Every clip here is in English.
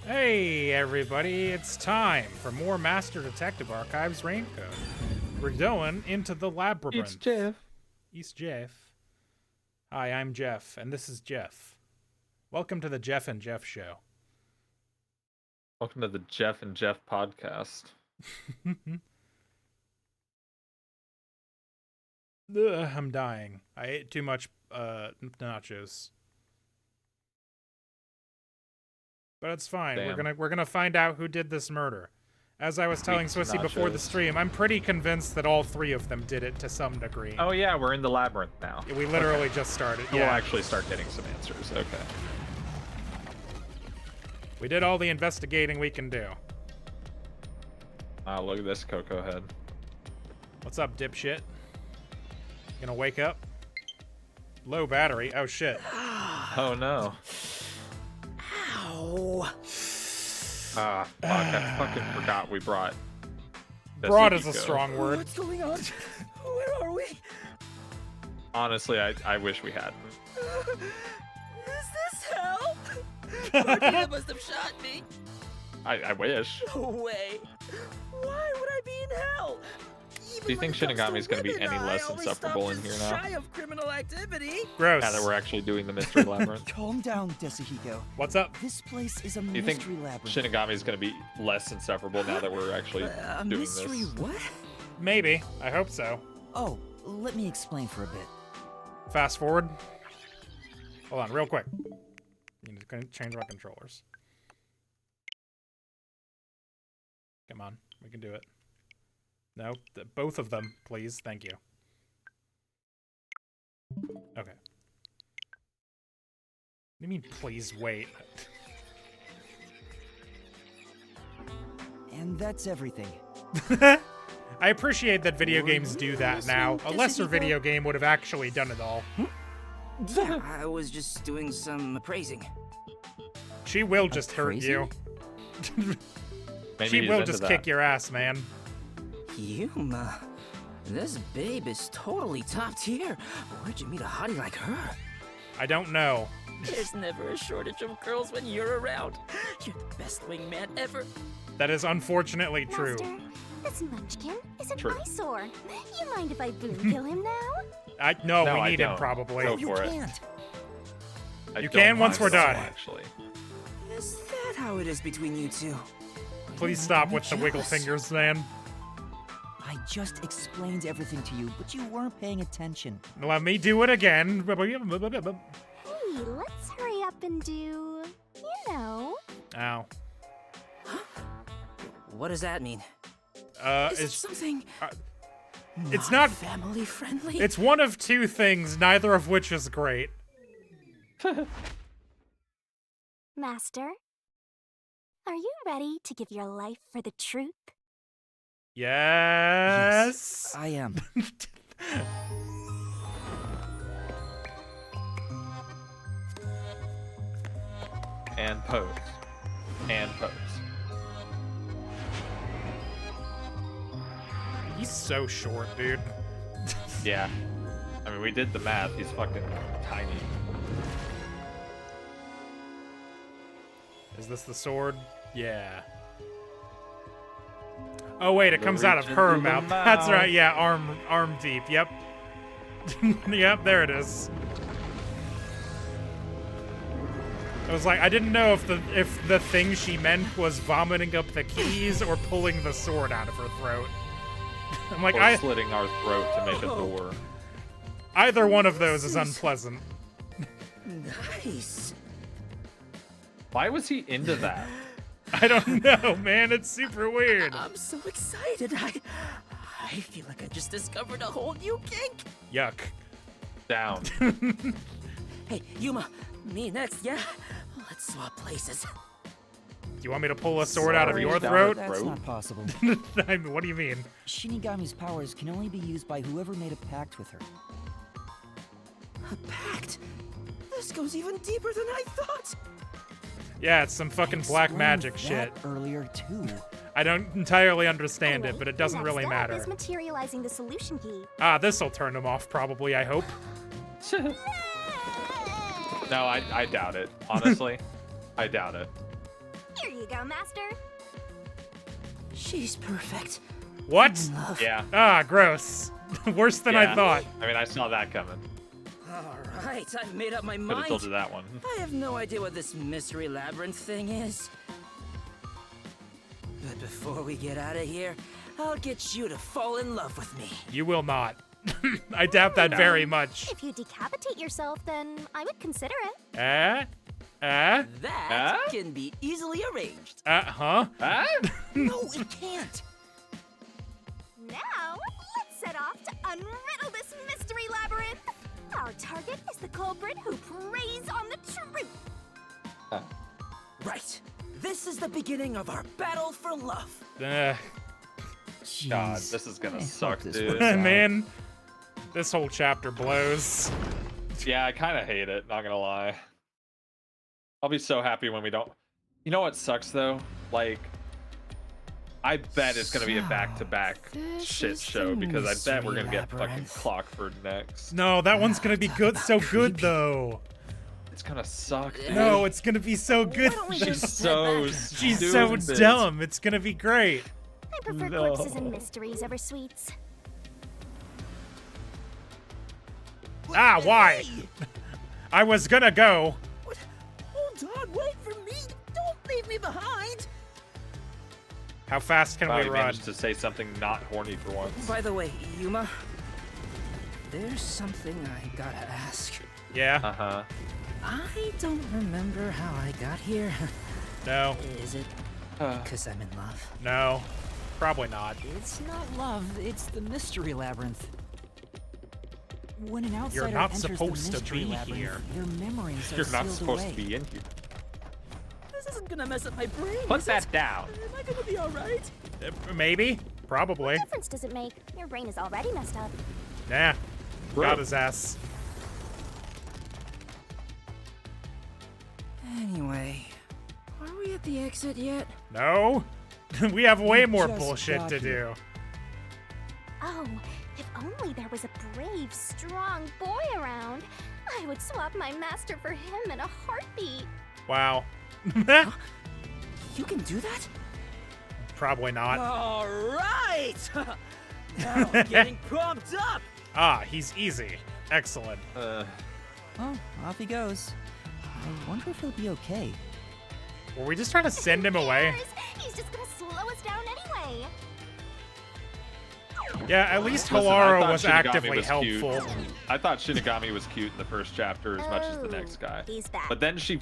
Hey everybody, it's time for more Master Detective Archives Raincoat. We're going into the labyrinth. It's Jeff. It's Jeff. Hi, I'm Jeff, and this is Jeff. Welcome to the Jeff and Jeff Show. Welcome to the Jeff and Jeff podcast. I'm dying. I ate too much nachos. But it's fine. Damn. We're gonna find out who did this murder. As I was telling Sweet Swissy before the nachos. stream, I'm pretty convinced that all three of them did it to some degree. Oh yeah, we're in the labyrinth now. We literally just started. We'll Yeah, actually start getting some answers. Okay. we did all the investigating we can do. Wow, look at this Cocoa head. What's up, dipshit? Gonna wake up? Low battery. Oh shit. Oh no. Ow. Ah, fuck, I fucking forgot we brought. Broad is a Hiko. strong word. What's going on? Where are we? Honestly, I wish we hadn't. Is this hell? Martina must have shot me. I wish. No way. Why would I be in hell? Do you think Shinigami's gonna be any less insufferable in here now? Shy of criminal activity. Gross. Now that we're actually doing the mystery labyrinth. Calm down, Desahiko. What's up? This place is a Do you think mystery labyrinth. Shinigami's gonna be less insufferable now that we're actually doing Mystery this? what? Maybe. I hope so. Oh, let me explain for a bit. Fast forward. Hold on, real quick. You need to change my controllers. Come on, we can do it. No, both of them, please. Thank you. Okay. What do you mean, please wait? And that's everything. I appreciate that video games do that now. A lesser video game would have actually done it all. Yeah, I was just doing some appraising. She will just hurt you. Maybe She he's will into just that. kick your ass, man. Yuma, this babe is totally top tier. Where'd you meet a hottie like her? I don't know. There's never a shortage of girls when you're around. You're the best wingman ever. That is unfortunately true. Master, this Munchkin is an True. eyesore. You mind if I boom kill him now? No, No, we I need him don't. probably. Go You for it. can't. I You don't can once mind we're so, done. Actually. Is that how it is between you two? Please stop with the wiggle Jealous. fingers, man. I just explained everything to you, but you weren't paying attention. Let me do it again. Hey, let's hurry up and do, you know. Ow. What does that mean? Is it It's something it's not. family friendly? It's one of two things, neither of which is great. Master, are you ready to give your life for the truth? Yes. I am. And pose. And pose. He's so short, dude. Yeah. I mean, we did the math. He's fucking tiny. Is this the sword? Yeah. Oh wait, it The comes out of reach her into the mouth. That's right. mouth. Yeah, arm deep. Yep. Yep, there it is. I was like, I didn't know if the thing she meant was vomiting up the keys or pulling the sword out of her throat. I'm like, Or slitting our throat to make a door. either one of those is unpleasant. Nice. Why was he into that? I don't know, man. It's super weird. I'm so excited. I feel like I just discovered a whole new kink. Yuck. Down. Hey, Yuma, me next, yeah? Let's swap places. Do you want me to pull a sword out of Sorry, your down throat? That's not possible. I mean, what do you mean? Shinigami's powers can only be used by whoever made a pact with her. A pact? This goes even deeper than I thought. Yeah, it's some fucking black Explained magic that shit. Earlier too. I don't entirely understand it, Anyway, but it doesn't next really up matter. is materializing the solution key. Ah, this'll turn them off, probably, I hope. No, I doubt it. Honestly, I doubt it. Here you go, Master. She's perfect. What? Love. Yeah. Ah, gross. Worse than I Yeah. thought. I mean, I saw that coming. All right, I've made up my Could have mind. told you that one. I have no idea what this mystery labyrinth thing is. But before we get out of here, I'll get you to fall in love with me. You will not. I doubt that No. very much. If you decapitate yourself, then I would consider it. That can be easily arranged. Huh? Ah? No, it can't. Now, let's set off to unriddle this mystery labyrinth. Our target is the culprit who preys on the truth. Right. This is the beginning of our battle for love. God, Jeez. this is gonna I hope suck, this dude. works out. Man, this whole chapter blows. Yeah, I kind of hate it, not gonna lie. I'll be so happy when we don't. You know what sucks though? Like, I bet it's gonna be a back-to-back this shit is show the because I bet we're gonna mystery get fucking labyrinth. Clockford next. No, that one's gonna be good, so good creepy. though. It's gonna suck, dude. No, it's gonna be so good. Why don't we She's just so step back? She's so stupid. dumb. It's gonna be great. I prefer No. corpses and mysteries over sweets. Ah, why? Hey! I was gonna go. What? Hold on, wait for me. Don't leave me behind. How fast can we Probably run? managed to say something not horny for once. By the way, Yuma, there's something I gotta ask. Yeah. Uh-huh. I don't remember how I got here. No. Is it Uh, because I'm in love? No. Probably not. It's not love, it's the mystery labyrinth. When an outsider not enters supposed the to mystery be labyrinth, here. their memories are You're not sealed supposed away. to be in here. This isn't gonna mess up my brain. Put is that it? down. Am I gonna be alright? Maybe. Probably. What difference does it make? Your brain is already messed up. Nah. Bro. Got his ass. Anyway, are we at the exit yet? No. We have way more just bullshit got to here. do. Oh, if only there was a brave, strong boy around. I would swap my master for him in a heartbeat. Wow. You can do that? Probably not. All right. Now I'm getting pumped up. Ah, he's easy. Excellent. Uh, Oh, off he goes. I wonder if he'll be okay. Were we just trying to send him away? Who cares? He's just gonna slow us down anyway. Yeah, at least listen, I Halara thought was Shinigami actively was cute. helpful. I thought Shinigami was cute in the first chapter as much as the Oh, next guy. He's back. But then she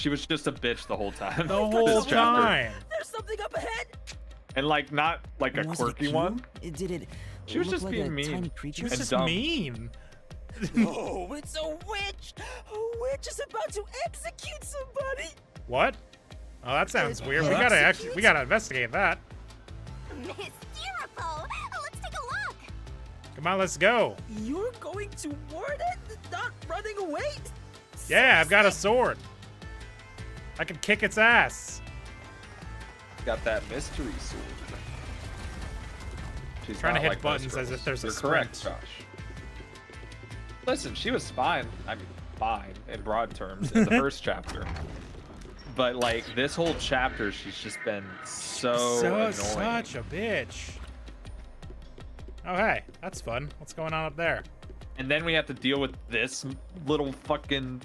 was just a bitch the whole time. The whole This chapter. time. There's something up ahead. And like not like a Was quirky it one. Did it She was look just like being a mean. tiny creature? She was And just dumb. mean. Oh, it's a witch. A witch is about to execute somebody. What? Oh, that sounds weird. We Execute? gotta investigate that. Hysterical! Let's take a look. Come on, let's go. You're going to ward it, not running away. Yeah, I've got a sword. I can kick its ass. Got that mystery sword. She's Trying to not hit like most buttons as girls. if there's a You're correct, sprint. Josh. Listen, she was fine. I mean, fine in broad terms in the first chapter. But like this whole chapter, she's just been so annoying. Such a bitch. Oh, hey, that's fun. What's going on up there? And then we have to deal with this little fucking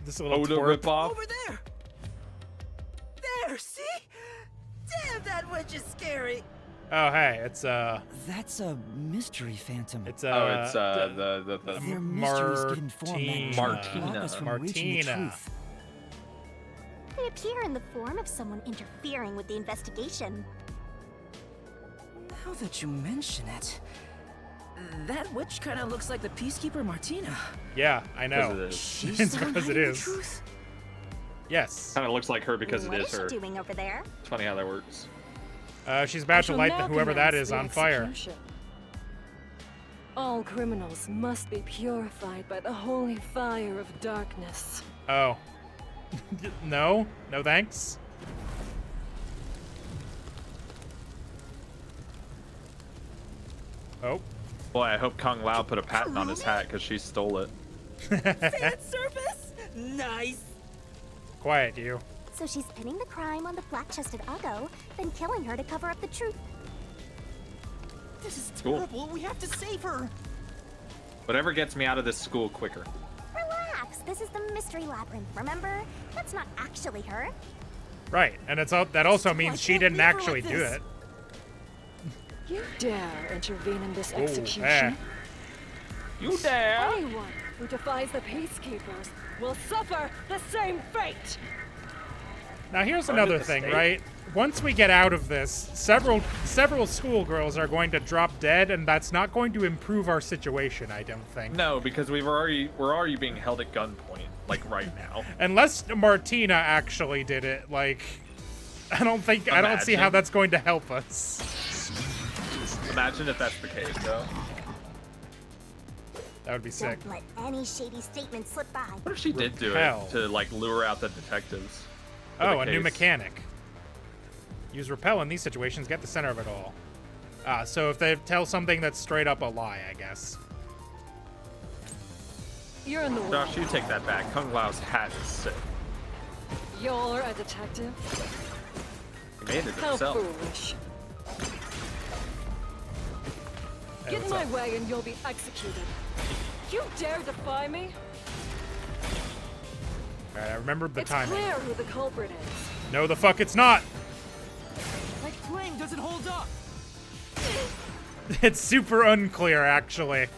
This little Oda twerp. ripoff. Over there. There, see? Damn, that witch is scary. Oh, hey, it's That's a mystery phantom. it's Oh, it's the Their mysteries give him form that Martina. block us from reaching the Martina. truth. They appear in the form of someone interfering with the investigation. Now that you mention it, that witch kind of looks like the peacekeeper Martina. yeah, I because it know. is. She's It's the one because it hiding the is. truth? Yes. Kind of looks like her because What it is is she her. doing over there? It's funny how that works. She's about to light whoever that is on fire. Execution. All criminals must be purified by the holy fire of darkness. Oh. No? No thanks? Oh. Boy, I hope Kung Lao put a patent on his hat because she stole it. Fan surface? Nice. Quiet, you. So she's pinning the crime on the black-chested Uggo, then killing her to cover up the truth. This is Cool. terrible. We have to save her. Whatever gets me out of this school quicker. Relax, this is the mystery labyrinth, remember? That's not actually her. Right, and that also means she didn't actually do it. You dare intervene in this Oh, execution? You dare? Anyone who defies the peacekeepers will suffer the same fate. Now here's Under another the thing, state? right? Once we get out of this, several schoolgirls are going to drop dead, and that's not going to improve our situation, I don't think. No, because we're already being held at gunpoint, like right now. Unless Martina actually did it, like, I don't see how Imagine. that's going to help us. Imagine if that's the case, though. That would be sick. Don't let any shady statement slip by. What if she did do Repel. it to like lure out the detectives? for Oh, the a new case? mechanic. Use repel in these situations, get the center of it all. So if they tell something that's straight up a lie, I guess. You're in the way. Josh, you take that back. Kung Lao's hat is sick. You're a detective? He made it How himself. foolish. Hey, Get in what's my up? way and you'll be executed. You dare defy me? Alright, I remembered the It's timing. clear who the culprit is. No, the fuck it's not! That claim doesn't hold up. It's super unclear, actually.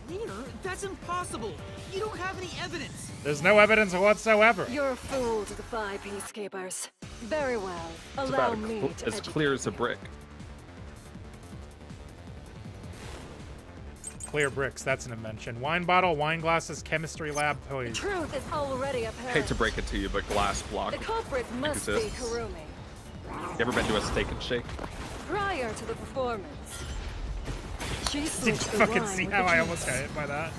Clear? That's impossible. You don't have any evidence. There's no evidence whatsoever. You're a fool to defy peacekeepers. Very well. It's Allow about me to as educate clear as a you. brick. Clear bricks, that's an invention. Wine bottle, wine glasses, chemistry lab, The poison. truth is already apparent. Hate to break it to you, but glass block. The culprit must be exists. Kurumi. You ever been to a steak and shake? Prior to the performance, she Did you switched the fucking wine see with how the I almost got juice. hit by that?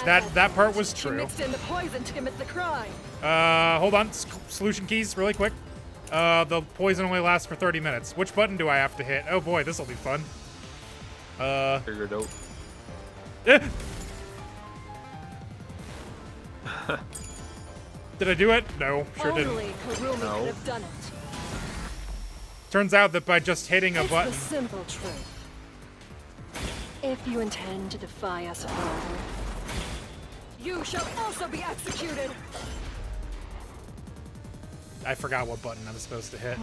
At That part moment, was She true. mixed in the poison to commit the crime. Hold on. Solution keys, really quick. The poison only lasts for 30 minutes. Which button do I have to hit? Oh boy, this'll be fun. Figure it out. Eh. Did I do it? No, sure Only didn't. Kurumi No. could have done it. Turns out that by just hitting a It's button. the simple truth. If you intend to defy us further, you shall also be executed. I forgot what button I'm supposed to hit.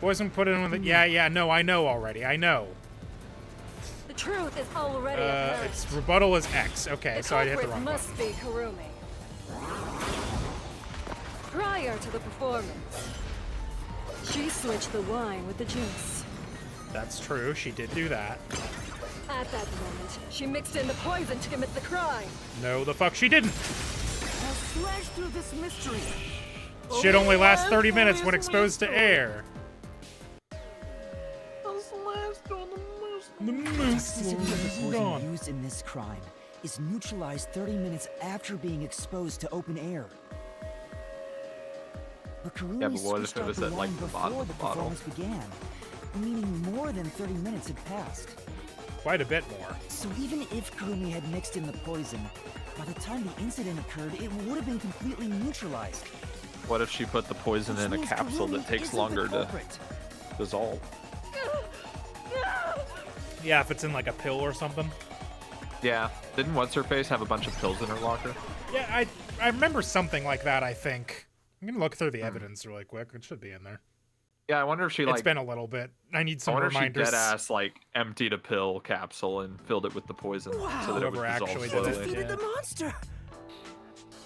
Poison put it in with it. Yeah, no, I know already. I know. The truth is already apparent. Its rebuttal is X. Okay, The so I hit the culprit wrong must button. be Kurumi. Prior to the performance, she switched the wine with the juice. That's true. She did do that. At that moment, she mixed in the poison to commit the crime. No, the fuck she didn't. Now slash through this mystery. Shit only lasts 30 minutes when exposed to air. The moose Toxicity of the poison gone. used in this crime is neutralized 30 minutes after being exposed to open air. But Kurumi Yeah, but what if switched it out was the at, like, wine the bottom before of the the bottle? performance began, meaning more than 30 minutes had passed. Quite a bit more. So even if Kurumi had mixed in the poison, by the time the incident occurred, it would have been completely neutralized. What if she put the poison Which in a means capsule Kurumi that takes isn't the longer to culprit. dissolve? Yeah, if it's in like a pill or something. Yeah. Didn't What's-Her-Face have a bunch of pills in her locker? Yeah, I remember something like that, I think. I'm gonna look through the evidence really quick. It should be in there. Yeah, I wonder if she It's like. been a little bit. I need I some wonder if she reminders. dead ass like emptied a pill capsule and filled it with the poison so that it would Whoever dissolve actually did it. slowly. Defeated Yeah. the monster!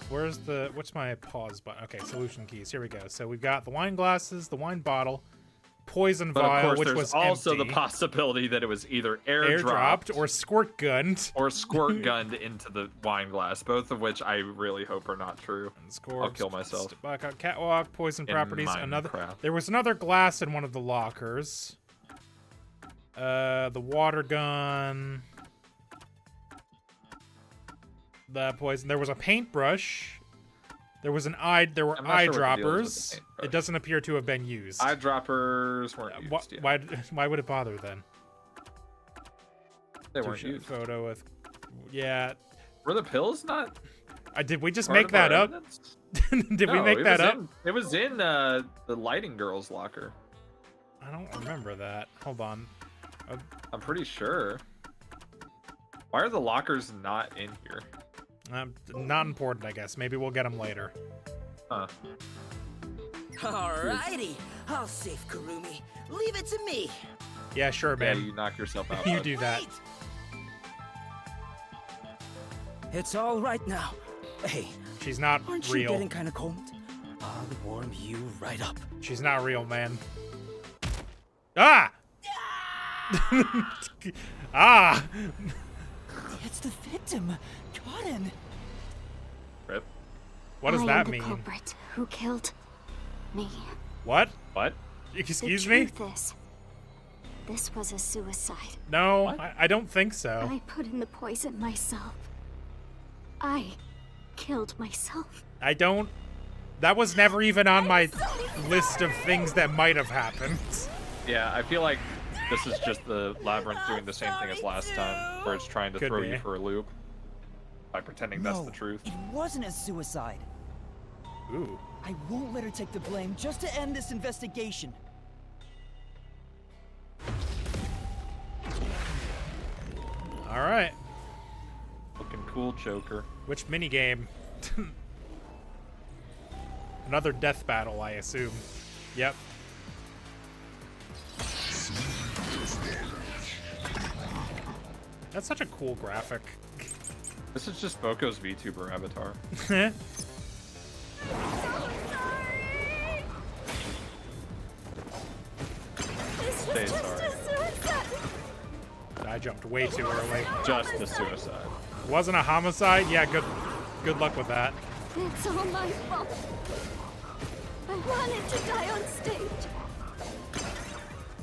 Where's what's my pause button? Okay, solution keys. Here we go. So we've got the wine glasses, the wine bottle, poison But of vial, course, which there's was also empty, the possibility that it was either airdropped or squirt gunned. or squirt gunned into the wine glass, both of which I really hope are not true. Score. I'll kill myself. Back on catwalk, poison In properties. Another. Minecraft. There was another glass in one of the lockers. The water gun. The poison. There was a paintbrush. There was an eye. There were I'm not sure what the deal is with the eyedroppers. paintbrush. It doesn't appear to have been used. Eyedroppers weren't Why, used. Yeah. why would it bother then? They weren't Two-shot used. photo with, yeah. Were the pills not Did we just part make of that our up? evidence? Did we No, make it that was up? it was in the lighting girl's locker. I don't remember that. Hold on. I'm pretty sure. Why are the lockers not in here? Not important, I guess. Maybe we'll get them later. Huh. Alrighty, I'll save Kurumi. Leave it to me. Yeah, sure, Yeah, man. you knock yourself out. You bud. do that. It's all right now. Hey, She's not aren't you real. getting kind of cold? I'll warm you right up. She's not real, man. Ah! Ah! It's the victim, Cotton. Rip. What does I that am mean? the culprit who killed me. What? What? Excuse the me? truth is, this was a suicide. No, What? I don't think so. I put in the poison myself. I killed myself. I don't. That was never even on my list of things that might have happened. Yeah, I feel like this is just the labyrinth doing the same thing as last time, where it's trying to Could throw be. you for a loop by pretending that's No, the truth. it wasn't a suicide. Ooh. I won't let her take the blame just to end this investigation. All right. Looking cool, Joker. Which minigame? Another death battle, I assume. Yep. That's such a cool graphic. This is just Boko's VTuber avatar. This Stay was just sorry. a suicide. I jumped way too early. Just a suicide. Wasn't a homicide? Yeah, good luck with that. It's all my fault. I wanted to die on stage.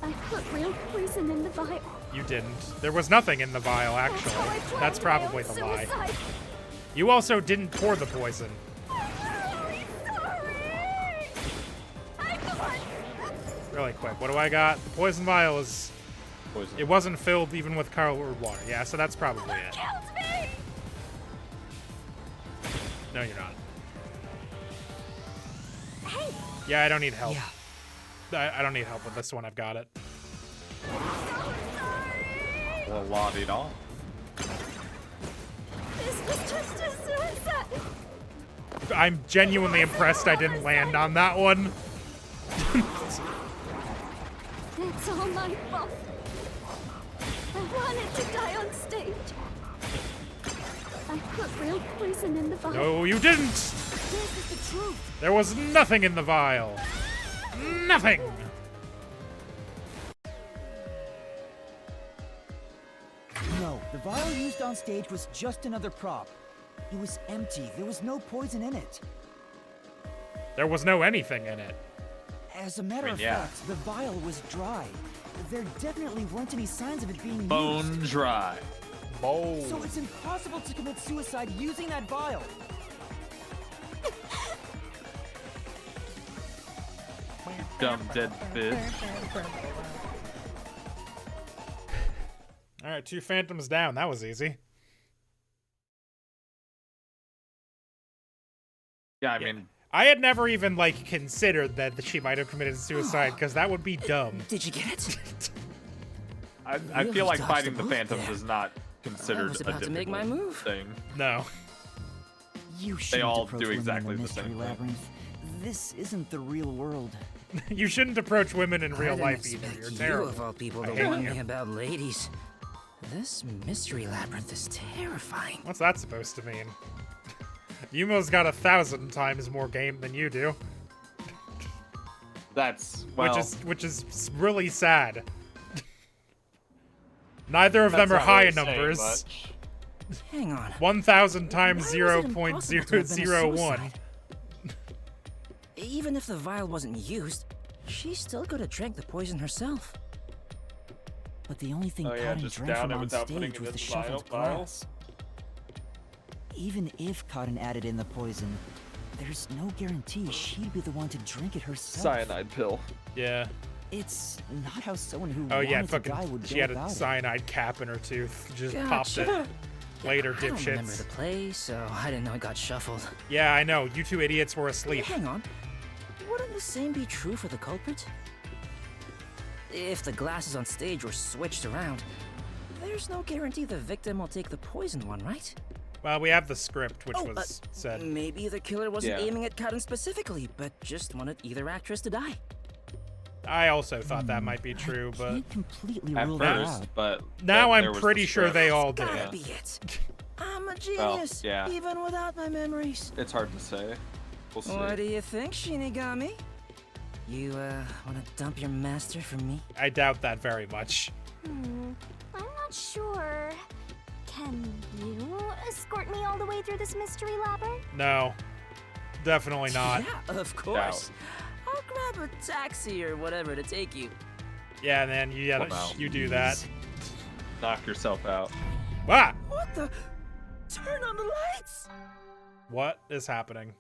I put real poison in the vial. You didn't. There was nothing in the vial, actually. That's how I planned That's my probably own the lie. suicide. You also didn't pour the poison. I'm really sorry. I'm the one. Really quick, what do I got? The poison vial is... Poison. It wasn't filled even with colored water. Yeah, so that's probably it. Killed me. No, you're not. Hey, Yeah, I don't need help. Yeah. I don't need help with this one. I've got it. Well, la-di-da. this was just a suicide. I'm genuinely impressed I didn't land on that one. It's all my fault. I wanted to die on stage. I put real poison in the vial. No, you didn't! This is the truth. There was nothing in the vial. Nothing! No, the vial used on stage was just another prop. It was empty. There was no poison in it. There was no anything in it. As a matter of yeah. fact, the vial was dry. There definitely weren't any signs of it being Bone used. dry. So it's impossible to commit suicide using that vial. Dumb dead bitch. All right, 2 phantoms down. That was easy. Yeah, I mean, I had never even, like, considered that she might have committed suicide, because that would be dumb. Did you get it? I Really feel like dodged fighting the the bullet phantoms there. is not I considered was a about to make my difficult move. thing. No. You shouldn't all approach do women exactly in the the same mystery thing. labyrinth. This isn't the real world. You shouldn't approach women in I real didn't life either. expect You're you, terrible. of all people, I to hate warn you. me about ladies. This mystery labyrinth is terrifying. What's that supposed to mean? Yumo's got 1,000 times more game than you do, That's, well, which is really sad. Neither of them that's are not high really saying numbers. much. Hang on. 1,000 times Why was it impossible to have been a 0.001. suicide? Even if the vial wasn't used, she still could have drank the poison herself. But the only thing Oh, yeah, Cotton just drank down from it on without putting stage it was in the the shuffled vial. glass. Even if Cotton added in the poison, there's no guarantee she'd be the one to drink it herself. Cyanide pill. Yeah. It's not how someone who Oh wanted yeah, to die would fucking. She go had a about it. cyanide cap in her tooth. Just Gotcha. popped it. Later, I don't remember dipshits. the play, so I didn't know it got shuffled. Yeah, I know. You two idiots were asleep. Hang on. Wouldn't the same be true for the culprit? If the glasses on stage were switched around, there's no guarantee the victim will take the poisoned one, right? Well, we have the script, which Oh, was said. Maybe the killer wasn't Yeah. aiming at Cotton specifically, but just wanted either actress to die. I also thought that might be true, but Can't completely At rule that first, out. but now then there I'm was the pretty sure script. they all did. Gotta be it. I'm a Well, genius, yeah. even without my memories. It's hard to say. We'll see. What do you think, Shinigami? You, wanna dump your master for me? I doubt that very much. I'm not sure. Can you escort me all the way through this mystery labyrinth? No, definitely not. Yeah, of course. I'll grab a taxi or whatever to take you. Yeah, man, Well, no. you do that. Knock yourself out. Ah! What the? Turn on the lights! What is happening?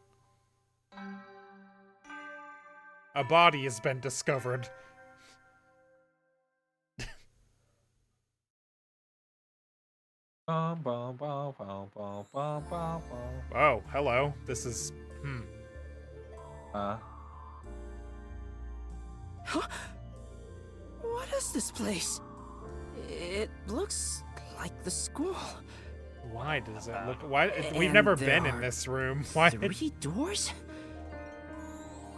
A body has been discovered. Bum, bum, bum, bum, bum, bum, bum, bum. Oh, hello. This is... What is this place? It looks like the school. Why does it look... Why? We've And never there been in are this room. Why? 3 doors?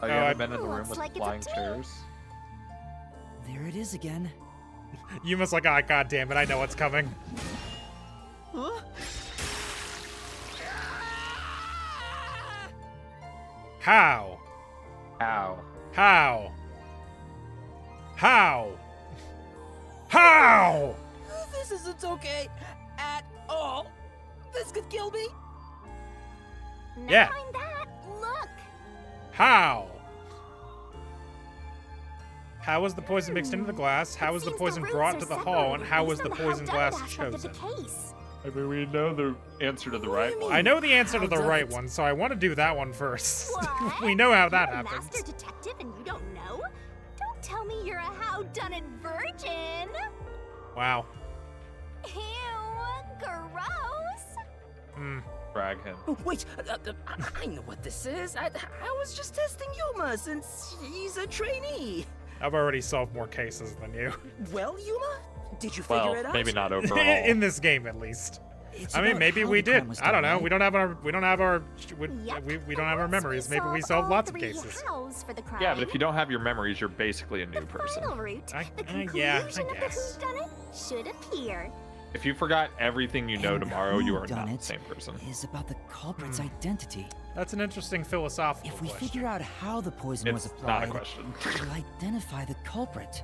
Oh, you Oh, haven't been in the room Looks with like the it's a flying two. chairs? There it is again. You must like, ah, god damn it, I know what's coming. Huh? How? Ow. How? How? How? This isn't okay at all. This could kill me. Never Yeah. mind that. Look. How? How was the poison mixed into the glass? How was the Seems poison roots brought are to the hall? And separated how was based the on the poison how glass done aspect of the chosen? case. I mean, we know the answer to the right one. I know the answer to How the does right it? one, so I want to do that one first. What? We know how that You're a happens. master detective and you don't know? Don't tell me you're a how-done-it virgin. Wow. Ew, gross. Frag him. Oh, wait, I know what this is. I was just testing Yuma since he's a trainee. I've already solved more cases than you. Well, Yuma, did you figure Well, it out? maybe not overall. In this game, at least. It's I mean, about maybe how we the crime did. was I don't done, know. right? We don't have our. Yep. We don't have our Once memories. Maybe we solve solved all lots of 3 cases. hows for the crime. Yeah, but if you don't have your memories, you're basically a new the person. final route, the yeah, I conclusion of the guess. whodunit should appear. If you forgot everything you know And tomorrow, you are whodunit not the same person. Is about the culprit's identity. That's an interesting philosophical If we question. figure out how the poison was It's applied, not a question. we'll identify the culprit.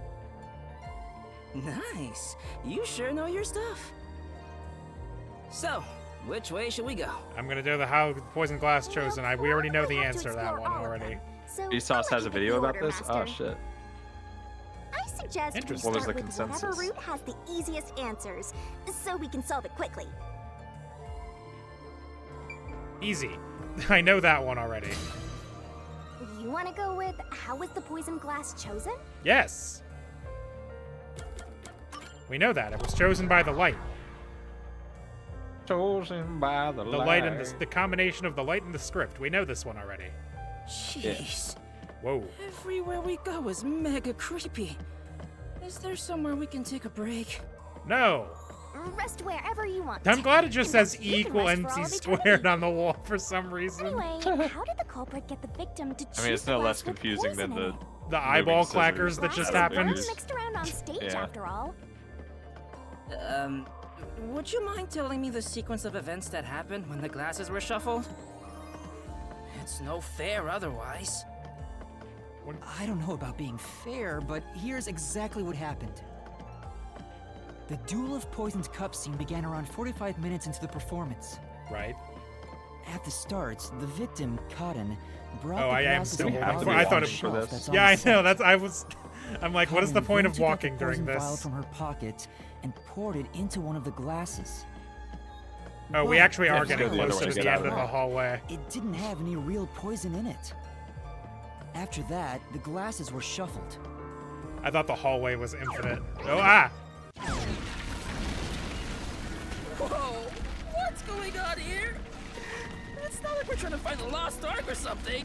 Nice. You sure know your stuff. So, which way should we go? I'm gonna do the how the poison glass chosen. We already know the We'll have answer to that explore one all of already. them. So Vsauce I'll has let a you video pick the about order, this? Oh, Master. shit. I suggest we Interesting. What was start the with whatever consensus? route has the easiest answers, so we can solve it quickly. Easy. I know that one already. You want to go with how was the poison glass chosen? Yes. We know that. It was chosen by the light. Chosen by the The light and the combination of the light and the script. We know this one already. Jeez. Whoa. Everywhere we go is mega creepy. Is there somewhere we can take a break? No. Rest wherever you want. I'm glad it just In fact, says you can equal rest for all MC of squared eternity. on the wall for some reason. Anyway, how did the culprit get the victim to choose I mean, it's the no glass less with confusing than poison in the it? The eyeball scissors. clackers that just Glass is happened. blood mixed around on stage, Yeah. after all. Would you mind telling me the sequence of events that happened when the glasses were shuffled? It's no fair otherwise. I don't know about being fair, but here's exactly what happened. The Duel of Poisoned Cups scene began around 45 minutes into the performance. Right. At the start, the victim, Cotton, brought Oh, the I am glasses still and holding bottles for- I to thought the it- shelf for this. that's on Yeah, the I set. know. I'm like, what is the Cotton point of then took out walking the during poison vial this? from her pocket and poured it into one of the glasses. Oh, we But actually are the getting go the other closer way to to the get end out of of the it. hallway. It didn't have any real poison in it. After that, the glasses were shuffled. I thought the hallway was infinite. Oh, ah! Whoa! going on here? It's not like we're trying to find the lost ark or something.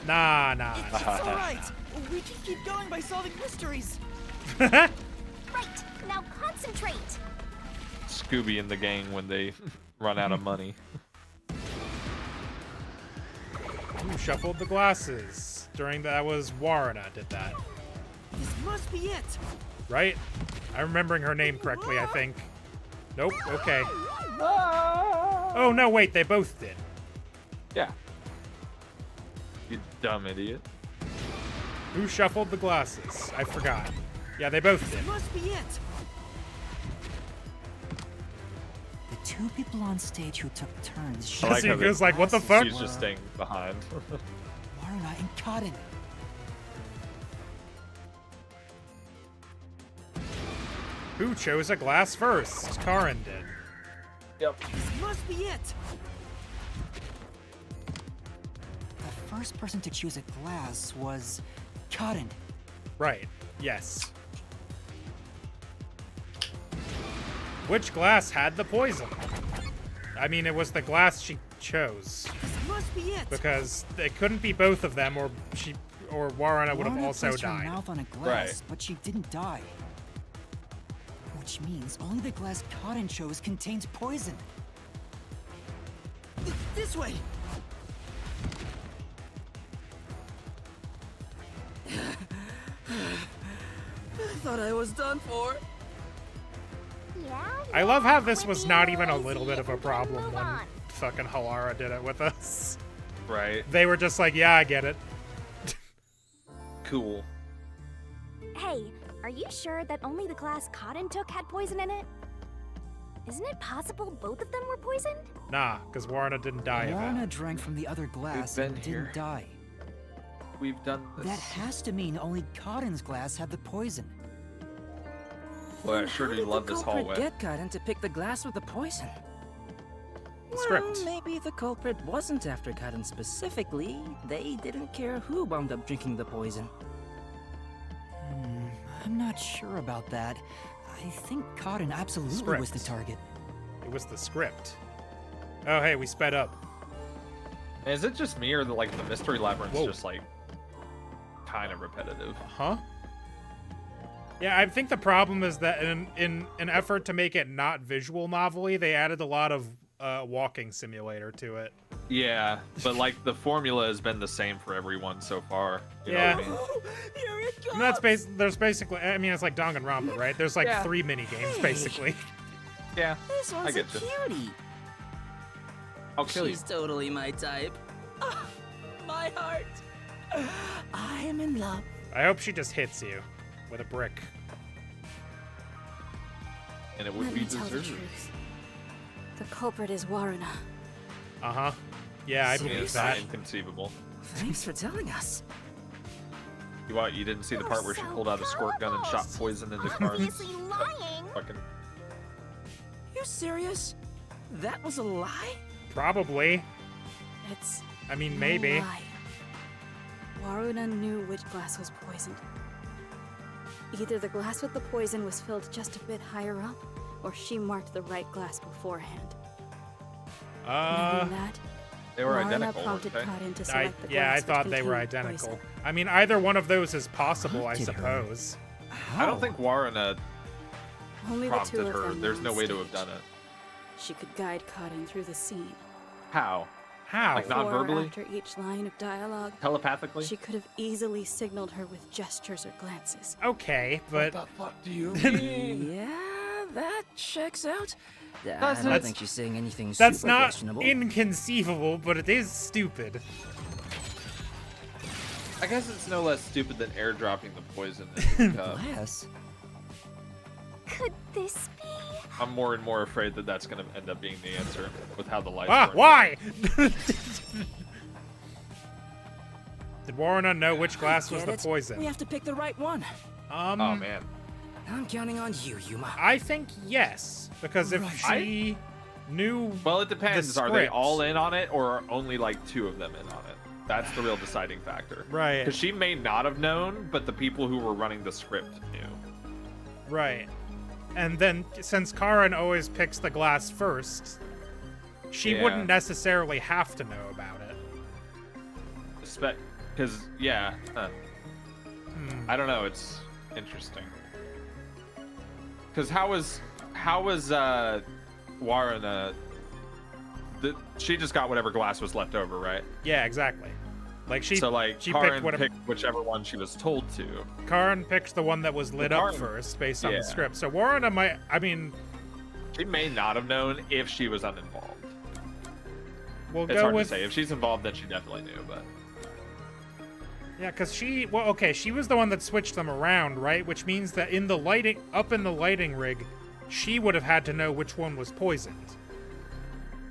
Nah. It's all right. We can keep going by solving mysteries. Right, now concentrate. Scooby and the gang when they run out of money. Who shuffled the glasses? That was Warrena did that. This must be it. Right? I'm remembering her name correctly, I think. Nope, okay. Oh, no, wait, they both did. Yeah. You dumb idiot. Who shuffled the glasses? I forgot. Yeah, they both did. This must be it. The two people on stage who took turns. I like Jesse how goes like, what the fuck? She's just staying behind. Warrena and Cotton. Who chose a glass first? Karin did. Yep. This must be it. The first person to choose a glass was Cotton. Right, yes. Which glass had the poison? I mean, it was the glass she chose. This must be it. Because it couldn't be both of them, or Warrena would have Warrena also placed her died. mouth on a glass, Right. but she didn't die. Which means only the glass Cotton chose contains poison. This way! I thought I was done for. Yeah. I love how this with was the not even a easy little bit of a and problem move when on. fucking Halara did it with us. Right. They were just like, yeah, I get it. Cool. Hey, are you sure that only the glass Cotton took had poison in it? Isn't it possible both of them were poisoned? Nah, because Warrena didn't die of Warrena it. drank from the other glass been and here. didn't die. We've done this. That has to mean only Cotton's glass had the poison. Well, I sure do love this hallway. Get Cotton to pick the glass with the poison. Script. Well, maybe the culprit wasn't after Cotton specifically. They didn't care who wound up drinking the poison. I'm not sure about that. I think Cotton absolutely was the Script. target. It was the script. Oh, hey, we sped up. Is it just me or the mystery labyrinth's Whoa. just kind of repetitive? Huh? Yeah, I think the problem is that in an effort to make it not visual novel-y, they added a lot of walking simulator to it. Yeah, but the formula has been the same for everyone so far. You know Yeah. what I mean? Here it goes! And there's basically, I mean, it's like Danganronpa, right? There's Yeah. 3 mini games basically. Yeah. This I one's a get you. cutie. I'll kill She's totally my type. Ah, my heart. I am in love. I hope she just hits you with a brick. you. And it would Let be me tell the deserved. truth. The culprit is Warrena. Uh-huh. Yeah, I I mean, believe it's not that. inconceivable. Thanks for telling us. You didn't see the part where she pulled out a squirt gun and shot poison into Karin's Obviously lying. fucking... You serious? That was a lie? Probably. It's I mean, no maybe. lie. Waruna knew which glass was poisoned. Either the glass with the poison was filled just a bit higher up, or she marked the right glass beforehand. Knowing that, They were Warrena identical, prompted weren't they? Cotton to select the glass Yeah, I which thought they were contained the identical. poison. I mean, either one of those is possible, I Look at her. suppose. I don't think Warrena Only the two prompted of her. them There's were no on way to have stage. done it. She could guide Cotton through the scene. How? How? Like, not Before or verbally? after each line of dialogue, Telepathically? she could have easily signaled her with gestures or glances. Okay, but fuck do you mean? Yeah, that checks out. I That's- don't think she's saying anything that's super not questionable. inconceivable, but it is stupid. I guess it's no less stupid than airdropping the poison in the cup. Glass? Could this be? I'm more and more afraid that that's going to end up being the answer with how the lights Ah, work. why? Did Warrena know which glass was Get the it? poison? We have to pick the right one. Oh, man. I'm counting on you, Yuma. I think yes, because if she knew Well, it depends. the Are they script- all in on it, or are only two of them in on it? That's the real deciding factor. Right. Because she may not have known, but the people who were running the script knew. Right. And then, since Karin always picks the glass first, she Yeah. wouldn't necessarily have to know about it. Because yeah, I don't know. It's interesting. Because how was Warren? She just got whatever glass was left over, right? Yeah, exactly. Like she Karin picked whatever. picked whichever one she was told to. Karin picked the one that was lit up Karin- first, based on yeah. the script. So Warren, I mean, She may not have known if she was uninvolved. we'll It's go hard with to say. If she's involved, then she definitely knew. But yeah, because she was the one that switched them around, right? Which means that in the lighting rig, she would have had to know which one was poisoned.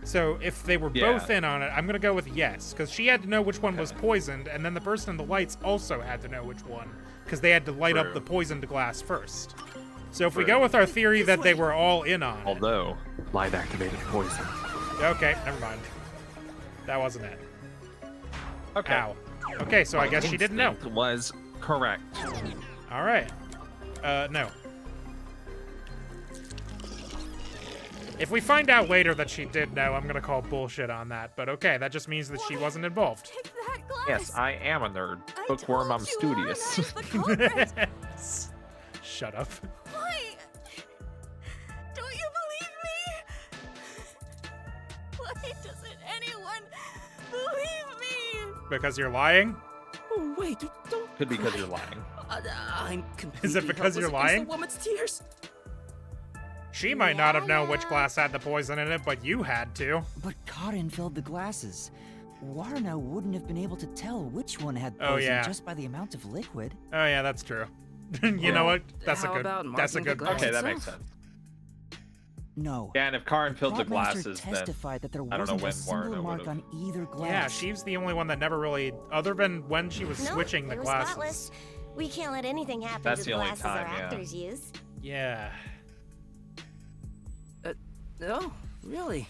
So if they were both in on it, I'm gonna go with yes, because she had to know which one was poisoned, and then the person in the lights also had to know which one, because they had to light up the poisoned glass first. So if we go with our theory that they were all in on it. although light activated poison. Okay, never mind. That wasn't it. Okay. Ow. Okay, so I guess she didn't know. Instinct was correct. All right. No. If we find out later that she did know, I'm gonna call bullshit on that. But okay, that just means that she wasn't involved. Pick that glass. Yes, I am a nerd. I Bookworm, I'm told you, studious. Anna is the culprit. Shut up. Why? Don't you believe me? Why doesn't anyone believe me? Because you're lying? Oh, wait, don't. Could be because you're lying. I'm completely Is it because you're helpless against lying? The woman's tears. She might not have known which glass had the poison in it, but you had to. But Karin filled the glasses. Warna wouldn't have been able to tell which one had poison Oh, yeah. just by the amount of liquid. Oh yeah, that's true. You know what? That's how a about good marking the glass Okay, that itself? makes sense. No. Yeah, and if Karin filled the Plotmaster glasses, then testified that there I don't know wasn't a when single Warna mark would've. on either glass. Yeah, she's the only one that never really, other than when she was No, switching the it was glasses. spotless. We can't let anything happen That's to the the only glasses time, our yeah. actors use. Yeah. Oh, really?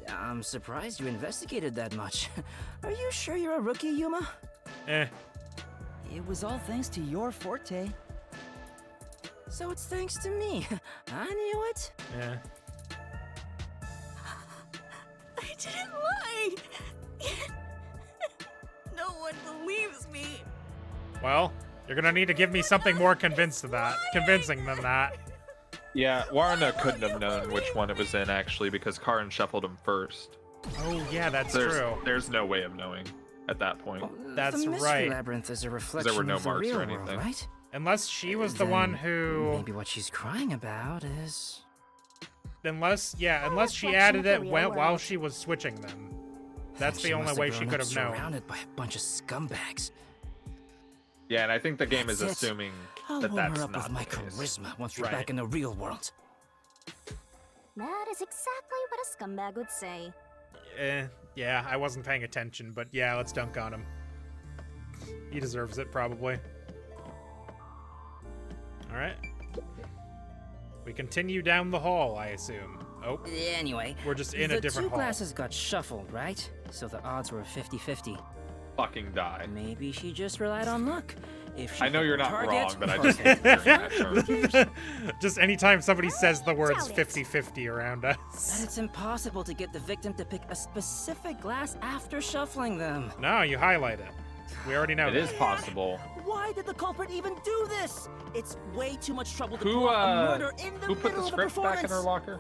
I'm surprised you investigated that much. Are you sure you're a rookie, Yuma? Eh. It was all thanks to your forte. So it's thanks to me. I knew it. Yeah. I didn't lie. No one believes me. Well, you're gonna need to give me something more convincing than that. Yeah, Warna couldn't have known which one it was in actually because Karin shuffled them first. Oh yeah, that's There's, true. There's no way of knowing at that point. That's the mystery right. labyrinth is a reflection were no of the marks real or world, anything. right? Unless she was the one Then who, Maybe what she's crying about is. unless she reflection added of the it real while world. she was switching them. That's She the only must way she grown could up have known. Surrounded by a bunch of scumbags. Yeah, and I think the game is That's it. assuming I'll that warm that's her up not with my the case. charisma once we're Right. back in the real world. That is exactly what a scumbag would say. Yeah, I wasn't paying attention, but yeah, let's dunk on him. He deserves it, probably. Alright. We continue down the hall, I assume. Oh, Anyway, we're just in the a different two hall. glasses got shuffled, right? So the odds were 50-50. Fucking die. Maybe she just relied on luck. If she I know hit you're the not target, wrong, but I just perfect. hate hearing that term. Just anytime somebody says the words doubt it. 50-50 around But us. it's impossible to get the victim to pick a specific glass after shuffling them. No, you highlight it. We already know It that. is possible. Why did the culprit even do this? It's way too much trouble to Who pull off a murder in the who put middle the of a script back in performance. her locker?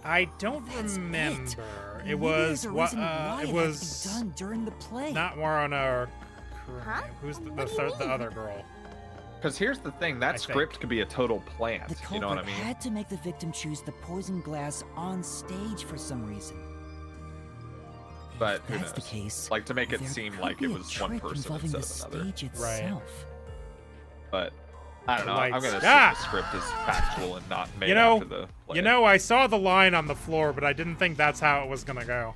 I don't That's remember. It Maybe was there's a what? reason why It had to was be done during the play. not Warana or Huh? who's the What do you the mean? other girl? Because here's the thing, I that think. script could be a total plant. The You culprit know what I mean? had to make the victim choose the poison glass on stage for some reason. But If who that's the knows? case, Like to make it there seem could like be it a was one trick person involving instead the of another. stage Right. itself. But I don't know. I'm Lights. gonna assume Ah! the script is factual and not made You know, after the play. You know, I saw the line on the floor, but I didn't think that's how it was gonna go.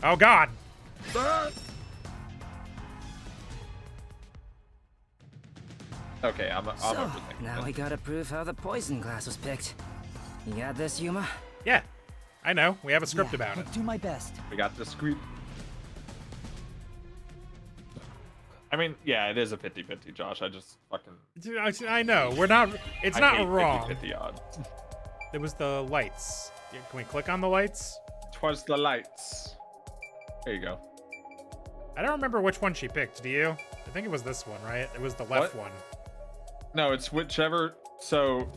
Oh God! Okay, I'm So, overthinking now it. we gotta prove how the poison glass was picked. You got this, Yuma? Yeah, I know. We have a script Yeah, about I'll it. do my best. We got the script. I mean, yeah, it is a 50-50, Josh. I just fucking... Dude, I know. We're not... It's I not hate wrong. 50-50 odds. It was the lights. Yeah, can we click on the lights? Twas the lights. There you go. I don't remember which one she picked. Do you? I think it was this one, right? It was the left one. No, it's whichever... So...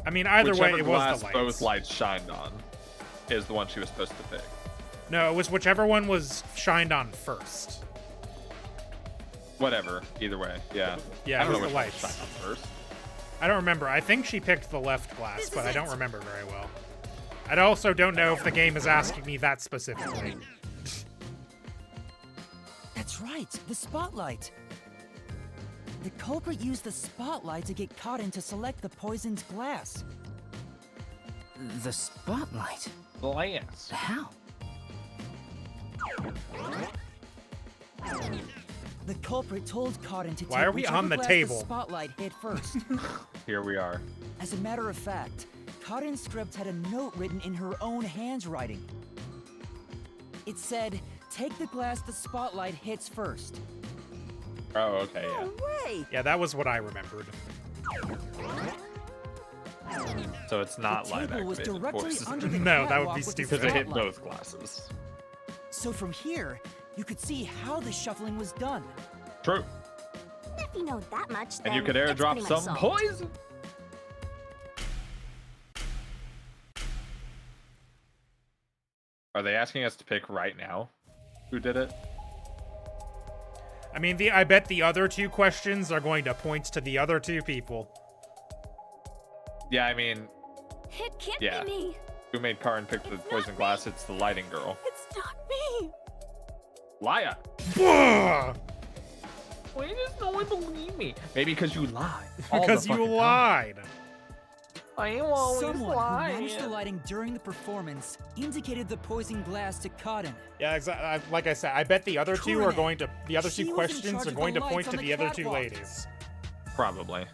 I mean, either way, it was glass the lights. both lights shined on is the one she was supposed to pick. No, it was whichever one was shined on first. Whatever. Either way, yeah. Yeah, I don't it know was which the one lights. shined on first. I don't remember. I think she picked the left glass, but I don't remember very well. I also don't know if the game is asking me that specifically. That's right, the spotlight. The culprit used the spotlight to get caught in to select the poisoned glass. The spotlight? Glass. How? The culprit told Cotton to Why take are we whichever on the glass table? The spotlight hit first. Here we are. As a matter of fact, Cotton's script had a note written in her own handwriting. It said, "Take the glass the spotlight hits first." Oh, okay, yeah. No way! Yeah, that was what I remembered. So it's not The live table was activated directly poison. under the No, that would catwalk be with the stupid. Because it hit spotlight. both glasses. So from here, you could see how the shuffling was done. True. If you know that much, then And you could it's airdrop pretty much some solved. poison. Are they asking us to pick right now? Who did it? I mean, I bet the other two questions are going to point to the other two people. Yeah, I mean, It can't Yeah. be me. who made Karin pick the It's poison not glass? It's the lighting girl. It's not me. Liar. Bah! Why does no one believe me? Maybe because you lied. all the Because you fucking time. lied. I am always Someone lying. who managed the lighting during the performance indicated the poison glass to Cotton. Yeah, exactly. Like I said, I bet the other two are Correct. going to. The other She two was in questions charge are of going the to point lights to on the the other two catwalk. ladies. Probably.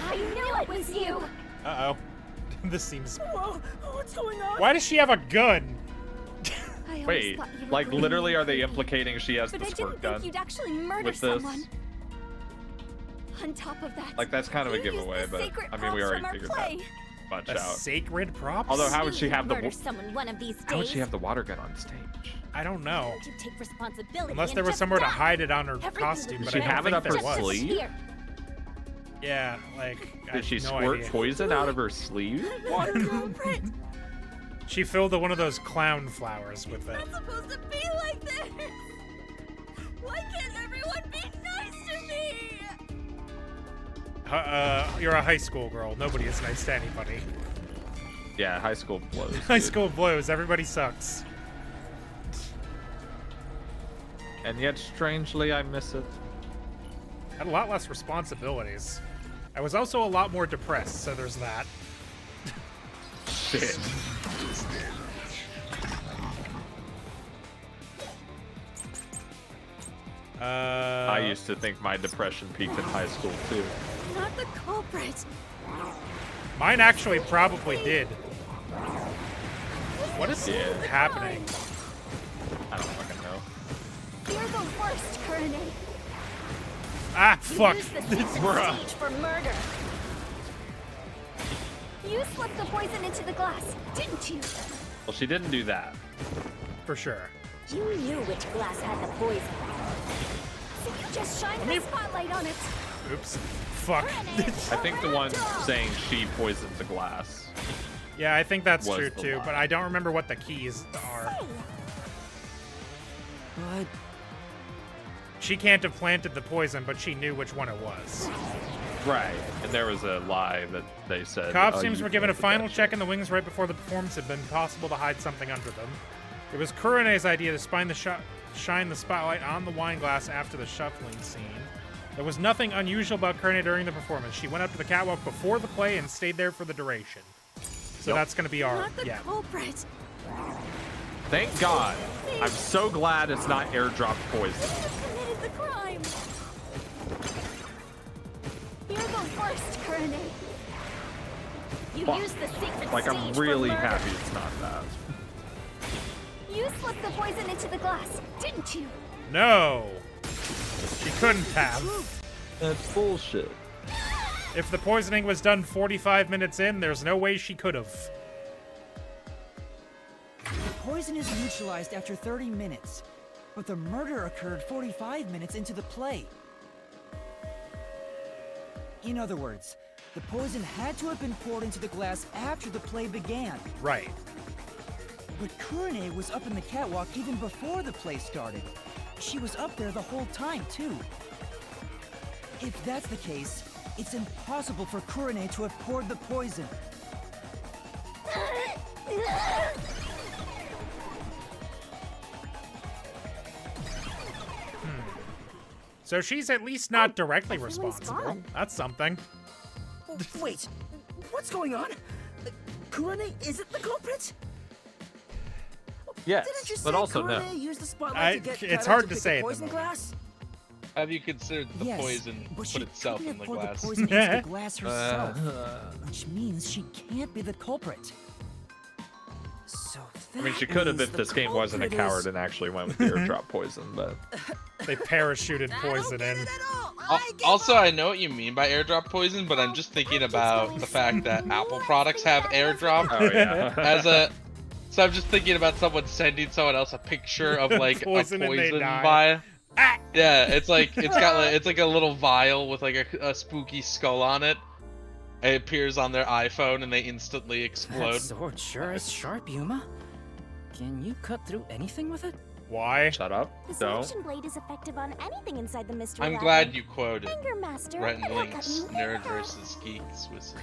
I knew it was you. Uh oh. This seems. Whoa, what's going on? Why does she have a gun? I always Wait, thought you were like really literally, are they pretty. implicating she has But the I squirt didn't gun think you'd actually murder with this? someone. On top of that, Like that's kind of a you used giveaway, the but secret I mean, we props already from our figured play. that much A out. sacred props? Although, how would she You have the? murder someone one of these days. How would she have the water gun on stage? I don't know. Don't you take responsibility Unless and there was just somewhere to die? hide it on her Everything costume, would but Did I she don't have it think up her there just was. sleeve? here. Yeah, like. I Did she have no squirt idea. poison out of her sleeve? Culprit. She filled one of those clown flowers with it. It's not supposed to be like this. Why can't everyone be nice to me? You're a high school girl. Nobody is nice to anybody. Yeah, high school blows. High dude. school blows. Everybody sucks. And yet, strangely, I miss it. Had a lot less responsibilities. I was also a lot more depressed, so there's that. Shit. I used to think my depression peaked in high school too. Not the culprit. Mine actually probably did. What is Yeah. happening? I don't fucking know. You're the worst, Kurene. Ah, You fuck. used the secret Bruh. stage for murder. You slipped the poison into the glass, didn't you? Well, she didn't do that. For sure. You knew which glass had the poison. So you just shined the spotlight on it. Oops. Fuck. I think the one saying she poisoned the glass. Yeah, I think that's Was true the too, lie. but I don't remember what the keys are. But She can't have planted the poison, but she knew which one it was. Right. And there was a lie that they said. Costumes you were given a planted final that check shit. in the wings right before the performance. It had been possible to hide something under them. It was Kurene's idea to shine the spotlight on the wine glass after the shuffling scene. There was nothing unusual about Kurene during the performance. She went up to the catwalk before the play and stayed there for the duration. So Yep. that's going to be our, Not the yeah. culprit. Thank God. I'm so glad it's not airdrop poison. You committed the crime. You're the worst, Kurene. You Fuck. used the secret Like, stage I'm for really murder. happy it's not that. You slipped the poison into the glass, didn't you? No. She couldn't have. That's bullshit. If the poisoning was done 45 minutes in, there's no way she could have. The poison is neutralized after 30 minutes, but the murder occurred 45 minutes into the play. In other words, the poison had to have been poured into the glass after the play began. Right. But Kurine was up in the catwalk even before the play started. She was up there the whole time, too. If that's the case, it's impossible for Kurine to have poured the poison. So she's at least not directly everyone's responsible. gone. That's something. Wait, what's going on? Kurane isn't the culprit? Yes, Didn't you say but also no. Kurane used the spotlight to get it's Kara hard to to pick say a at the poison moment. glass? Have you considered the Yes, poison but put she itself couldn't in the have poured glass? the poison into the glass herself, which means she can't be the culprit. So I mean, she that could have means if the this game wasn't a culprit is- coward and actually went with the airdrop poison, but They parachuted poison in. Also, I know what you mean by airdrop poison, but I'm just thinking about the fact that Apple products have airdrop oh yeah. as a. So I'm just thinking about someone sending someone else a picture of like Poison a and they poison die. vial. Yeah, it's like it's like a little vial with like a spooky skull on it. It appears on their iPhone and they instantly explode. That sword sure is sharp, Yuma. Can you cut through anything with it? Why? Shut up. The Don't. solution blade is effective on anything inside the mystery I'm lab. glad you quoted. Anger Master, Rhett and and I'll cut Link's you in Nerd half. vs. Geeks was.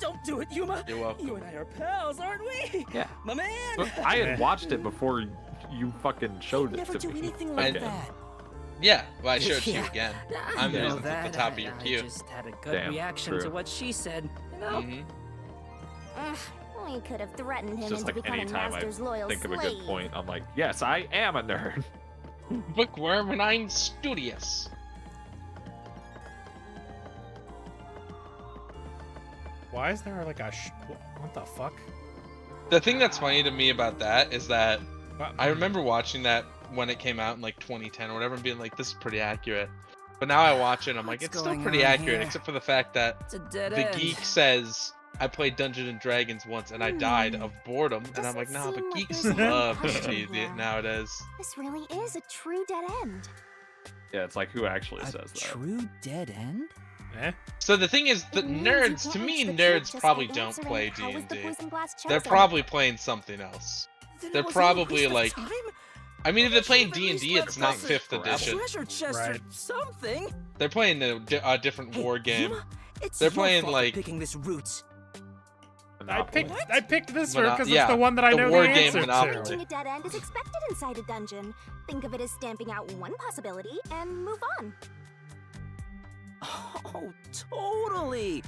Don't do it, Yuma. You're welcome. You and I are pals, aren't we? Yeah. My man. But I had watched it before you fucking showed it Never to do me. anything like Okay. that. Yeah, well, I showed it to you Yeah. again. I I'm the know reason it's at the that. top of your I queue. just had a good Damn, reaction to true. what she said. You know? Mhm. Ugh, we could have threatened him Just into like becoming anytime I Master's loyal think of a slave. good point, I'm like, yes, I am a nerd. Bookworm and I'm studious. Why is there like a what the fuck? The thing that's funny to me about that is that What? I remember watching that when it came out in like 2010 or whatever and being like, this is pretty accurate. But now I watch it and I'm like, What's it's still going pretty on accurate, here? except for the fact that It's a dead the end. geek says, I played Dungeons and Dragons once and I died of boredom. And I'm like, Doesn't nah, but seem like geeks there's any love question D&D here. nowadays. This really is a true dead end. Yeah, it's like who actually A says that? true dead end? Eh? So the thing is, the It means you nerds, can't to reach me, the truth nerds just by probably don't answering play how was the D&D. poison glass They're chosen. probably playing something else. Then it They're wasn't a probably waste of like, time? I mean, if they're playing At least D&D, let it's us not pass 5th a edition. treasure chest Right. or something. They're playing a different Hey, war game. Yuma, it's They're your playing, fault like- for picking this route. Monopoly. I picked this route because yeah, it's the one that I the know war the game answer Monopoly. to. Reaching a dead end is expected inside a dungeon. Think of it as stamping out one possibility and move on. Oh, totally.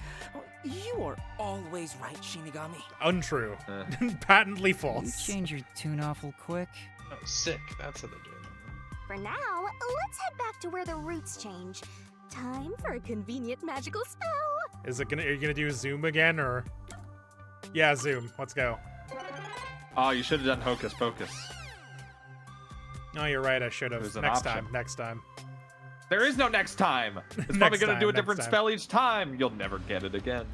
You are always right, Shinigami. Untrue. Eh. Patently You false. change your tune awful quick. Oh, sick. That's how they're doing it. For now, let's head back to where the roots change. Time for a convenient magical spell. Is it gonna? Are you gonna do Zoom again or? Yeah, Zoom. Let's go. Oh, you should have done Hocus Pocus. No, you're right. I should have. There's an Next option. time. Next time. There is no next time. It's probably Next gonna do a time, different next time. spell each time. You'll never get it again.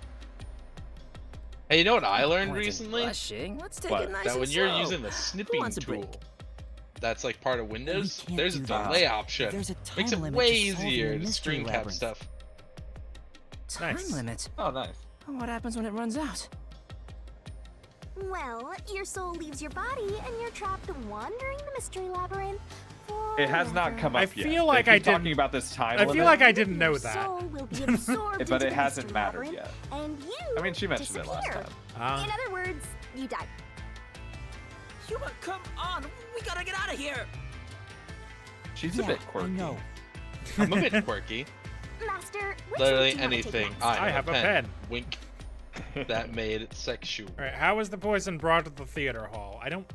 Hey, you know what I learned Points and recently? blushing. Let's take What? it nice That and when you're slow. using the Who snipping wants a break? tool, that's like part of Windows, can't there's a do that. delay option. There's a time Makes it limit way to solving easier the to mystery screen cap labyrinth. stuff. Time Nice. limit. Oh, nice. What happens when it runs out? Well, your soul leaves your body and you're trapped wandering the mystery labyrinth. It has not come I up yet. feel They like keep I didn't- talking about this time I feel limit, like I didn't know Your that. soul will be absorbed but into it the hasn't mystery mattered labyrinth, yet. And you I mean, she mentioned it last disappear. time. In other words, you die. Yuma, come on! We gotta get out of here! She's Yeah, a bit I quirky. know. I'm a bit quirky. Master, which Literally route do you want to take anything. next? I I have a pen. Wink. That made it sexual. All right. How was the poison brought to the theater hall? I don't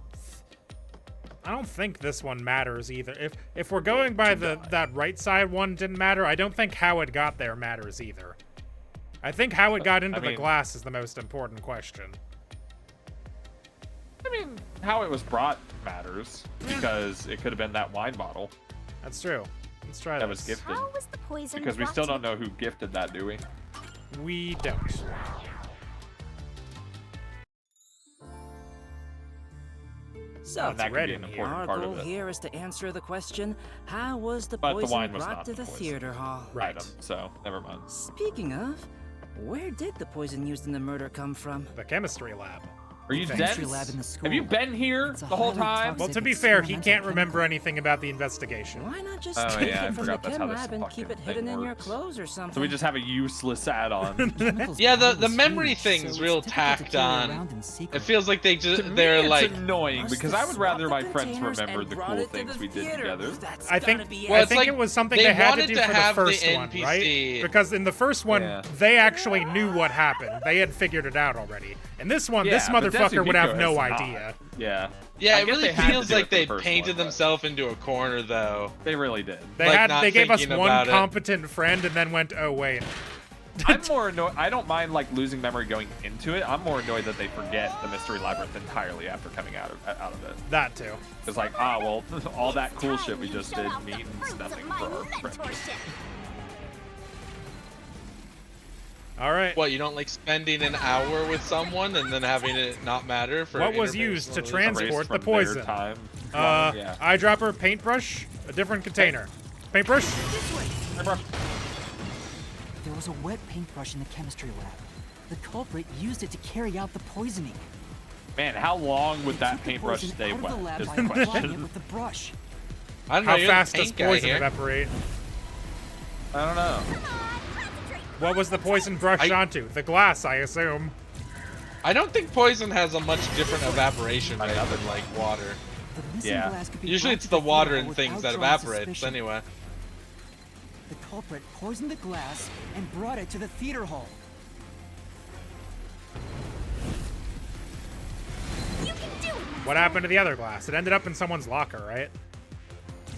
think this one matters either. If we're going by that right side one didn't matter, I don't think how it got there matters either. I think how it got into I the mean- glass is the most important question. I mean, how it was brought matters because it could have been that wine bottle That's true. Let's try that this. was gifted. How was the poison Because we brought still to don't know who gifted that, do we? We don't. So, And that could red be an in here. important our part goal of it. here is to answer the question, how was the But the poison wine was brought not to the poison. theater hall? Right. Item, so never mind. Speaking of, where did the poison used in the murder come from? The chemistry lab. Are you Chemistry dense? lab in the school. Have you been here It's a the whole highly time? toxic Well, to be fair, he experimental can't remember chemical. anything about the investigation. Why not just Oh, take yeah, I it from the forgot that's how chem this lab and keep it fucking hidden thing in your works. clothes or something? So we just have a useless add-on. Chemicals Yeah, the always memory huge, thing's so it's real difficult to tacked carry on. around in secret. It feels like they To just me, they're it's like annoying Must because have I would rather my swapped the friends containers remember and the brought cool it to things the we did theater. together. That's I think gotta be Well, I it's think like it was something they they had to wanted do to for the have the first one, NPC. right? Because in the first one, Yeah. they actually knew what happened. They had figured it out already. In this one, this Yeah, but motherfucker would have Desi no Pico has idea. not. Yeah. yeah, I it guess really they had to feels do it like for the they first painted one, but themselves into a corner though. They really did. They Like, not they gave us thinking one about it. competent friend and then went, oh wait. I'm more annoyed. I don't mind like losing memory going into it. I'm more annoyed that they forget the mystery labyrinth entirely after coming out of it. That too. It's like, ah, well, all that cool shit we just did means nothing for our friendship. All right. What, you don't like spending an hour with someone and then having it not matter for What was used to interpersonal transport Erased the from their poison? time. Yeah. Eyedropper, paintbrush, a different container. Paintbrush. There was a wet paintbrush in the chemistry lab. The culprit used it to carry out the poisoning. Man, how long would They that took the paintbrush poison stay out of the wet? lab Is by the applying it question. with the brush. I don't know, How you're the fast does paint guy poison here. evaporate? I don't know. What was the poison brushed onto? The glass, I assume. I don't think poison has a much different evaporation rate than like water. The missing Yeah. glass could be Usually brought it's to the water theater and without things that drawing evaporates suspicion. anyway. The culprit poisoned the glass and brought it to the theater hall. What happened to the other glass? It ended up in someone's locker, right?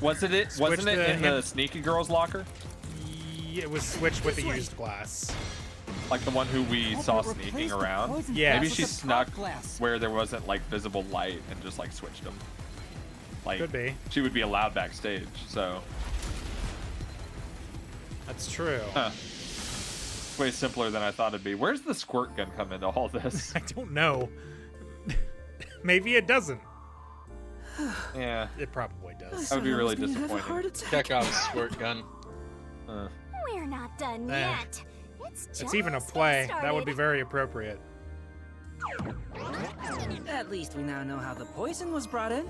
Wasn't it Switch in the the sneaky girl's locker? It was switched with the used glass. Like the one who we saw Culprit sneaking replaced the around? poisoned Yeah. glass Maybe with she a prop snuck glass. where there wasn't like visible light and just like switched them. Like Could be. she would be allowed backstage, so That's true. huh. Way simpler than I thought it'd be. Where's the squirt gun come into all this? I don't know. Maybe it doesn't. Yeah. It probably does. I would be really disappointed. Check out a squirt gun. We're not done Eh. yet. It's even a play. That would be very appropriate. At least we now know how the poison was brought in.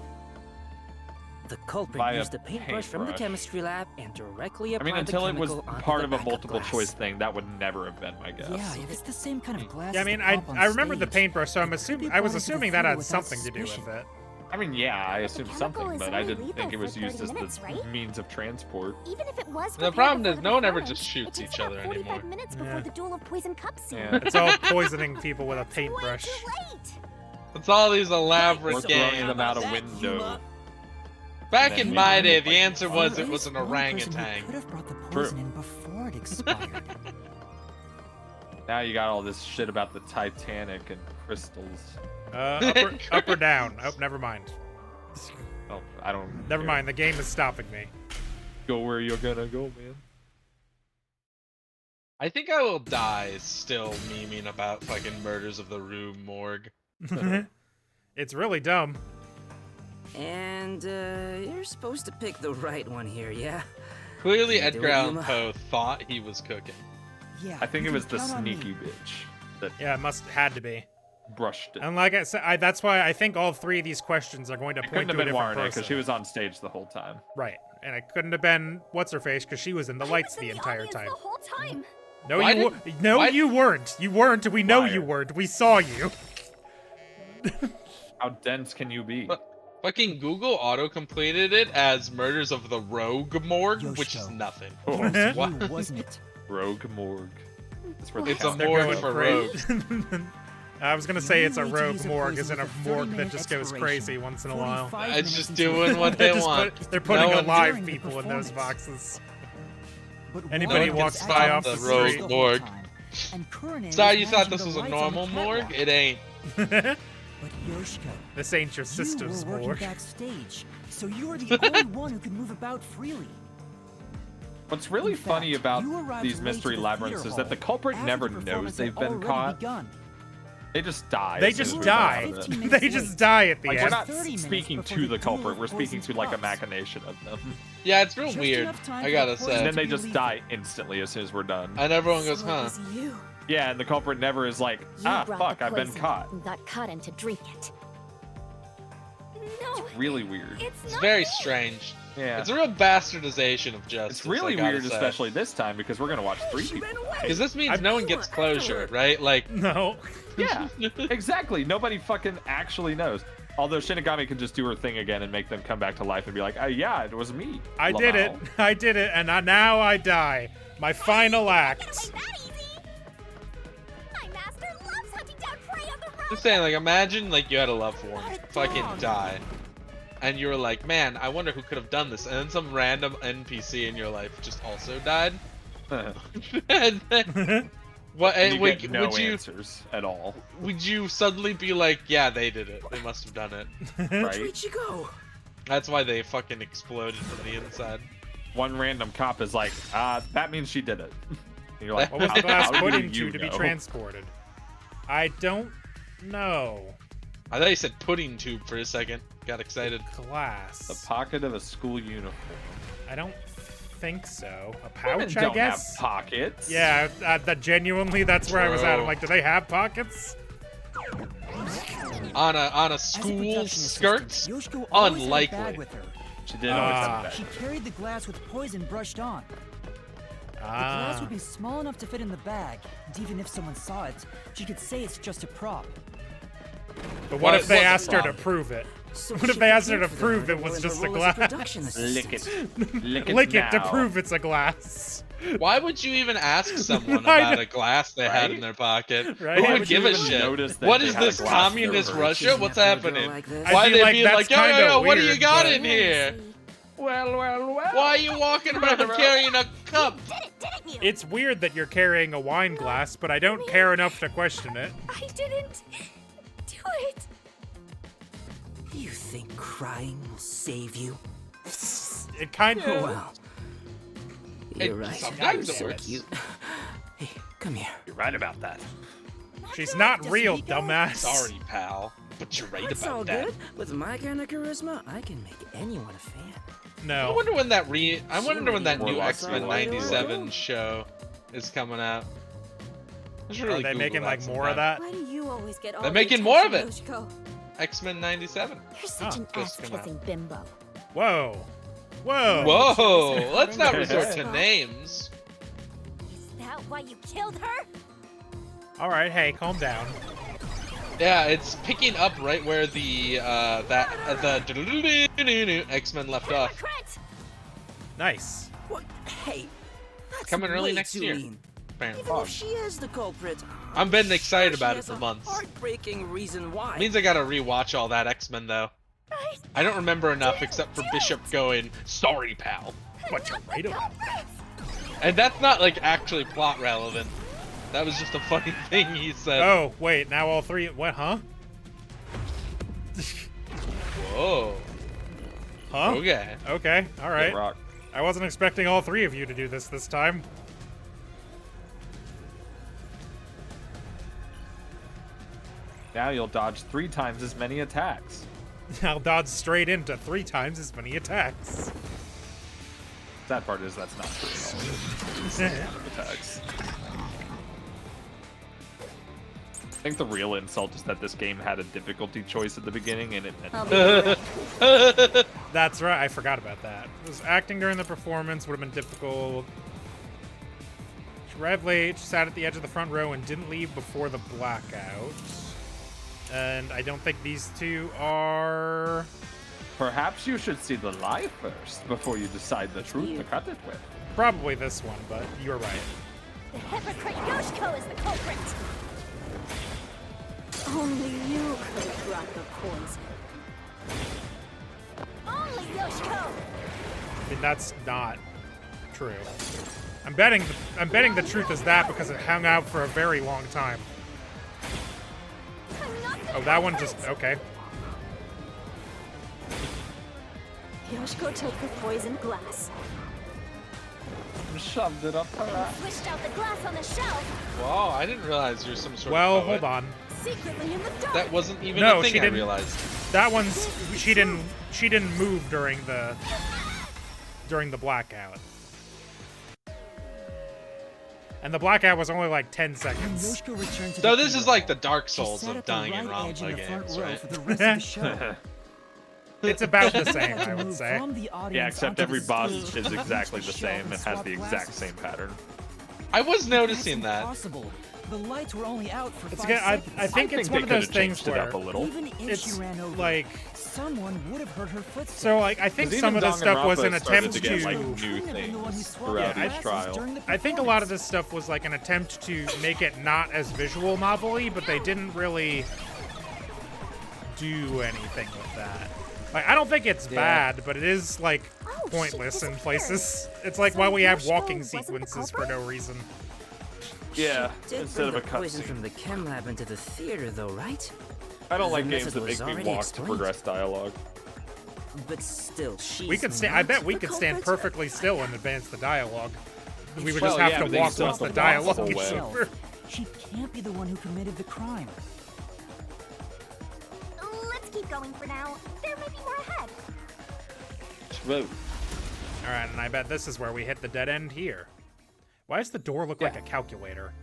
The culprit Via used a paintbrush from the paintbrush. chemistry lab and directly I applied mean, the until it was chemical onto part the of a back multiple glass. choice thing, that would never have been my guess. Yeah, if it's the same kind of glass. Yeah, I as the mean, prop on I remember the stage, paintbrush, so it could be I was brought into the assuming that theater had without something to do with suspicion. it. I mean, yeah, I assumed chemical something, is but I only didn't think lethal it was for used 30 as minutes, the right? means of transport. Even if it was The prepared problem before is the no one ever performance, just shoots it takes each about other 45 anymore. minutes before Yeah. the duel of poison cup scene. Yeah. It's all poisoning people with a paintbrush. Way too late. It's all these Or elaborate throwing games. them out a window. Back And in then my maybe day, like the answer Or was at it was least an one person who orangutan. could have brought the True. poison in before it expired. Now you got all this shit about the Titanic and crystals. Up or down? Oh, never mind. Oh, I don't. Never care. mind. The game is stopping me. Go where you're gonna go, man. I think I will die still memeing about fucking Murders of the Rue Morgue. It's really dumb. And you're supposed to pick the right one here, yeah? Clearly, You do Edgar it, Allan Yuma. Poe thought he was cooking. Yeah, I think you it was can the count on me. sneaky bitch that Yeah, it had to be. brushed it. And like I said, that's why I think all three of these questions are going to It point couldn't have to a been different Warren person. because she was on stage the whole time. Right, and it couldn't have been what's her face because she was in the lights I was the in entire audience time. The whole time. No, Why you did- no, why- you weren't. You weren't. We know you Liar. weren't. We saw you. How dense can you be? But- Fucking Google auto-completed it as Murders of the Rogue Morgue, which is Yoshio. nothing. It was What? you, wasn't it? Rogue morgue. That's where they It's a count. They're morgue going for crazy. rogues. I was gonna The say only it's a way to rogue use a morgue, poison isn't a with a morgue that 30-minute just goes expiration. crazy once in a while. 45 It's minutes just into doing the what They're they just want. they're putting No one- alive During the people in those performance. boxes. But Anybody Warren walks was by acting off the the street street. the whole Morgue. time, and Kurune Sorry, was you thought managing this the was a lights on the normal morgue? catwalk. It ain't. But Yoshiko, This ain't your you sister's were working war. backstage, so you are the only one who can move about freely. What's really In funny fact, about you arrived these late mystery to the labyrinths theater is that the hall culprit after never the knows performance they've had been already caught. begun. They just die. They as soon just as we die. find out. 15 minutes They just late. die at the Like, end. we're not 30 minutes speaking before to the the duel culprit, of we're speaking poisoned to like a cups. machination of them. Yeah, it's real Just weird. enough time I for gotta the poison And say. then they be just lethal. die instantly as soon as we're done. And everyone goes, So huh? it was you. Yeah, and the culprit never is like, You ah, brought fuck, the I've been poison caught. and got Cotton to drink it. No, Really weird. it's It's not very me. strange. Yeah. It's a real bastardization of justice. It's really I gotta weird, say. especially this time, because we're gonna watch 3 people. Because this means no one gets closure, right? Like, No. Yeah, exactly. Nobody fucking actually knows. Although Shinigami can just do her thing again and make them come back to life and be like, yeah, it was me. I did it. Lamau." I did it, and now I die. My final act. That easy. My master loves hunting down prey on the road. I'm saying, like, imagine, like, you had a loved one fucking die. And you were like, man, I wonder who could have done this. And then some random NPC in your life just also died. And then, what? And And you would, get no would you answers at all. would you suddenly be like, yeah, they did it. They must have done it. Right? Where'd you go? That's why they fucking exploded from the inside. One random cop is like, that means she did it. And you're like, What was the glass how put do into you to be know? transported? I don't know. I thought you said pudding tube for a second. Got excited. Glass. The pocket of a school uniform. I don't think so. A Women pouch, don't I guess? have pockets. Yeah, that genuinely, that's where I was at. I'm True. like, do they have pockets? On a As a school production skirts? assistant, Yoshiko always had a Unlikely. bag with her. She did always have Ah. a bag. She carried the glass with poison brushed on. The glass Ah. would be small enough to fit in the bag, and even if someone saw it, she could say it's just a prop. But what What- if they what's the asked her to problem? prove it? So What if she they asked her prepared to for the prove murder it was while in just her a role as glass? production Lick assistant? it. Lick it Lick it to now. prove it's a glass. Why would you even ask someone I about know. a glass they had Right? in their pocket? Right? Who Why would would give you a even shit? notice that What they is had a this, glass communist over? Russia? What's happening? Like this? I'd Why be they like, be that's like, yo, kinda yo, yo, what do you weird, got but- in here? Well. Why are you walking around carrying a cup? Didn't you? It's weird that you're carrying a wine glass, but I don't care enough to question it. I didn't do it. You think crying will save you? It kind Oh, of. well. It- You're right. sometimes You're it so works. cute. Hey, come here. You're right about that. She's not real, dumbass. Sorry, pal, but you're right That's all about that. good. With my kind of charisma, I can make anyone a fan. I No. wonder when that I wonder when that new Warlock X-Men Warlock. 97 show is coming out. I should really Are they Google making like that more of sometime. that? Why do you always get all They're the making more of attention, it. Yoshiko? X-Men 97. You're such an just come out. ass-kissing bimbo. Whoa. Whoa. Whoa! Let's not Yeah. resort to names. Is that why you killed her? All right, hey, calm down. Yeah, it's picking up right where the X-Men left off. Hypocrite! Nice. What? Hey, that's Coming early way next too year. mean. Bam. Even if she is the culprit, I've been excited she about it has for a months. Heartbreaking reason why. Means I gotta rewatch all that X-Men though. I don't remember enough except for Bishop going, "Sorry, pal," But you're right about that. and that's not like actually plot relevant. That was just a funny thing he said. Oh, wait, now all three. What, huh? Whoa. Huh? Okay. Okay, all right. Rock. I wasn't expecting all three of you to do this time. Now you'll dodge 3 times as many attacks. I'll dodge straight into 3 times as many attacks. Sad part is that's not true at all. Attacks. I think the real insult is that this game had a difficulty choice at the beginning and it meant That's right, I forgot about that. It was acting during the performance would have been difficult. She arrived late, she sat at the edge of the front row and didn't leave before the blackout. And I don't think these two are... Perhaps you should see the lie first before you decide the truth to cut it with. Probably this one, but you're right. The hypocrite Yoshiko is the culprit. Only you could have brought the poison. Only Yoshiko. I mean, that's not true. I'm betting the truth is that because it hung out for a very long time. I'm not Oh, that one just okay. Yoshiko took the poisoned glass. Shoved it up her ass. Swished out the glass on the shelf. Whoa, I didn't realize you're some sort Well, of poet. hold on. Secretly in the dark. That wasn't even No, a thing she I didn't. realized. That one's she didn't move during the blackout. And the blackout was only like 10 When seconds. Yoshiko returned to So the this theater is like the hall, Dark she Souls sat of at the dying in right edge Rampa in the front games, row right? for the rest of the show. It's about the same, Had to I would move say. from the audience Yeah, except onto every the boss stage is exactly to the shelf same and and has swap the exact glasses. same pattern. I was That's noticing that. impossible. The lights were only out for It's 5 good. seconds. I think it's one of those things changed it where up a little. Even if it's she ran over, like someone would have heard her footsteps. so like I think 'Cause some of even this stuff was an Danganronpa started attempt to get, like, to new Couldn't have been the one who things swapped throughout the each glasses trial. during the I think a lot of performance. this stuff was like an attempt to make it not as visual novel-y, but they didn't really do anything with that. Like, I don't think it's bad, but it is like Oh, pointless she in disappeared. places. It's like So why we have Yoshiko walking wasn't the sequences for culprit? no reason. Yeah, She did instead of bring a the poison cutscene. from the chem lab into the theater, though, right? I don't like The games message that was make me already walk to explained. progress dialogue. But still, she's We could stand. I not bet we the could stand culprit. perfectly still and advance the dialogue. We would Well, just have yeah, but to then you walk still once have the to walk the dialogue whole is way. over. She can't be the one who committed the crime. Let's keep going for now. There may be more ahead. Whoa. All right, and I bet this is where we hit the dead end here. Why does the door look like a calculator?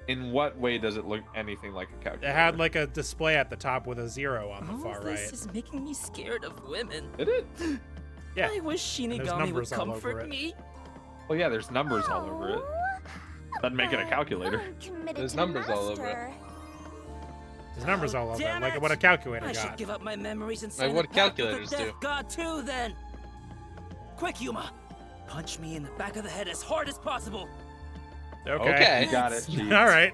In what way does it look anything like a calculator? It had like a display at the top with a 0 on the All far of right. this is making me scared of women. Did it? Yeah. I wish there's Shinigami would numbers all over comfort it. me. Well, yeah, there's numbers all over it. Doesn't make it a calculator. There's numbers all over it. There's numbers all over it, damn like it! what a calculator I should got. give up my memories and Like sign what the pact with calculators the do. Death God too, then. Quick, Yuma. Punch me in the back of the head as hard as possible. Okay. You got it. Jeez. All right,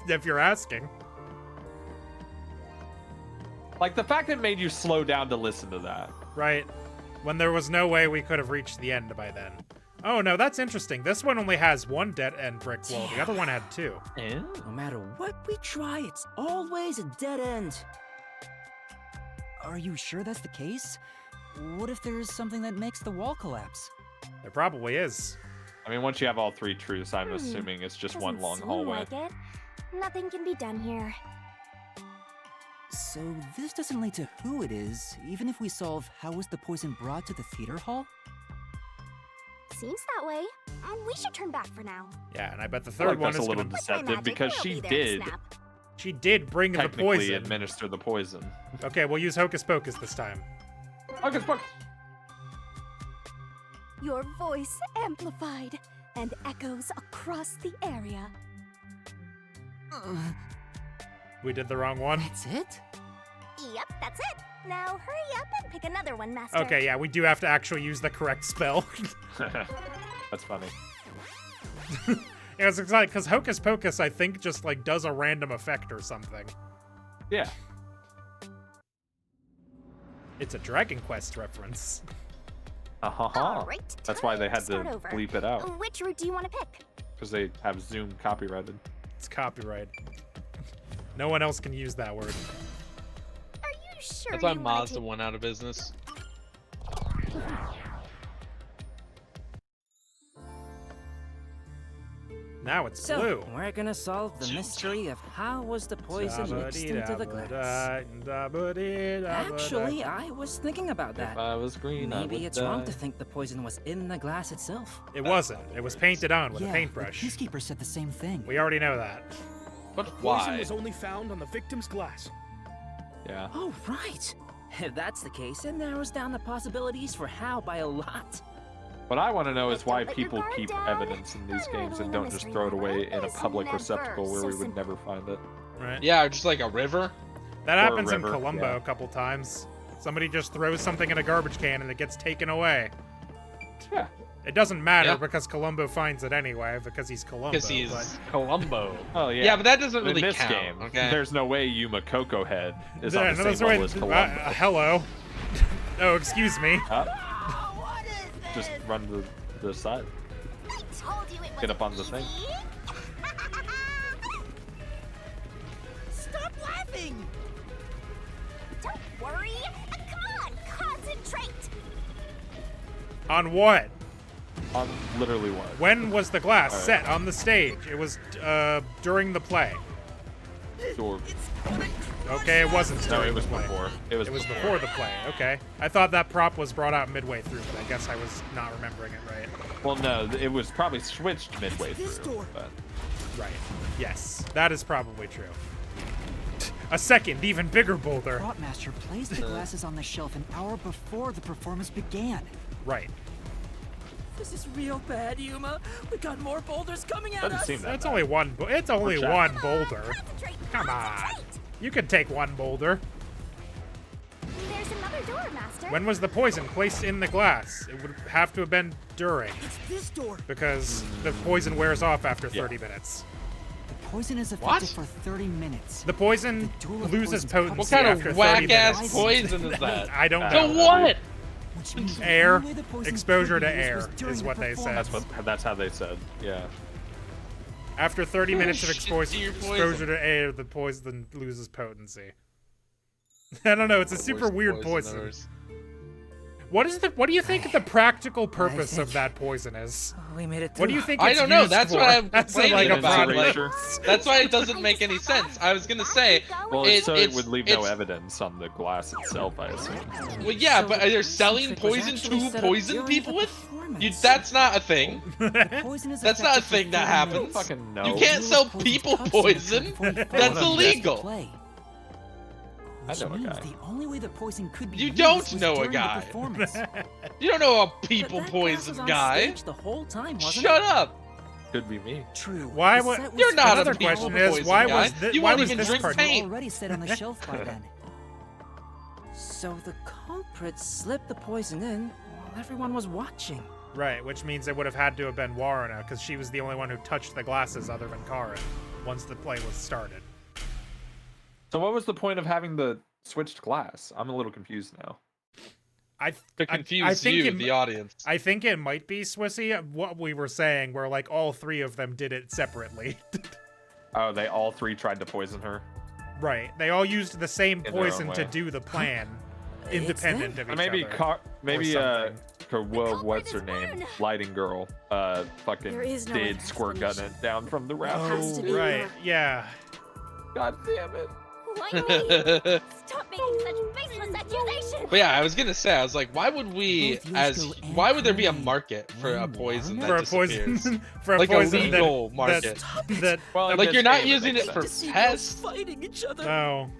if you're asking. Like the fact that it made you slow down to listen to that. Right. When there was no way we could have reached the end by then. Oh no, that's interesting. This one only has one dead end brick wall. The other one had 2. No matter what we try, it's always a dead end. Are you sure that's the case? What if there's something that makes the wall collapse? There probably is. I mean, once you have all 3 truths, I'm assuming it's just one long hallway. Like it. Nothing can be done here. So this doesn't lead to who it is, even if we solve how was the poison brought to the theater hall? Seems that way. We should turn back for now. Yeah, and I bet the I feel third like one that's is a little gonna. deceptive Magic, because we'll she be there to did snap. She did bring the technically poison. administer the poison. Okay, we'll use Hocus Pocus this time. Hocus Pocus. Your voice amplified and echoes across the area. We did the wrong one. That's it? Yep, that's it. Now hurry up and pick another one, Master. Okay, yeah, we do have to actually use the correct spell. That's funny. Yeah, it's exciting because Hocus Pocus, I think, just like does a random effect or something. Yeah. It's a Dragon Quest reference. Uh-huh. Right, That's why they time had to start over. bleep it out. Which route do you want to pick? Because they have Zoom copyrighted. It's copyright. No one else can use that word. Are you sure That's why you wanna Mazda went out of business. Now it's So, blue. we're gonna solve the mystery of how was the poison mixed into the glass. Actually, I was thinking about If that. I was green, I Maybe would it's wrong die. to think the poison was in the glass itself. It wasn't. It was painted on with yeah, a paintbrush. the Peacekeeper said the same thing. We already know that. But Poison why? was only found on the victim's glass. Yeah. Oh, right. If that's the case, it narrows down the possibilities for how by a lot. What I want to know is Don't why let your people guard keep down. evidence in these games and don't just throw it away in a public receptacle where we would never find it. Right? Yeah, or just like a river. That Or a happens in river, Columbo yeah. a couple times. Somebody just throws something in a garbage can and it gets taken away. Yeah. It doesn't matter Yeah. because Columbo finds it anyway because he's Columbo. Because he's but- Columbo. Oh yeah. Yeah, but that doesn't In really this count. game, Okay. there's no way Yuma Coco Head is Yeah, on no, the that's same level right. as Columbo. Hello. Oh, excuse me. Just run to the side. I told you it was Get up on the thing. nothing! Don't worry. Come on, concentrate. On what? On literally what? When was the glass All right. set on the stage? It was during the play. Door. Okay, it wasn't No, during it was the play. before. It was before the play. Okay. I thought that prop was brought out midway through, but I guess I was not remembering it right. Well, no, it was probably switched midway This through. door. But Right. Yes, that is probably true. A second, even bigger boulder. Prop Master placed the glasses on the shelf an hour before the performance began. Right. This is real bad, Yuma. We got more boulders coming at doesn't us. seem that That's bad. only one. It's only Or one check. boulder. Concentrate. Come on. Concentrate. You can take one boulder. There's another door, Master. When was the poison placed in the glass? It would have to have been during, It's this door. because the poison wears off after 30 minutes. The poison is What? effective for 30 minutes. The poison The Duel of loses Poisons potency What kind after of 30 whack-ass minutes. poison is that? I don't To know. what? Which means the Air, only way the poison exposure could to be used air was during is the what they said. performance. That's how they said. Yeah. After 30 minutes of shit, dear exposure poison. to air, the poison loses potency. I don't know. It's a The super worst weird poison. poisoners. What do you think the practical purpose of that poison is? We made it through. What do you think I it's don't know. used That's for? what I'm That's complaining like a about. product. Like, Erasure. that's why it doesn't make any sense. I was gonna say, Well, so it would leave no it's- evidence on the glass itself, I assume. well, yeah, So but are they the selling trick was poison actually to set up poison during people the with? performance. That's not a thing. Poison is That's not a effective for thing that 30 happens. minutes. Fucking no. You can't Duel sell of Poisons people cups poison. in 45 That's minutes to illegal. play. I Which know a means guy. the only way the poison could be You used don't was know a during the guy. performance. You don't know a But people that glass poison was on guy. stage the whole time, wasn't Shut it? up. Could be me. True. Why the would- set was You're not Another a people question is, poison why guy. was thi- You why won't was even this drink part- paint. already set on the shelf by then. So the culprit slipped the poison in while everyone was watching. Right, which means it would have had to have been Warrena, because she was the only one who touched the glasses other than Karin once the play was started. So what was the point of having the switched glass? I'm a little confused now. To confuse you, the audience. I think it might be Swissy, what we were saying, where like all three of them did it separately. Oh, they all three tried to poison her. Right, they all used the same In their own poison to way. do the plan, independent of each Maybe other. what's her name? Lighting girl. Fucking There is no did other squirt gun explanation. it down from the It rafters. has to Oh, be right, her. yeah. God damn it. Why me? Stop making such baseless accusations. But yeah, I was gonna say, I was like, why would we, Both as Yusko and why would there be a Kanye market for a blame poison Warren? that For a disappears? poison, for a Like a poison legal that, market. that Well, in Like this you're not game, it using makes it for sense. pests. Fighting each other. no.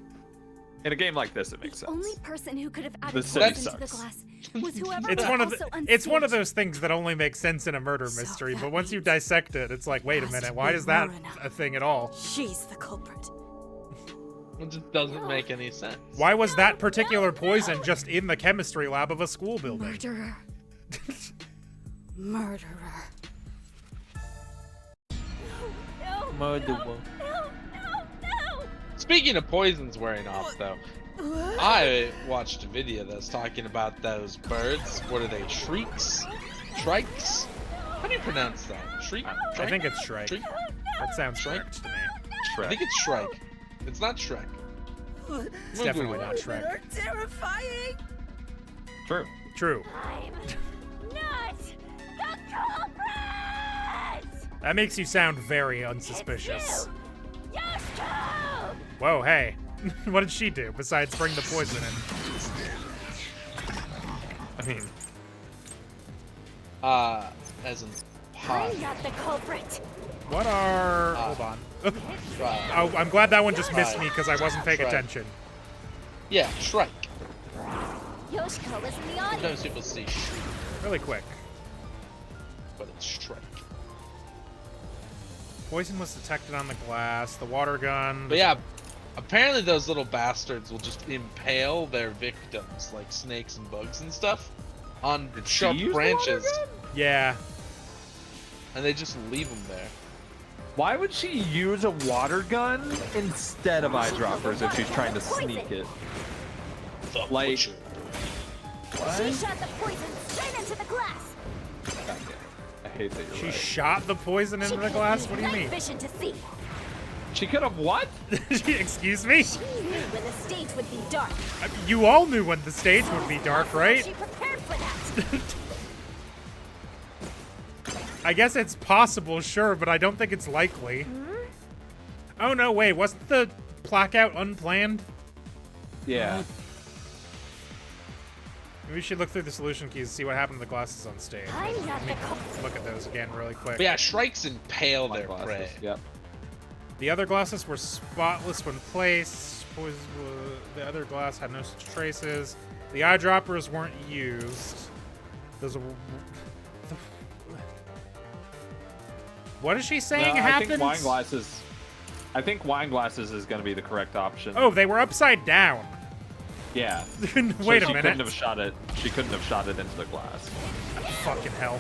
In a game like this, it makes The sense. only person who could have The added setting poison to the sucks. glass was whoever It's was one of also it's one of unscathed. those things that only makes sense in a murder So mystery, that but once you means dissect it, it's like, wait a has minute, to why be is that Warrena. a thing at all? She's the culprit. It just doesn't make any sense. Why was that particular poison just in the chemistry lab of a school building? Murderer. Murderer. No, Murder. no, no. Speaking of poisons wearing off, though, I watched a video that's talking about those birds. What are they? Shrieks? Shrikes? How do you pronounce that? Shriek? I think it's Shrike. Shriek? That sounds Shrike? correct to me. I think it's Shrike. It's not Shrek. It's definitely not Shrek. They're terrifying. True. True. I'm not the culprit. That makes you sound very unsuspicious. You Yoshiko! Whoa, hey. What did she do besides bring the poison in? I mean, As in pot. I'm not the culprit. What are... Hold on. Right. Oh, I'm glad that one just missed me because I wasn't paying Right. attention. Yeah, Shrike. Yoshiko was in the Sometimes audience. people see Shriek, Really quick. but it's Shrike. Poison was detected on the glass, the water gun. But yeah, apparently those little bastards will just impale their victims, like snakes and bugs and stuff, on Did she sharp use the branches, water Yeah. and they just leave them there. why would she use a water gun instead of eyedroppers if she's trying to sneak it? Like, She shot the poison straight into the glass. I hate that you're She right. shot the poison into the glass? What do you Night mean? vision to see. She could have what? Excuse me? She knew when the stage would be dark. You all knew when the stage would be dark, right? She prepared for that. I guess it's possible, sure, but I don't think it's likely. Oh no, wait, wasn't the plaque out unplanned? Yeah. Maybe we should look through the solution keys and see what happened to the glasses on stage. I'm not Let me the look at those again really quick. But yeah, Shrikes impale their Glasses, prey. Yep. The other glasses were spotless when placed. The other glass had no such traces. The eyedroppers weren't used. Those are... What is she saying No, happened? I think wine glasses is going to be the correct option. Oh, they were upside down. Yeah. Wait So a she minute. couldn't have shot it. She couldn't have shot it into the glass. Fucking hell.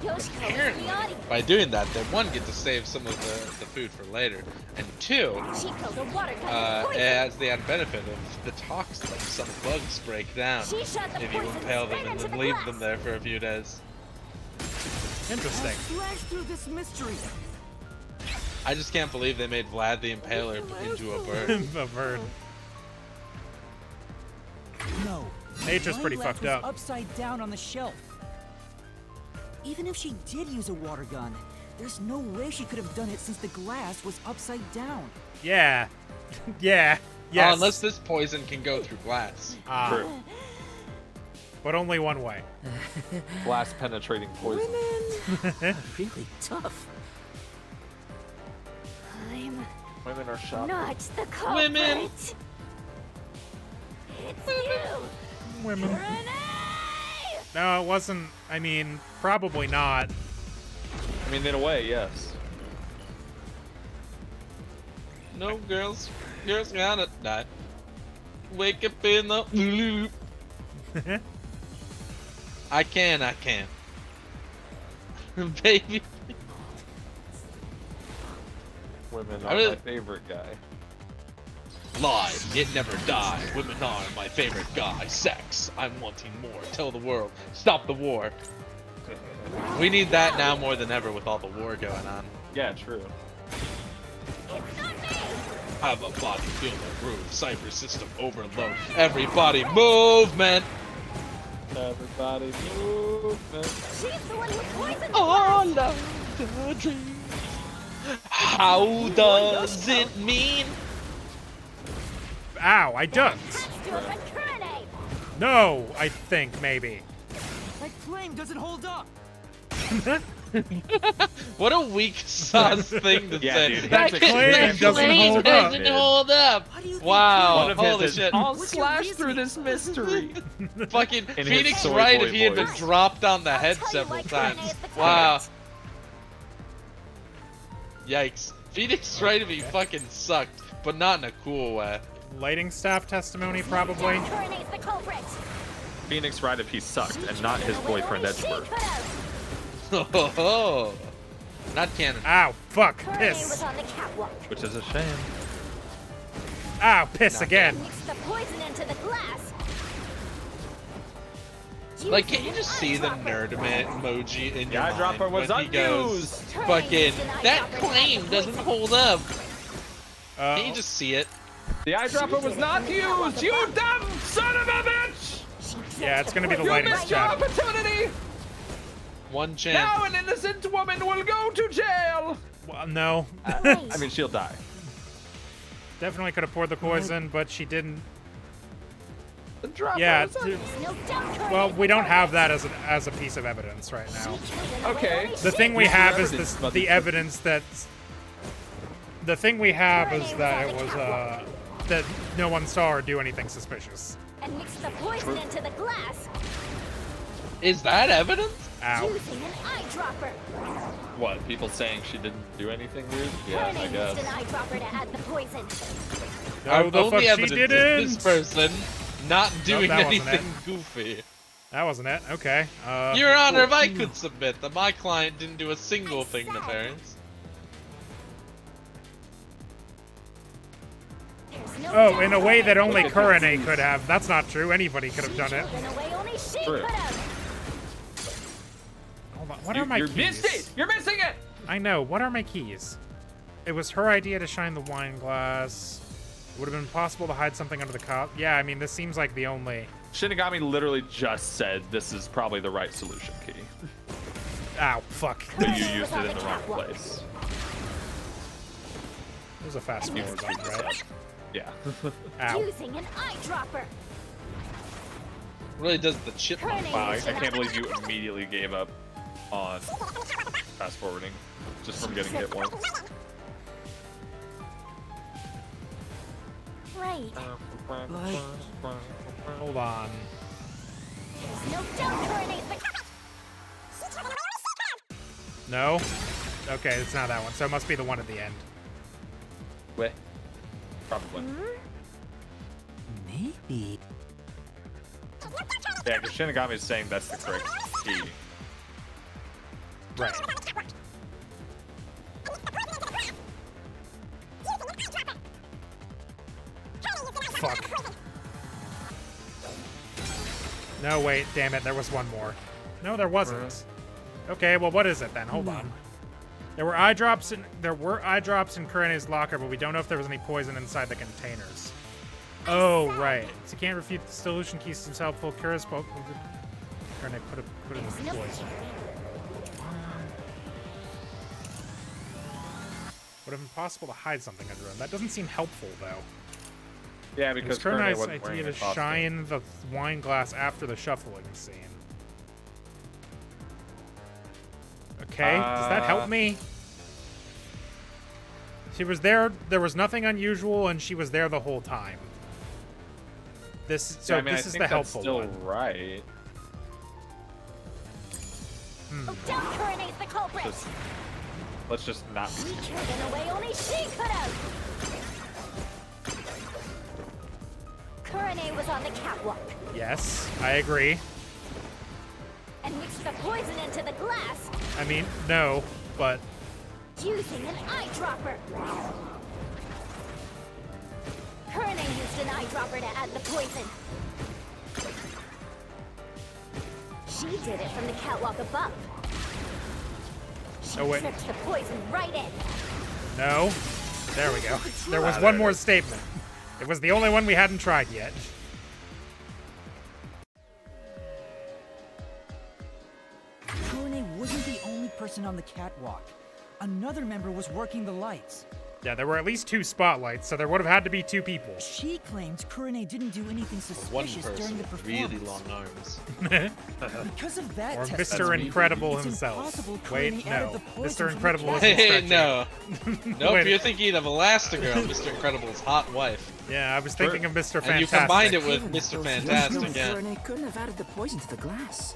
Apparently, by doing that, they one, get to save some of the food for later, and two, it has the added benefit of the toxin some bugs break down if you impale them and then leave them there for a few days. Interesting. Flash through this mystery. I just can't believe they made Vlad the Impaler into a bird. A bird. No. Nature's wine pretty glass fucked was up. upside down on the shelf. Even if she did use a water gun, there's no way she could have done it since the glass was upside down. Yeah. Yeah. Yes. Unless this poison can go through glass. True. But only one way. Glass penetrating poison. Really tough. I'm Women are shopping. not the culprit. Women. It's you. Women. Renee! No, it wasn't. I mean, probably not. I mean, in a way, yes. No, girls gotta die. Wake up in the... I can. Baby. Women I are really- my favorite guy. Lie, it never die. Women are my favorite guy. Sex, I'm wanting more. Tell the world, stop the war. We need that now more than ever with all the war going on. Yeah, true. Have a body, feel the groove. Cyber system overload. Everybody movement. Everybody movement. She's the one who poisoned All of the dreams. How does it mean? Ow, I ducked. No, I think, maybe. That claim doesn't hold up. What a weak sauce thing to Yeah, say. dude, That his claim doesn't hold up. doesn't hold up. How do you think Wow, One of his holy is, shit. I'll What's your slash through reasoning? this mystery. Fucking In his Phoenix soy right boy if he had been voice. dropped on the head tell you several why times. Courtney is the Wow. culprit. Yikes. Phoenix right if he fucking sucked, but not in a cool way. Lighting staff testimony, probably. Coronet's the culprit. Phoenix Wright if he sucked and not his boyfriend Edgeworth. Oh, not canon. Ow, fuck, Coronate was piss. on the catwalk. Which is a shame. Ow, piss again. Mixed the poison into the glass. Like, can't you just see the nerd emoji in your mind eyedropper was when he goes, unused. fucking, that claim doesn't hold up. Can you just see it? The eyedropper was not used, you dumb son of a bitch! Yeah, it's gonna be the You lighting missed your staff. opportunity! One chance. Now an innocent woman will go to jail! Well, no. I mean, she'll die. Definitely could have poured the poison, but she didn't. The dropper Yeah, was un- well, we don't have that as a piece of evidence right now. Okay. The thing we have is evidence this, about the the- evidence that's... The thing we have is that it was, that no one saw her do anything suspicious. And mixed the poison into the glass Is that evidence? Ow. using an eyedropper. What, people saying she didn't do anything weird? Yeah, I Coronate guess. used an eyedropper to add the poison. Our No, the fuck only she evidence didn't. is this person not doing that wasn't anything goofy. That wasn't it. Okay. Your Honor, if I could submit that my client didn't do a single thing nefarious. There's no Oh, doubt in a way that only Look at this. Kurane could have. That's not true. Anybody could have done it. In a way only she True. could have. What are my You keys? missed it! You're missing it! I know. What are my keys? It was her idea to shine the wine glass. It would have been possible to hide something under the cup. Yeah, I mean, this seems like the only... Shinigami literally just said this is probably the right solution key. Ow, fuck. But you used it in the wrong place. There's a fast forward button, right? Yeah. Ow. Using an eyedropper. Really does the chipmunk. Wow, I can't believe you immediately gave up on fast forwarding just from getting hit once. Right. Hold on. There's no doubt Corona's the... No? Okay, it's not that one. So it must be the one at the end. Wait. Probably. Maybe. Yeah, because Shinigami is saying that's the correct key. Right. Fuck. No, wait, damn it, there was one more. No, there wasn't. Okay, well, what is it then? Hold on. There were eye drops in Kurene's locker, but we don't know if there was any poison inside the containers. Oh, right. So you can't refute the solution keys himself. Full Kurene spoke. Kurene put in the poison. Would have been possible to hide something under him. That doesn't seem helpful, though. Yeah, It was because Kurene's wasn't wearing idea a to costume. shine the wine glass after the shuffling scene. Okay, does that help me? She was there. There was nothing unusual, and she was there the whole time. This, so Yeah, I mean, this I is think the that's helpful still one. right. Oh, doubt Corona's the culprit. Let's just not. She killed in a way only she could have. Kurene was on the catwalk Yes, I agree. and mixed the poison into the glass I mean, no, but using an eyedropper. Kurene used an eyedropper to add the poison. She did it from the catwalk above. She Oh, wait. tripped the poison right in. no. There we go. There was one more statement. It was the only one we hadn't tried yet. Kurene wasn't the only person on the catwalk. Another member was working the lights. Yeah, there were at least 2 spotlights, so there would have had to be 2 people. She claims Kurene didn't do anything One suspicious person during the with performance. really long arms. Because of that Or testimony, Mr. Incredible it's himself. impossible Wait, Kurene added no. the poison Mr. from Incredible the isn't Hey, stretching. no. Nope, Wait. you're thinking of Elastigirl, Mr. Incredible's hot wife. Yeah, I was thinking of Mr. Fantastic. And you combined it with Even Mr. those Fantastic, young yeah. Kurene couldn't have added the poison to the glass.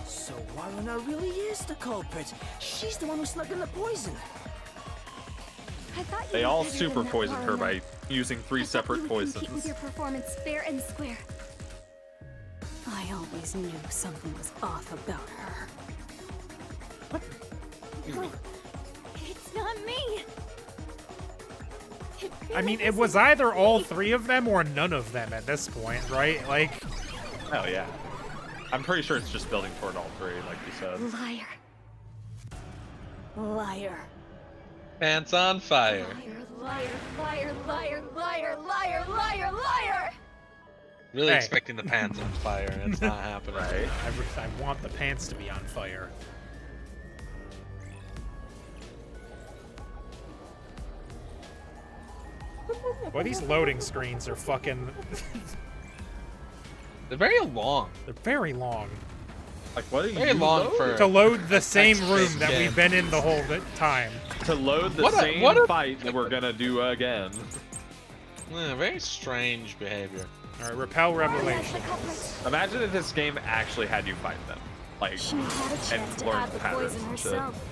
So Waruna really is the culprit. She's the one who snuck in the poison. I thought you They were all better super than that, poisoned her Waruna. by using 3 I thought separate you would compete with poisons. your performance fair and square. I always knew something was off about her. No, it's not me. I mean, it was either all 3 of them or none of them at this point, right? Like, Hell yeah. I'm pretty sure it's just building toward all 3, like you said. Liar. Liar. Pants on fire. Liar, liar, liar, liar, liar, liar, liar! Really Hey. expecting the pants on fire, and it's not happening. Right. I want the pants to be on fire. Boy, these loading screens are fucking... They're very long. They're very long. Like, what are you Very long loading? for To load the same That's room big that game. we've been in the whole time. To load the What a- same what a- fight that we're gonna do again. Very strange behavior. Alright, repel revelation. Imagine if this game actually had you fight them. Like, She had a chance and to learn add the the patterns poison and shit. herself.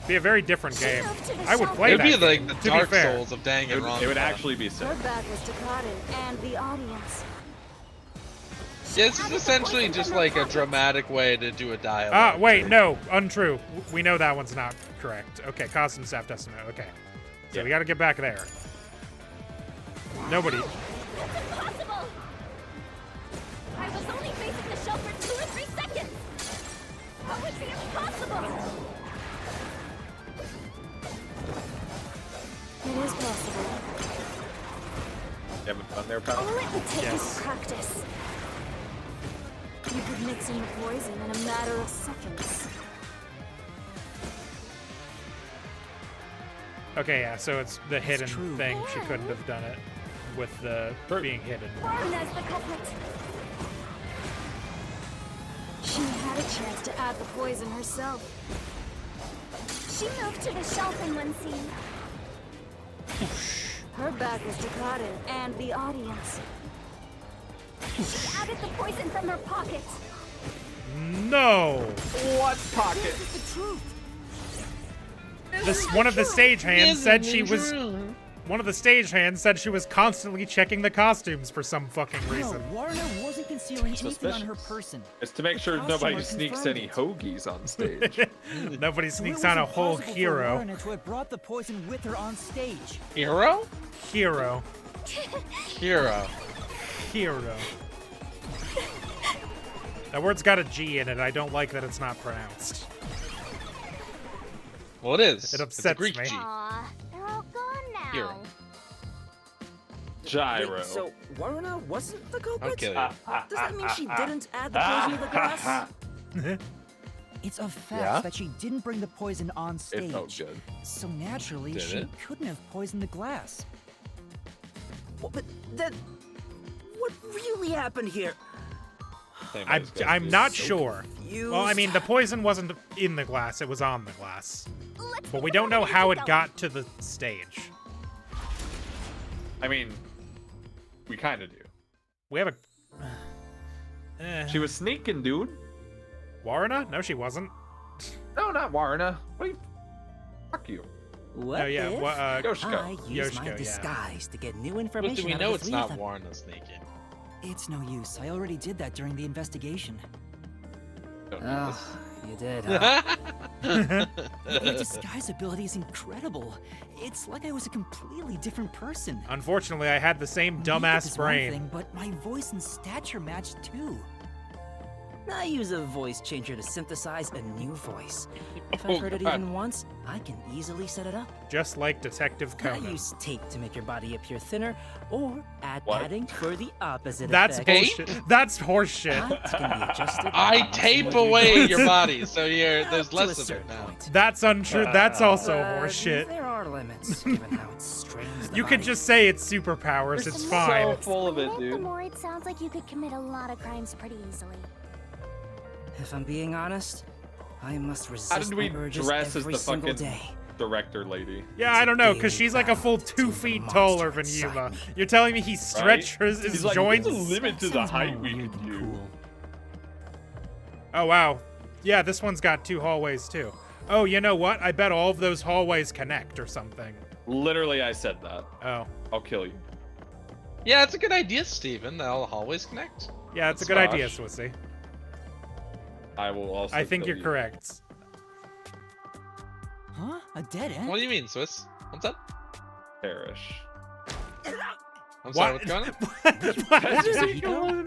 Be a very different game. moved to the I would shelf. play It'd that be like game, the to be Dark fair. Souls of Dang and It would actually be sick. Her bad was Takarin and the audience. Yeah, this is essentially just like a dramatic way to do a dialogue. Ah, wait, no, untrue. We know that one's not correct. Okay, costume staff estimate. Okay, so Yeah. we got to get back there. Nobody. That's impossible! I was only facing the shelf for 2 or 3 seconds! How nightmare power. All it would take Yes. is practice. You could mix in the poison in a matter of seconds. Okay, yeah, so it's the hidden true. thing. She couldn't have done it with the being hidden. Warrena's the culprit. She had a chance to add the poison herself. She moved to the shelf in one scene. Her back was to Kaden and the audience. She added the poison from her pocket. No! What pocket? This is the truth. One of the stagehands said she was. True. One of the stagehands said she was constantly checking the costumes for some fucking No, reason. Warner wasn't concealing anything on her Suspicious. person. It's to make sure Costumer nobody sneaks confirmed any it. hoagies on stage. Nobody So sneaks it on a was whole impossible for hero. Warner to have brought the poison with her on stage. Hero? Hero. Hero. Hero. That word's got a G in it. I don't like that it's not pronounced. Well, it is. It It's a upsets Greek me. G. Aw, they're all gone now. Hero. Gyro. Wait, so Waruna wasn't the culprit? I'll kill you. Does that mean she didn't add the poison to the glass? It's a fact Yeah? that she didn't bring the poison on stage. It felt good. So naturally, Did she it? couldn't have poisoned the glass. Well, but then, what really happened here? I'm not sure. You. Well, I mean, the poison wasn't in the glass, it was on the glass. Let's But keep we the don't know momentum how it going. got to the stage. I mean, we kind of do. We have a. She was sneaking, dude. Waruna? No, she wasn't. No, not Warna. What are you? Fuck you. What Oh, yeah. if Yoshiko. I use Yoshiko, my yeah. disguise to get new But information do we out know of the it's three of not them? Warren sneaking? It's no use. I already did that during the investigation. Don't know this. Oh, you did, huh? Your disguise ability is incredible. It's like I was a completely different person. Unfortunately, I had the same Makeup dumbass is one brain. thing, but my voice and stature matched too. I use a voice changer to synthesize a new voice. If Oh, I've heard it God. even once, I can easily set it up. Just like Detective I Conan. use tape to make your body appear thinner, or add What? padding for the opposite That's effect. bullshit. That's horseshit. Height can be adjusted I by tape using away your body, so there's to a less of it certain now. point. That's untrue. That's also But horseshit. There are limits, given how it strains the You could body. just say it's superpowers. There's It's some fine. way to full of it, explain The dude. more it sounds like you could commit a lot of crimes pretty easily. If I'm being honest, I must resist How did we my urges dress as every the single fucking day. director lady? Yeah, It's I a don't know, because daily she's like a full battle 2 to feet the taller monster than inside Yuma. me. You're telling me he stretched his He's like, joints? there's a limit to the Sounds height more we weird can than do. cool. Oh, wow. Yeah, this one's got 2 hallways, too. Oh, you know what? I bet all of those hallways connect or something. Literally, I said that. Oh. I'll kill you. Yeah, it's a good idea, Steven. They'll always connect. Yeah, it's a good Smosh. idea, Swissy. I will also. I think kill you're you. correct. Huh? A dead end? What do you mean, Swiss? What's up? Perish. I'm sorry, what's going on? Why did he go-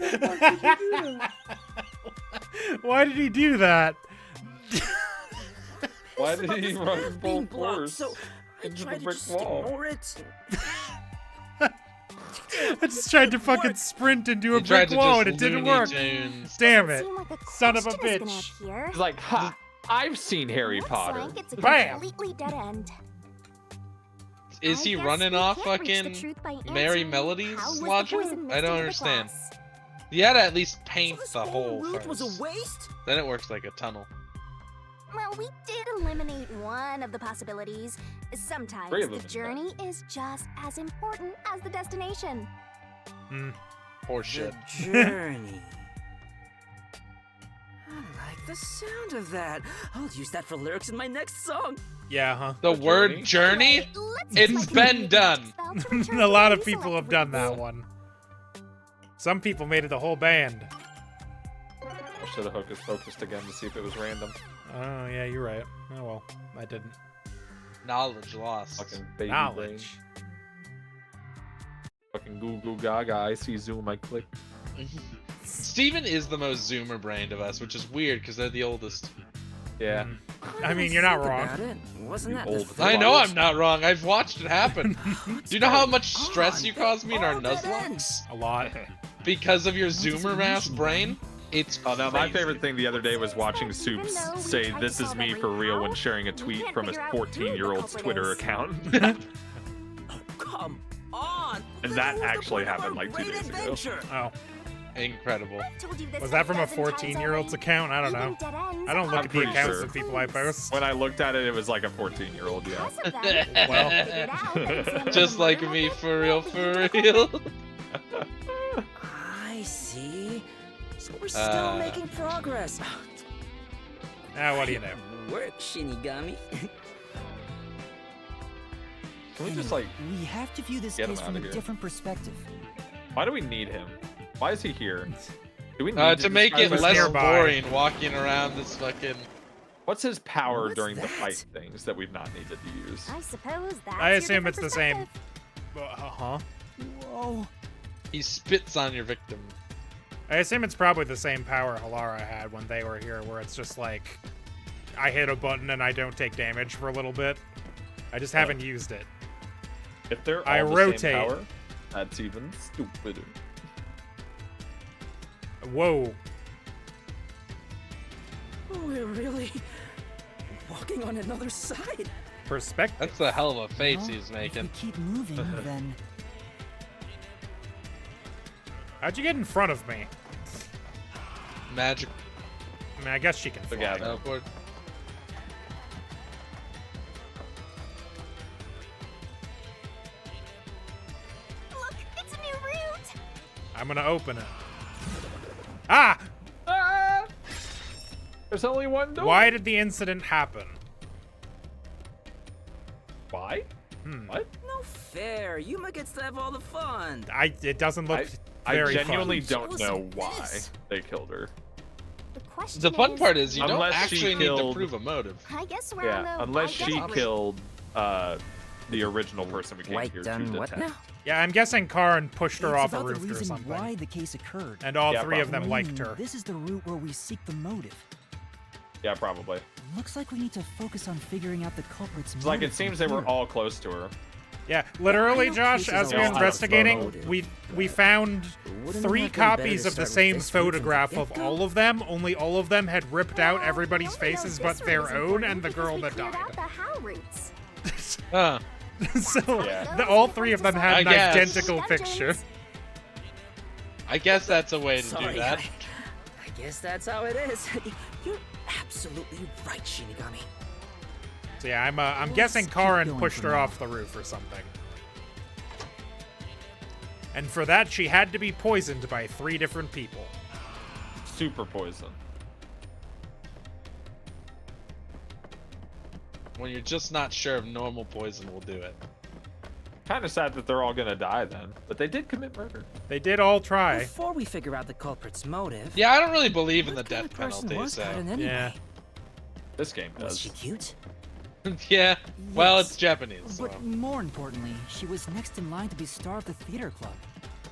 Why did he do that? Why did he run full Being blocked, force so I into the tried to brick just wall? ignore it. I just tried to fucking sprint into a He tried brick to wall and just it didn't Looney work. Tunes. Damn it. Seem like a Son of a question is gonna bitch. appear. He's like, ha! I've seen Harry Looks Potter. like it's a Bam. completely dead end. Is I he guess running we off can't reach the fucking truth by Merry answering Melodies how was the logic? poison mixed I don't into the understand. glass. You had to at least So paint this the whole hole route was first. a waste? Then it works like a tunnel. Well, we did eliminate one of the possibilities. Sometimes Three of the them, in journey is just as important as the destination. Horseshit. The journey. I like the sound of that. I'll use that for lyrics in my next song. Yeah, huh? The The word journey? Wait, let's It's use my been community done. spell to return A to lot the of people have deselect done that routes. one. Some people made it the whole band. I should have hocus pocused again to see if it was random. Oh, yeah, you're right. Oh, well, I didn't. Knowledge lost. Fucking baby brain. Knowledge. Fucking goo goo gaga. I see Zoom. I click. Steven is the most zoomer brained of us, which is weird because they're the oldest. Yeah. I mean, you're not Think wrong. about it. Wasn't that old the I know Watch. I'm not wrong. I've watched it happen. Do you know how much stress you caused me in our all dead Nuzlocke? ends. A lot. Because of your Zoomer mass brain? It's Oh no, my crazy. favorite thing the other day was watching Supes say "This is me for real" when sharing a tweet from his 14-year-old's Twitter account. Come on! And that actually happened like 2 days ago. Oh. Incredible. Was that from a 14-year-old's account? I don't know. I don't look I'm at the pretty accounts sure. of people I post. When I looked at it, it was like a 14-year-old, yeah. Well. Just like me, for real, for real. I see. So we're still making progress. Ah, what do you know? Work, Shinigami. Can we just like, We have to view this Get him case from a outta here. different perspective. why do we need him? Why is he here? Do we need To make it describe his less power? nearby. boring walking around this fucking... What's his power What's during the that? fight things that we've not needed to use? I suppose that's I your assume it's different the same. perspective. Huh? Whoa. He spits on your victim. I assume it's probably the same power Halara had when they were here, where it's just like, I hit a button and I don't take damage for a little bit. I just haven't used it. If they're all I the rotate. same power, that's even stupider. Whoa. We're really walking on another side. Perspective. That's a hell of a face Well, he's If making. we keep moving, then How'd you get in front of me? Magic I mean, I guess she can fly. Together. teleport. Look, it's a new route. I'm gonna open it. Ah! Ah! There's only one door. Why did the incident happen? Why? What? No fair. Yuma gets to have all the fun. It doesn't look I very genuinely fun. don't know why they killed her. The question The fun is, part is you don't Unless she actually need to killed- prove a motive. I guess we're Yeah, on the unless right she track. killed the original person we came White here done to what detect. now? Yeah, I'm guessing Karin pushed her it's off a about the roof or reason something. why the case occurred. And all Yeah, three of them liked Meaning, her. This is the route where we seek the motive. Yeah, probably. Looks like we need to focus on figuring out the culprit's It's like it motive seems from they were here. all close to her. Yeah, literally, I know Josh, cases as we all were have a investigating, photo. we found Wouldn't it 3 have been better copies to of the start with same this route from the photograph of get-go? all of them, only all of them had ripped out Well, everybody's we only know faces this but route their is own important and the because girl we that cleared out died. the how routes. Huh. So, Yeah. all 3 of them had I an guess. identical Dungeons. picture. I guess that's a way to Sorry, do that. I guess that's how it is. You're absolutely right, Shinigami. So yeah, I'm Let's guessing keep Karin going pushed for her now. off the roof or something. And for that, she had to be poisoned by 3 different people. Super poison. When you're just not sure if normal poison will do it. Kind of sad that they're all gonna die then, but they did commit murder. They did all try. Before we figure out the culprit's motive, Yeah, I don't really believe in the what kind death of person penalty, was so... Karin anyway? Yeah. This game Was does. she cute? Yeah, well, Yes, it's Japanese, so... But more importantly, she was next in line to be star of the theater club.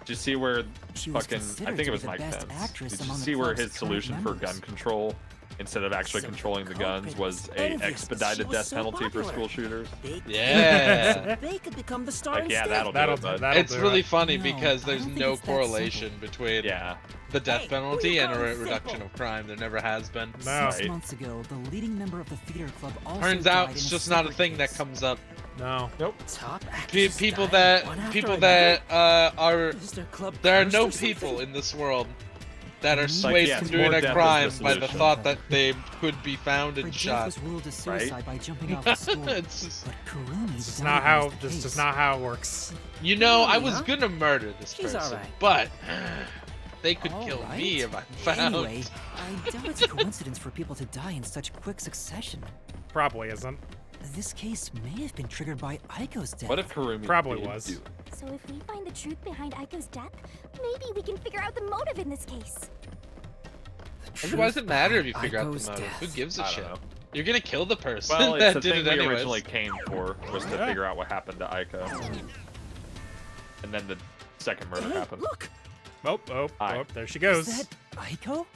Did you see where She was fucking? I considered think to it was be the Mike best Pence. actress Did you among the see where club's his current solution for members. gun control, instead of actually So the controlling the guns, culprit was was a envious that expedited she was death so penalty for popular. school shooters? They Yeah. they could become the star Like, yeah, instead. that'll do That'll it, bud. It's do really it. funny No, because I there's don't think no it's that correlation simple. between Yeah. the death Hey, penalty and a who calls reduction simple? of crime. There never has been. No. 6 Right. months ago, the leading member of the theater club also Turns died out in it's a just not a separate thing that case. comes up. No. Nope. Top Pe- actresses people dying one that after people another? that are Is their club there are cursed no or something? people in this world that are Like, swayed yeah, to it's doing more a death is crime the by the solution. thought that they could be found For and Jeff shot. was ruled as suicide by jumping off the school. It's just, But Kurumi This is died not how. against the This is case. not how it works. you know, I Really, was huh? gonna murder this She's person, alright. but they could All kill right. me if I found. Anyway, I doubt it's a coincidence for people to die in such quick succession. Probably isn't. This case may have been triggered by Aiko's death. What if Kurumi Probably did was. do it? So if we find the truth behind Aiko's death, maybe we can figure out the motive in this case. Why does it matter if you behind figure out Aiko's the motive? Who death. gives a I don't shit? know. You're gonna kill the person Well, it's that the did thing it we anyways. originally came for, was to Yeah. figure out what happened to Aiko. And then the second murder Hey, happened. look! Oh, Hi. there she Is goes. that Aiko?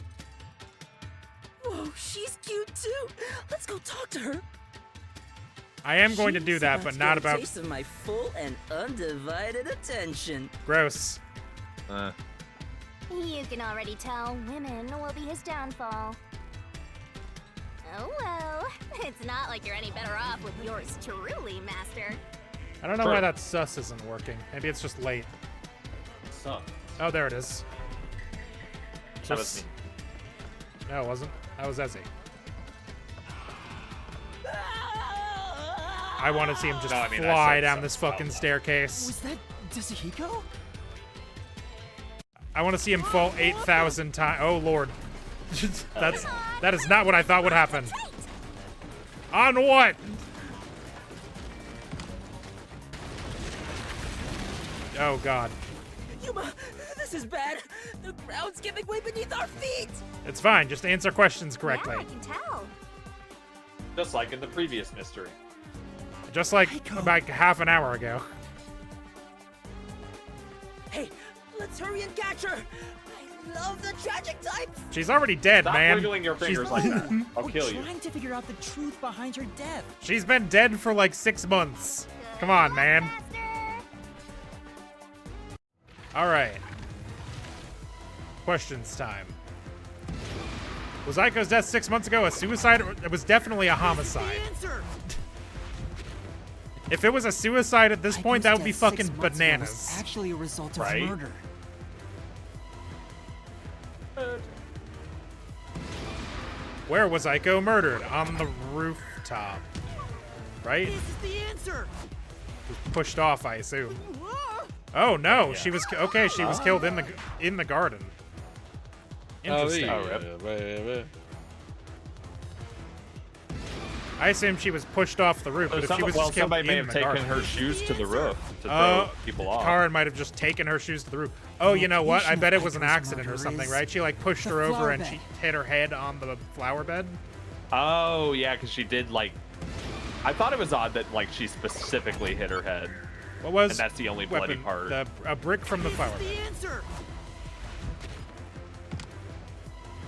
Whoa, she's cute too. Let's go talk to her. I am going to do that, but not about... Taste of my full and undivided attention. Gross. You can already tell women will be his downfall. Oh well, it's not like you're any better off with yours truly, Master. I don't know why that sus isn't working. Maybe it's just late. Sus. Oh, there it is. That was me. No, it wasn't. That was Ezzy. I want to see him just fly down this fucking staircase. Was that Desahiko? I want to see him fall 8,000 times. Oh, Lord. That is not what I thought would happen. On what? Oh, God. Yuma, this is bad. The ground's giving way beneath our feet. It's fine. Just answer questions correctly. Yeah, I can tell. Just like in the previous mystery. Just like about half an hour ago. Hey, let's hurry and catch her. I love the tragic types. She's already dead, Stop man. wiggling your fingers like that. I'll kill you. We're trying to figure out the truth behind her death. She's been dead for like 6 months. Come on, man. Master. All right. Questions time. Was Aiko's death 6 months ago a suicide? Or it was definitely a homicide. If it was a suicide at this point, that would be fucking bananas. Actually, a result of Right? murder. Where was Aiko murdered? On the rooftop. Right? This is the answer. Pushed off, I assume. Oh no, she was okay. She was killed in the garden. Interesting. I assume she was pushed off the roof, but if she was just killed somebody may in have the taken garden. her shoes to the roof to throw people off. Karen might have just taken her shoes to the roof. Oh, you know what? I bet it was an accident or something, right? She like pushed her over and she hit her head on the flower bed. Oh yeah, because she did like. I thought it was odd that like she specifically hit her head. What was? And that's the only bloody part. A brick from the flower bed. The answer.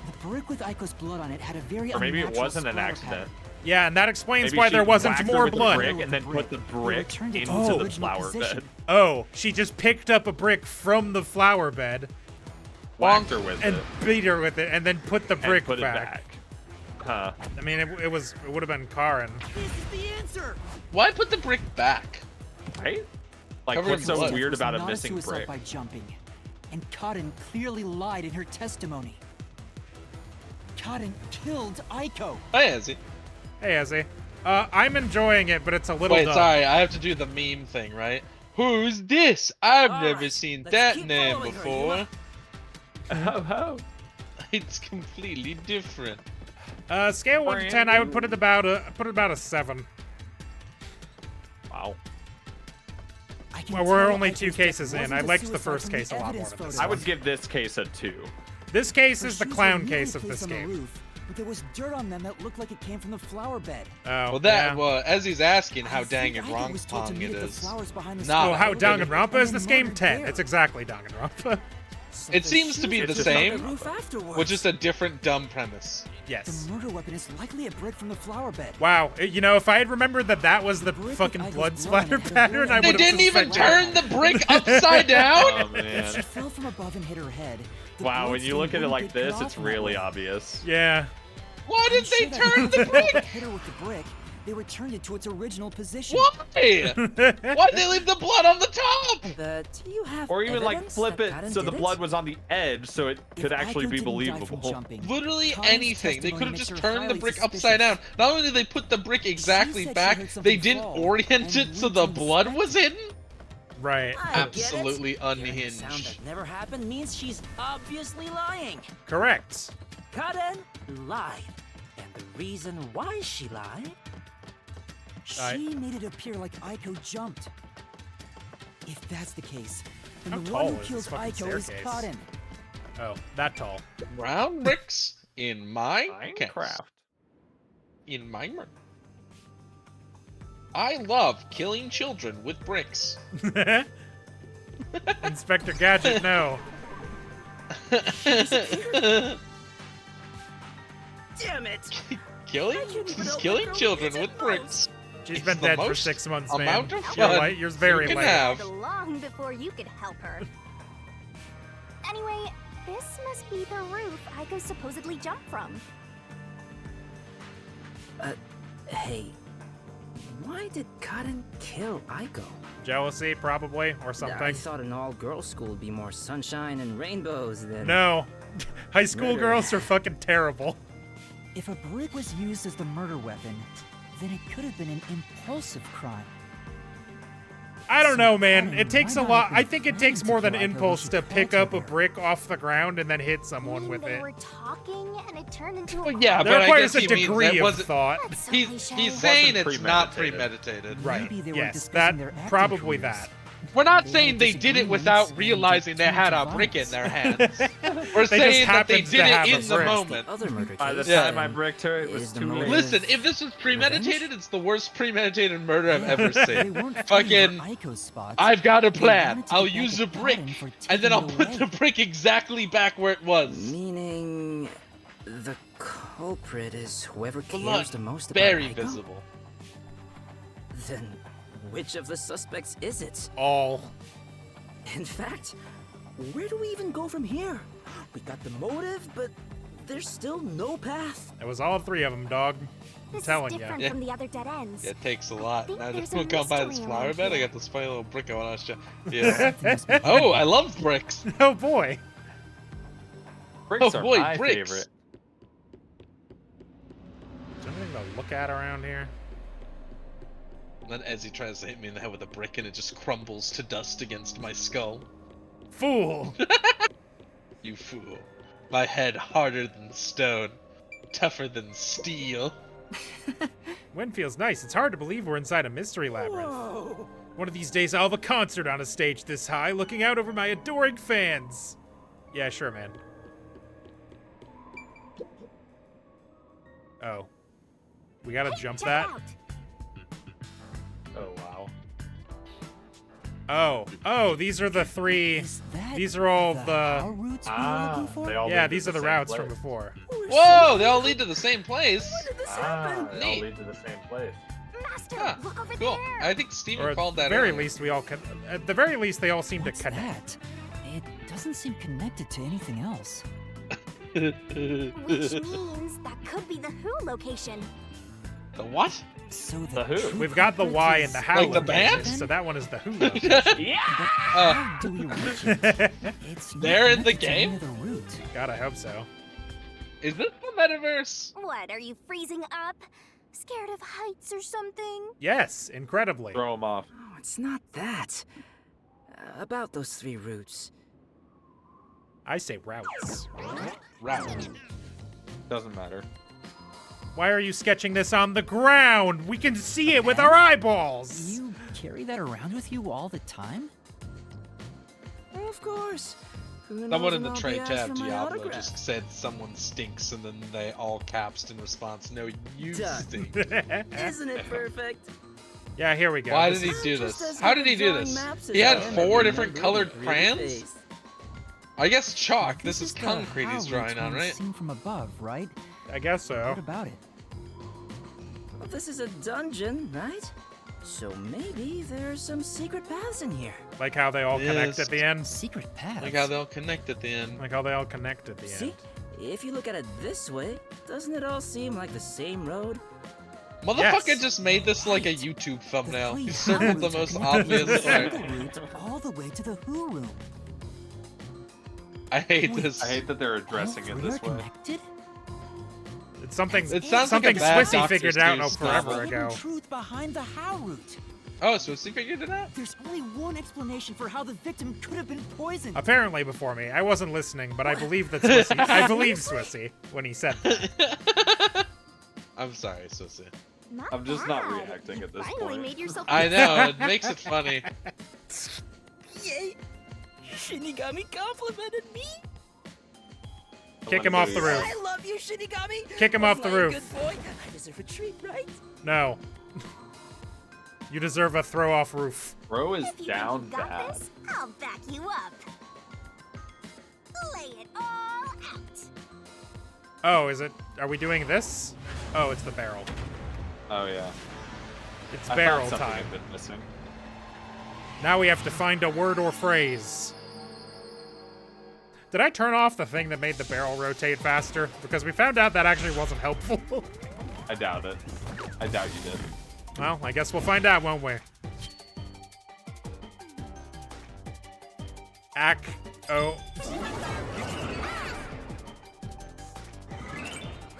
The brick with Aiko's blood on it had a very Or maybe it unnatural wasn't an splatter accident. pattern. Yeah, and that explains Maybe why she there wasn't whacked her more with the blood. brick and then put the brick returned it into to its the original flower position. bed. Oh, she just picked up a brick from the flower bed, Whacked her with and it. beat her with it, and then put the brick and put back. it back. Huh. I mean, it would have been Karen. This is the answer. Why put the brick back? Right? Like, Covered what's in so blood. weird Was about a not missing suicide brick? by jumping, and Cotton clearly lied in her testimony. Cotton killed Aiko. Hey, Ezzy. Hey, Ezzy. I'm enjoying it, but it's a little Wait, dumb. sorry, I have to do the meme thing, right? Who's this? I've All never right, seen let's that keep name following her, before. Yuma. Oh, It's completely different. Scale 1 to 10, I would put it about a 7. wow. I can Well, we're tell only Aiko's 2 death cases in. wasn't I a liked the suicide first from the case a lot more evidence than this photos. I would give this case a 2. This case Her is the shoes clown were case of neatly this placed on the game. roof, but there was dirt on them that looked like it came from the flower bed. Oh, Well, that yeah. well, Ezzy's asking how I dang think and Aiko was told to wrong meet it at the is. flowers behind the Nah. Well, how Okay. Danganronpa is And this then game? murdered 10. there. It's exactly Danganronpa. So It the seems to shoes be were the just same, on the roof afterwards. With just a different dumb premise. Yes. The murder weapon is likely a brick from the flower bed. Wow, you know, if I had remembered that was the brick fucking with blood Aiko's splatter blood on it had a pattern, I very would They have didn't even suspected. turn the brick upside down? Oh, She man. fell from above and hit her head. The Wow, when you bloodstain look at it wouldn't like get this, cut it's off in that really way. obvious. Yeah. Why I'm did sure they that turn if the Aiko brick? hit her with the brick, they returned it to its original position. Why? Why'd they leave the blood on the top? But you have Or even like evidence flip that it Cotton so the did blood it? was on the edge so it If could actually Aiko be didn't die from believable. jumping, Literally Cotton's anything. They testimony could have makes just her turned the highly brick suspicious. upside down. Not only did they put the brick exactly said she back, heard something they didn't fall orient and it so went the to blood inspect was hidden. Right. I get it. Absolutely Hearing a unhinged. sound that never happened means she's obviously lying. Correct. Cotton lied. And the reason why she lied? She made it appear like Aiko jumped. If that's the case, then How the tall one who is kills this fucking Aiko is staircase? Cotton. Oh, that tall. Brown bricks in my case. Minecraft. In my room. I love killing children with bricks. Inspector Gadget, no. Damn it! Killing? She's killing children with bricks. She's It's been the dead for most 6 months, man. amount of You're, fun late. You're very you can late. have. Long before you could help her. Anyway, this must be the roof Aiko supposedly jumped from. Hey, why did Kaden kill Aiko? Jealousy, probably, or I something. thought an all-girls school would be more sunshine and rainbows than... No. High school Murder. girls are fucking terrible. If a brick was used as the murder weapon, then it could have been an impulsive crime. I don't know, man. Kaden It takes a might not lot. have been I think it takes trying more to than kill Aiko when impulse she to pick faltered up a there. brick off the ground and then hit someone with they it. were talking and it turned into a Well, yeah, There but I requires guess a he means degree that of wasn't. thought. That's so He's cliche. saying it's Wasn't not premeditated. premeditated. Right. Maybe they were Yes, discussing that their acting probably careers. that. We're not They saying had they did it disagreements without and realizing they had a turned to brick in violence. their hands. We're They saying just that they happened to did have it a in the brick. moment. Other murder By the case, time I bricked her, it was is the too late. motive- Listen, if this was premeditated, it's the worst premeditated murder I've ever They seen. weren't Fucking, fighting for Aiko's spots. I've got a They plan. wanted to I'll get back use at a brick, Kaden for and then I'll taking put it the away. brick exactly back where it was. Meaning, the culprit is whoever cares Blood, the most very about Aiko? visible. Then, which of the suspects is it? All. In fact, where do we even go from here? We got the motive, but there's still no path. It was all 3 of them, dog. I'm This telling is you. different Yeah. from the other dead ends. It takes a lot. think Now there's just a come by this mystery flower around bed. I here. got this funny little brick I want to show. Yeah. Oh, I love bricks. Oh boy. Bricks Oh are boy, my bricks. favorite. Is there anything to look at around here? And then Ezzy tries to hit me in the head with a brick, and it just crumbles to dust against my skull. Fool! You fool. My head harder than stone, tougher than steel. Wind feels nice. It's hard to believe we're inside a mystery labyrinth. One of these days I'll have a concert on a stage this high, looking out over my adoring fans. Yeah, sure, man. Oh. We gotta jump Check that? out. Oh wow. Oh. Oh, these are the 3. Is that These are all the the... how routes we were looking for? they all Yeah, lead to these are the same routes place. from before. Whoa, they all lead to the same place. They all Neat. lead to the same place. Master, Huh, look over cool. there. I think Steven Or at called the that very earlier. least, we all... At the very least, they all seem What's to connect. that? It doesn't seem connected to anything else. Which means that could be the Who location. The what? So The Who. true We've got the culprit Y is and the How Like the location, band? so that one is the Who location. How do we reach it? It's not They're in the connected to any game? other route. God, I hope so. Is this the metaverse? What, are you freezing up? Scared of heights or something? Yes, incredibly. Throw them off. Oh, it's not that. About those 3 routes. I say routes. Route. Doesn't matter. Why are you sketching this on the ground? We can see it with our eyeballs! You carry that around with you all the time? Of course. Who Someone knows in when the I'll trade be asked tab for my Diablo autograph? just said someone stinks, and then they all capsed in response, no, you Done. stink. Isn't it perfect? Yeah, here we go. Why This did he is- do I'm just this? as How good did he at do drawing this? maps as He I had am at 4 different remembering colored a pretty crayons? face. I guess chalk. This is the concrete how he's drawing routes on, we've right? Seen from above, right? I guess so. What about it? Well, this is a dungeon, right? So maybe there's some secret paths in here. Like how they all connect Yes. at the end. Secret paths. Like how they all connect at the end. Like how they all connect at the See? end. If you look at it this way, doesn't it all seem like the same road? Motherfucker Yes. just made this like a YouTube The thumbnail. 3 He how circled the routes are most connected to obvious the part. single route all the way to the Who room. I hate Wait, this. I hate that they're addressing all it 3 this are way. connected? It's something It sounds like a something bad Swissy Dr. figured out Seuss forever novel. The hidden ago. truth behind the how route. Oh, so he figured it out? There's only one explanation for how the victim could have been poisoned. Apparently before me. I wasn't listening, but I believe that Swissy. I believe Swissy when he said that. I'm sorry, Susie. Not I'm just not bad. reacting at this Finally point. made yourself I know, it makes it funny. Yay! Shinigami complimented me. Kick him off the roof. I love you, Shinigami. Kick him off the Wasn't I a roof. Good boy. I deserve a treat, right? No. You deserve a throw off roof. Bro is If you down think you got bad. this, I'll back you up. Lay it all out. Oh, is it? Are we doing this? Oh, it's the barrel. Oh yeah. It's I barrel thought something time. had been missing. Now we have to find a word or phrase. Did I turn off the thing that made the barrel rotate faster? Because we found out that actually wasn't helpful. I doubt it. I doubt you did. Well, I guess we'll find out, won't we? Oh.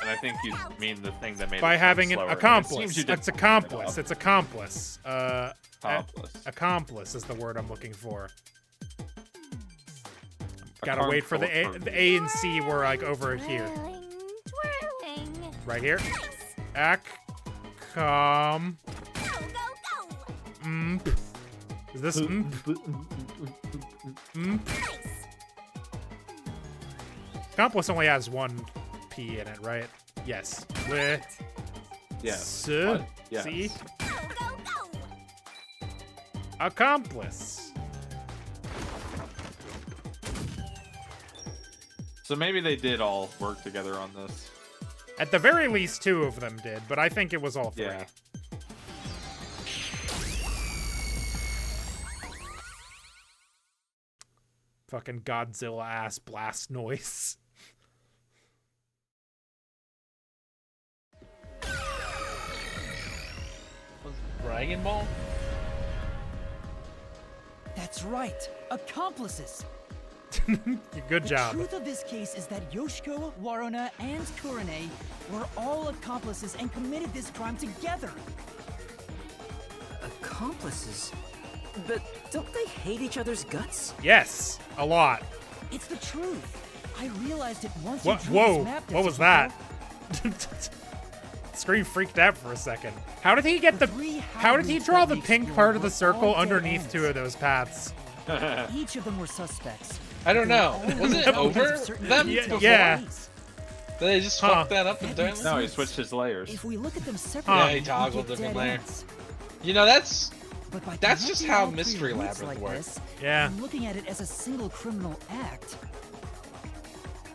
And I think you mean the thing that made By it having an slower. And it accomplice. seems you did It's accomplice. It's accomplice. Accomplice. Accomplice is the word I'm looking for. Gotta Accom- wait for the A and C were like over here. Twirling. Right here. Nice. Accom. Go, go, go. Is this Nice. Accomplice only has one P in it, right? Yes. With Yes. Yes. See? Go, go, go. Accomplice. So maybe they did all work together on this. At the very least, 2 of them did, but I think it was all 3. Yeah. Fucking Godzilla ass blast noise. Was it Dragon Ball? That's right. Accomplices. Good job. The truth of this case is that Yoshiko, Waruna, and Kurane were all accomplices and committed this crime together. Accomplices? But don't they hate each other's guts? Yes, a lot. It's the truth. I realized it once What? you drew Whoa! this map, What was Tetsuko. that? Screen freaked out for a second. How did he get The the? three How did he houses draw that the we pink explored part of the were circle all dead underneath ends. 2 of those paths? Each of them were suspects. I don't know. Was it over them? Yeah, yeah. They just Huh. fucked that up entirely? No, he switched his layers. If we look at them separately, Yeah, he we toggled get different dead layer. ends. You know, that's But by That's just connecting how all three Mystery roots Labyrinth like works. this, Yeah. and looking at it as a single criminal act,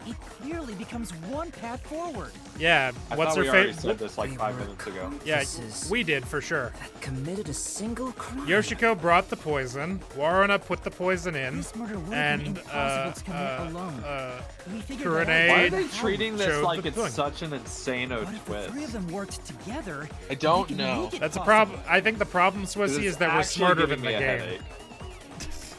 it clearly becomes one path forward. Yeah. I What's thought her we already face? said this like They 5 were minutes ago. Yeah, accomplices we did for sure. that committed a single crime. Yoshiko brought the poison. Waruna put the poison in, This murder would have been and impossible to commit alone. We figured that out. Kurane Why are They they treating this showed like the it's thing. such an insane-o But if the twist? 3 of them worked together, I don't they could know. make it That's a possible. problem. I think the problem, Swissy, is that we're It's smarter actually than the giving me a game. headache.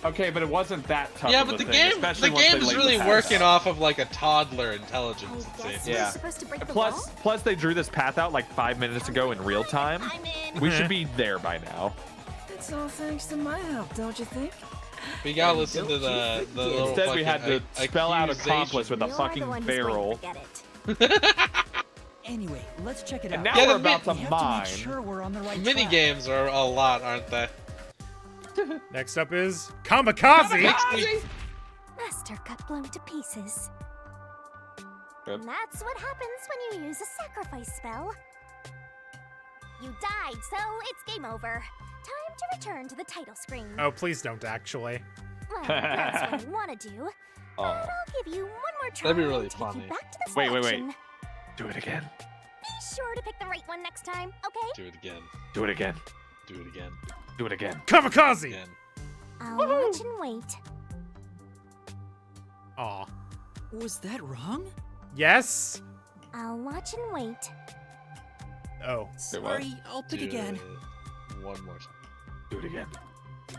Okay, but it wasn't that tough. Yeah, of but a the thing, game especially the once they game's laid really the working path out. off of like a toddler intelligence, it I guess seems. we're Yeah. supposed to break the Plus they drew this path out like 5 minutes ago in real time. I'm in. We should be there by now. It's all thanks to my help, don't you think? We gotta listen to the little Instead, we had to fucking spell out accusation. accomplice with a You're the fucking one who's going to barrel. forget it. Anyway, let's check it And out. now Yeah, we're the about to we have mine. to make sure we're on the right Mini track. games are a lot, aren't they? Next up is Kamikaze. Master got blown to pieces. Yep. And that's what happens when you use a sacrifice spell. You died, so it's game over. Time to return to the title screen. Oh, please don't actually. Well, that's what you want to do. Oh. But I'll give you one more try That'd be really and take funny. you back to the Wait, wait, wait. selection. Do it again. Be sure to pick the right one next time, okay? Do it again. Do it again. Do it again. Do it again. Kamikaze. Again. I'll watch and wait. Aw. Was that wrong? Yes. I'll watch and wait. Oh. what? Sorry, I'll pick Do again. it one more time. Do it again.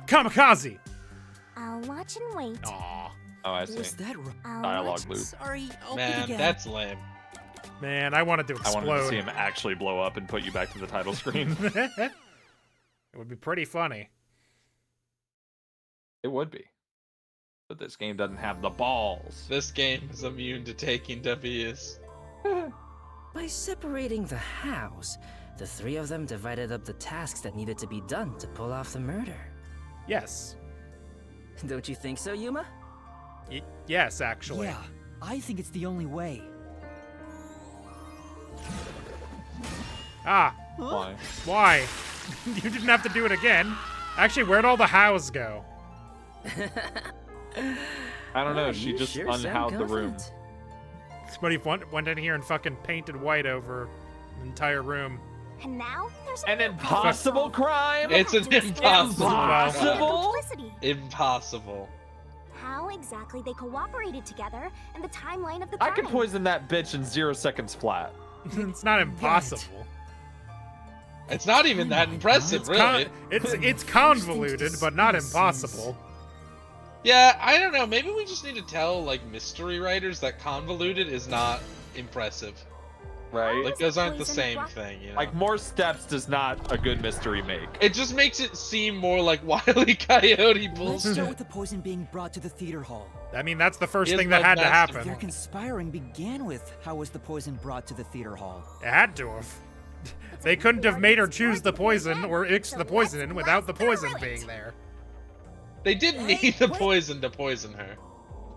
Kamikaze. I'll watch and wait. Aw. Oh, I see. Was that wrong? I'll Dialogue watch. loop. Sorry, I'll pick Man, again. that's lame. Man, I wanted to I explode. wanted to see him actually blow up and put you back to the title screen. It would be pretty funny. It would be. But this game doesn't have the balls. This game is immune to taking W's. By separating the hows, the 3 of them divided up the tasks that needed to be done to pull off the murder. Yes. Don't you think so, Yuma? Yes, actually. Yeah, I think it's the only way. Ah. Why? Why? You didn't have to do it again. Actually, where'd all the hows go? I don't know. Oh, She you just sure sound unhoused the room. confident. Somebody went in here and fucking painted white over the entire room. And now there's An impossible crime? It's an impossible. Publicity. Impossible. How exactly they cooperated together and the timeline of the I crime. can poison that bitch in 0 seconds flat. It's not impossible. It's not even that impressive, really. It's convoluted, but not impossible. Yeah, I don't know. Maybe we just need to tell like mystery writers that convoluted is not impressive. Right? Like those aren't the same thing, you know. Like more steps does not a good mystery make. It just makes it seem more like Wile E. Coyote Let's bullshit. start with the poison being brought to the theater hall. I mean, that's the first Yes, thing that but had to that's the Their happen. conspiring began with how was the poison brought to the theater hall? It had to have. They couldn't have made her choose the poison or mix the poison in without the poison being there. They didn't need the poison to poison her.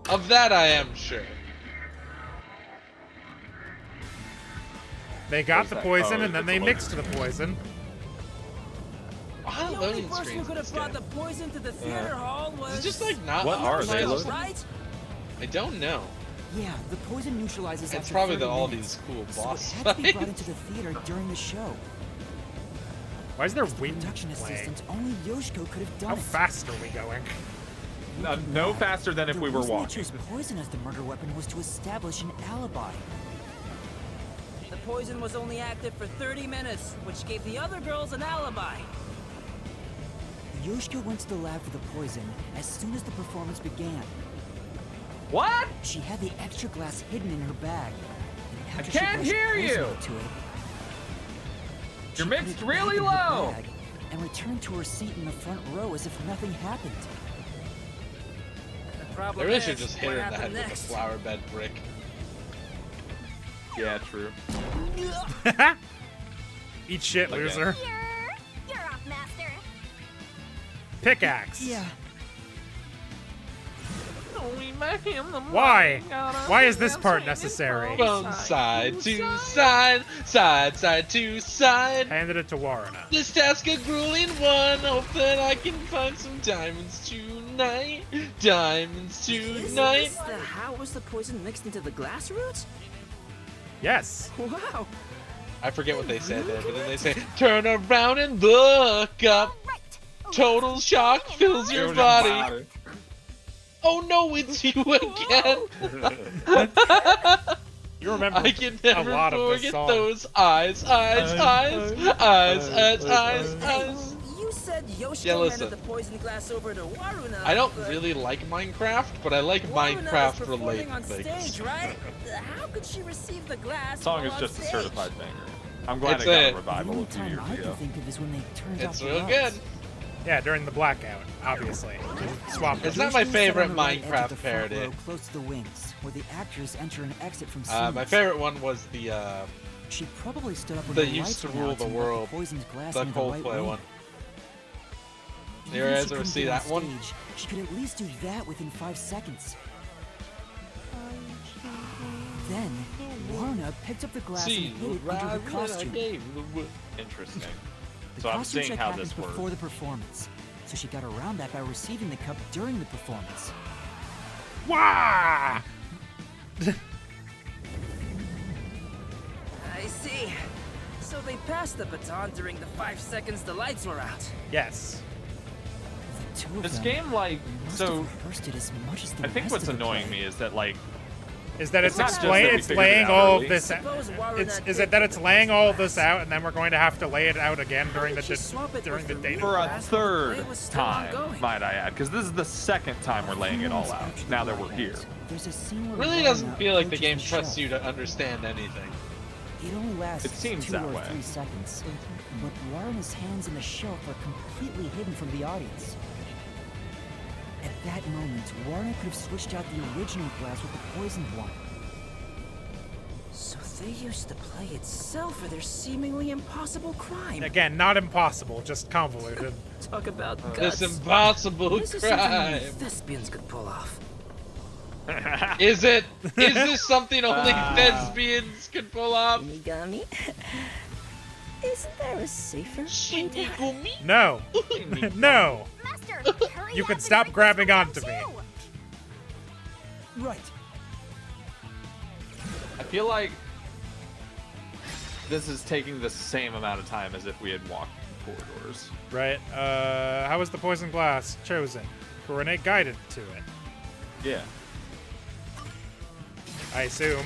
Of that I am sure. They got the poison Oh, and then it's they a mixed the poison. A lot of loading screens in this game. poison to the theater hall Is it just like not What are they optimized? loading? right? I don't know. Yeah, the poison neutralizes It's after probably 30 all minutes, these cool so boss it had to be brought fights. into the theater during the show. Why is there As the wind production playing? assistant, only Yoshiko could have done How it. fast are we going? No faster than if The we were reason they walking. chose poison as the murder weapon was to establish an alibi. The poison was only active for 30 minutes, which gave the other girls an alibi. Yoshiko went to the lab for the poison as soon as the performance began. What? She had the extra glass hidden in her bag. And after can't she brushed hear poison you. into it, You're she put mixed it really back in her low. bag and returned to her seat in the front row as if nothing happened. The They problem really is, should just hit her what in the head happened with a next? flower bed brick. Yeah, true. Eat shit, Okay. loser. You're off, master. Pickaxe. Yeah. Why? Why is this part necessary? From side to side, side to side. Handed it to Warrena. This task a grueling one. Hope that I can find some diamonds tonight. Diamonds Isn't tonight. this the how was the poison mixed into the glass roots? Yes. Wow. I forget what they said there, but then they say, turn around and look up. Total shock fills your body. Oh no, it's you again. You remember I can a never lot of this forget song. those eyes. You said Yoshiko Yeah, listen. handed the poison glass over to Waruna. I don't but really like Minecraft, but I like Waruna was Minecraft performing related on things. stage, right? How could she receive the glass? Song while is on just a stage? certified banger. I'm glad It's it got a- a revival the a few only years time I ago. can think of is when they turned off It's the real lights. good. Yeah, during the blackout, obviously. Swap It's it. not my Yoshiko sat favorite on the right edge of Minecraft the front parody. row close to the wings, where the actors enter and exit from scenes. My favorite one was the She probably stood up when That the used lights to went rule out the and left world. poisoned glass the near the right Coldplay wing. one. You Even if guys she ever couldn't see get on that one? stage, she could at least do that within 5 seconds. Then, Warna picked up the glass See, and hid it under her costume. Interesting. The So I'm costume seeing check how happened this before works. the performance, so she got around that by receiving the cup during the performance. Wah! I see. So they passed the baton during the 5 seconds the lights were out. Yes. The two of This them game, like, must so have rehearsed it as much as the I think rest what's of the annoying play. me is that, like, Is that it's not just explain that we it's figured it laying out all early. of this Suppose Waruna is did it that it's the laying all of glass. this out and then we're going to have to lay it out again during the did she swap it during with the the date? for a Glass third play was still time, ongoing. might I add, because this is the second time we're laying it all out. Now that we're here. There's a scene where Really Warna doesn't feel like the approaches game trusts shelf. you to understand anything. It only lasts It seems 2 that or way. 3 seconds, but Warren's hands in the shelf are completely hidden from the audience. At that moment, Warren could have switched out the original glass with the poisoned one. So they used the play itself for their seemingly impossible crime. Again, not impossible, just convoluted. Talk about This guts. impossible This is something only crime. thespians could pull off. Is it? Is this something only thespians can pull off? Migami? Isn't there a safer way to... Shinigami? No. No. Master, hurry You up can and stop break this grabbing one onto too. me. Right. I feel like this is taking the same amount of time as if we had walked the corridors. Right. How was the poison glass chosen? Kurone guided to it. Yeah. I assume.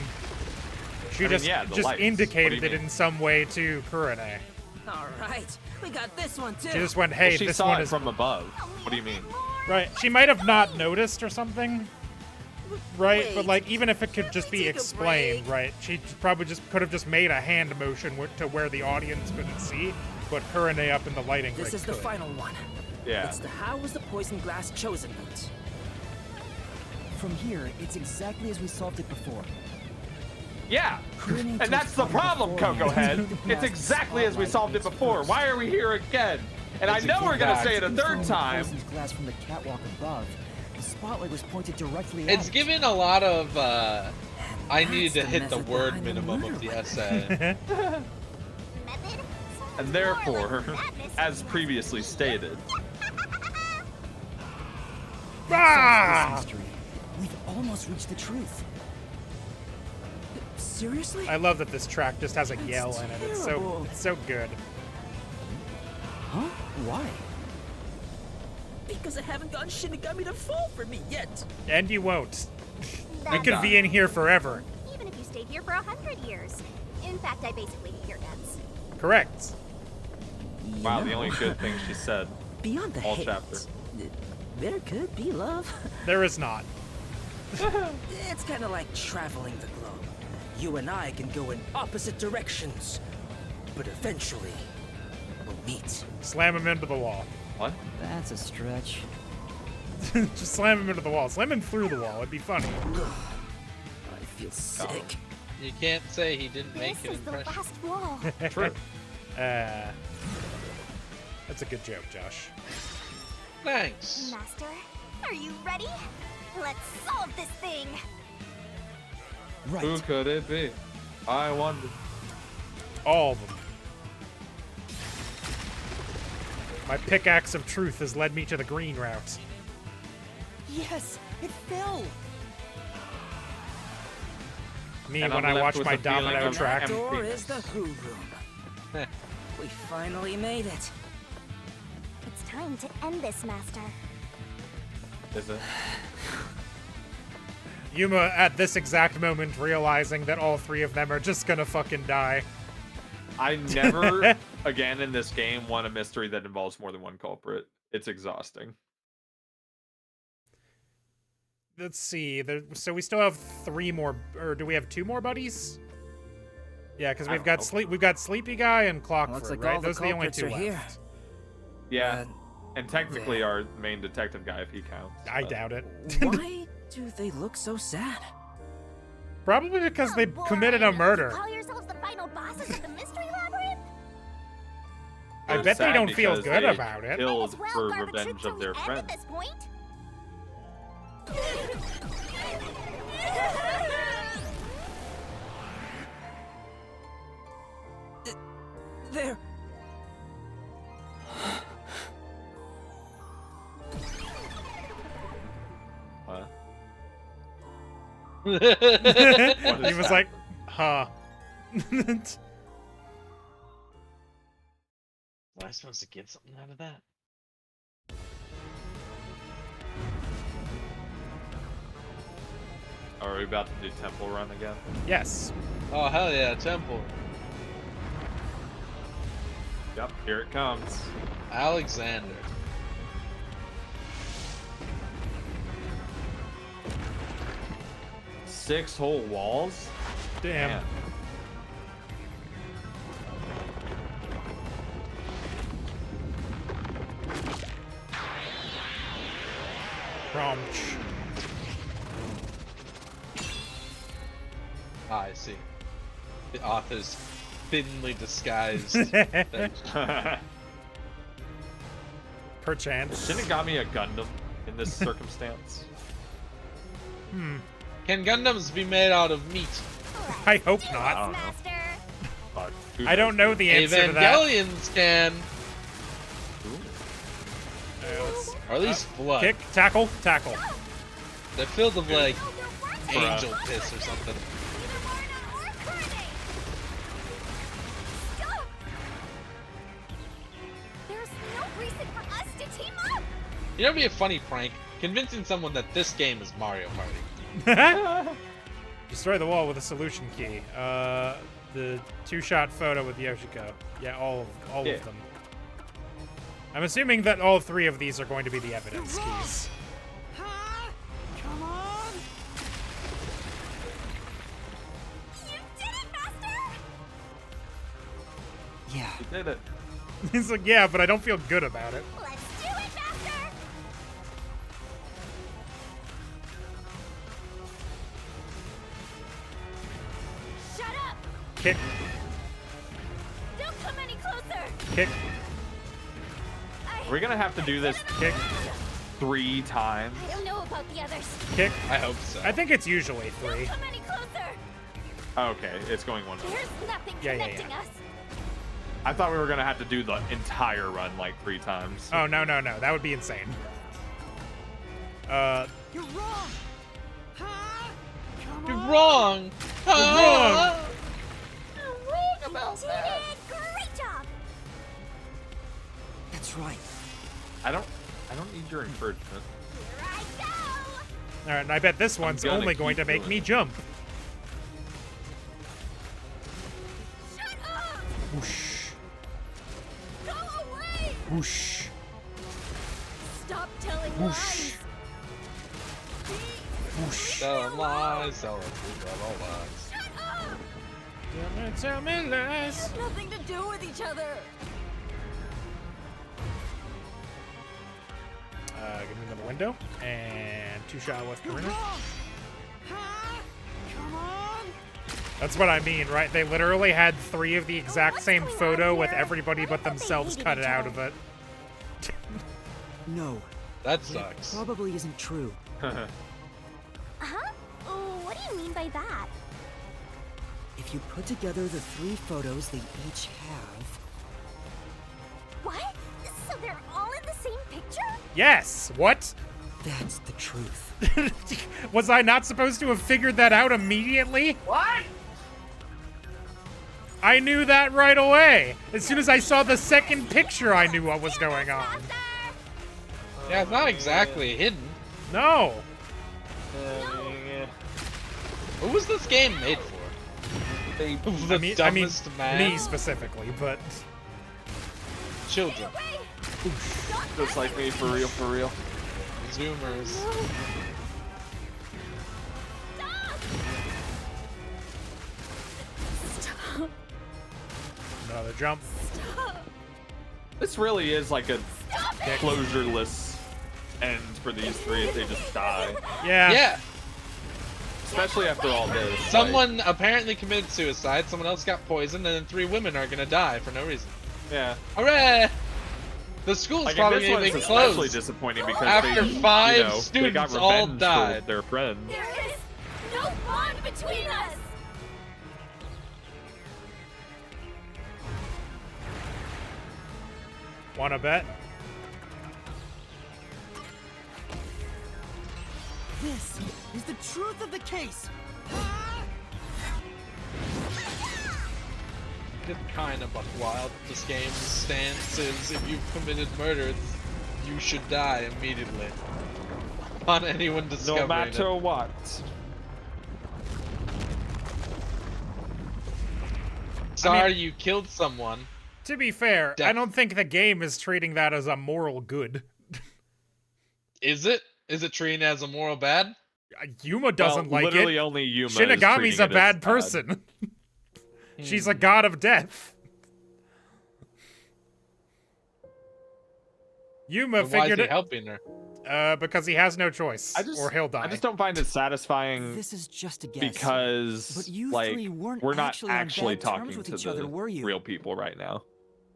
She I mean, just yeah, the just lights. indicated What do it you mean? in some way to Kurone. All right, we got this one too. She just went, "Hey, Well, she this saw one it is from above. What do you mean? right." She might have not noticed or something, right? But Wait, like, even if it could just we be take a explained, break? right? She probably just could have just made a hand motion to where the audience couldn't see, but Kurone up in the lighting This rig is the could. final one. Yeah. It's the how was the poison glass chosen vote. From here, it's exactly as we solved it before. Yeah. Kurone And took that's the Fire problem, beforehand Coco to Head. move the It's mask's exactly as we spotlight solved it face before. first. Why are we here again? And I know we're gonna say it a Taking third the time. poisoned glass from the catwalk above. The spotlight was pointed directly at It's it. given a lot of, I needed to That's the hit the method word behind the minimum of murder the weapon. essay. Method? And Sounds therefore, more like that mystery as master. previously stated, Ah! This mystery. We've almost reached the truth. Seriously? I love that this track just has a That's yell in it. terrible. It's so good. Huh? Why? Because I haven't gotten Shinigami to fall for me yet. And you won't. We That's could be in here forever. even if you stayed here for 100 years. In fact, I basically hate your guts. Correct. wow, You the know, only good thing she said. Beyond the All hate, chapter. there could be love. There is not. It's kind of like traveling the globe. You and I can go in opposite directions, but eventually we'll meet. Slam him into the wall. What? That's a stretch. Just slam him into the wall. Slam him through the wall. It'd be funny. I feel sick. You can't say he didn't make This an is the impression. last wall. True. That's a good joke, Josh. Thanks. Master, are you ready? Let's solve this thing. Right. Who could it be? I wonder. All of them. My pickaxe of truth has led me to the green route. Yes, it fell. Me And when I'm I left watch with my a feeling domino of track. That door emptiness. is the Who Room. We finally made it. It's time to end this, Master. Is it? Yuma at this exact moment realizing that all three of them are just gonna fucking die. I never again in this game want a mystery that involves more than one culprit. It's exhausting. Let's see. So we still have 3 more, or do we have 2 more buddies? Yeah, because I we've don't got know. We've got Sleepy Guy and Clockford, Looks like right? all the Those are the only culprits 2 are left. here. Yeah. Uh, And technically our main detective guy if he counts. I but- doubt it. Why do they look so sad? Probably because they Oh, committed boy. a murder. You call yourselves the final bosses of the mystery labyrinth? I They're bet they sad don't feel because good they about it. Might Killed as well for guard the revenge truth of till their the end friend. at this point. They're What? He is was that? like, huh. Was I supposed to get something out of that? Are we about to do temple run again? Yes. Oh, hell yeah, temple. Yep, here it comes. Alexander. Six whole walls? Damn. Man. Romch. Ah, I see. The author's thinly disguised. Perchance. Shinigami a Gundam in this circumstance? Can Gundams be made out of meat? I hope Do not. this, know. Master. Fuck, who I don't knows? know the answer to that. Evangelions can. Let's- Or at least blood. Kick, tackle, tackle. They're filled with like Oh, you're right. Bruh. angel piss or something. You know, it'd be a funny prank, convincing someone that this game is Mario Party. Destroy the wall with a solution key. The 2-shot photo with Yoshiko. Yeah, all of them. I'm assuming that all 3 of these are going to be the evidence keys. Come on! You did it, Master! Yeah. You did it. He's like, yeah, but I don't feel good about it. Let's do it, Master! Shut up! Kick, Don't come any closer! kick, We're gonna have to do this kick, 3 times. I don't know about the others. kick. I hope so. I think it's usually 3. Don't come any closer! Okay, it's going one. There's nothing Yeah, yeah, connecting us. I thought we were gonna have to do the entire run like 3 times. Oh, no, no, no. That would be insane. You're wrong! Ha! Come You're on! wrong! wrong! You're wrong about You that! did! Great job! That's right. I don't need your encouragement. Here I go! Alright, and I bet this one's gonna only going to keep make doing me it. jump. Shut up! Whoosh, Go away! whoosh, Stop telling whoosh, lies! whoosh. Tell lies, tell all lies. Shut up! Tell me lies. Nothing to do with each other! Give me another window. And 2-shot with You're Karina. wrong! Ha! Come on! That's what I mean, right? They literally had 3 of the exact What's same going on photo with here? everybody but I thought they themselves hated cut each out other. of it. No, That sucks. probably isn't true. Huh? Oh, what do you mean by that? If you put together the 3 photos they each have... What? So they're all in the same picture? Yes! What? That's the truth. Was I not supposed to have figured that out immediately? What? I knew that right away. As soon as I saw the second picture, I knew what was going on. Yeah, it's not exactly hidden. No. Who was this game made for? They The I mean, dumbest man? me specifically, but Children. just like me, for real, for real. Zoomers. another jump. This really is like a Kick. closureless end for these 3 if they just die. Yeah. Yeah. Especially after all this. Someone apparently committed suicide, someone else got poisoned, and then 3 women are gonna die for no reason. Yeah. Hooray! The school's Like, probably this gonna one's be especially closed. disappointing because After they, 5 they got students all revenge died. for their friends. There is no bond between us! Wanna bet? This is the truth of the case! It's kind of buck wild. This game's stance is if you've committed murder, you should die immediately. Upon anyone discovering No matter it. what. Sorry, you killed someone. To be fair, Death. I don't think the game is treating that as a moral good. Is it? Is it treated as a moral bad? Yuma doesn't well, like literally it. only Yuma is Shinigami's treating a it as bad person. She's a god of death. Yuma Then why is figured he it helping her? because he has no choice, or he'll die. I just don't find it satisfying This is just a guess. because, But you like, 3 weren't we're not actually on actually bad terms talking with to each the other, were you? real people right now.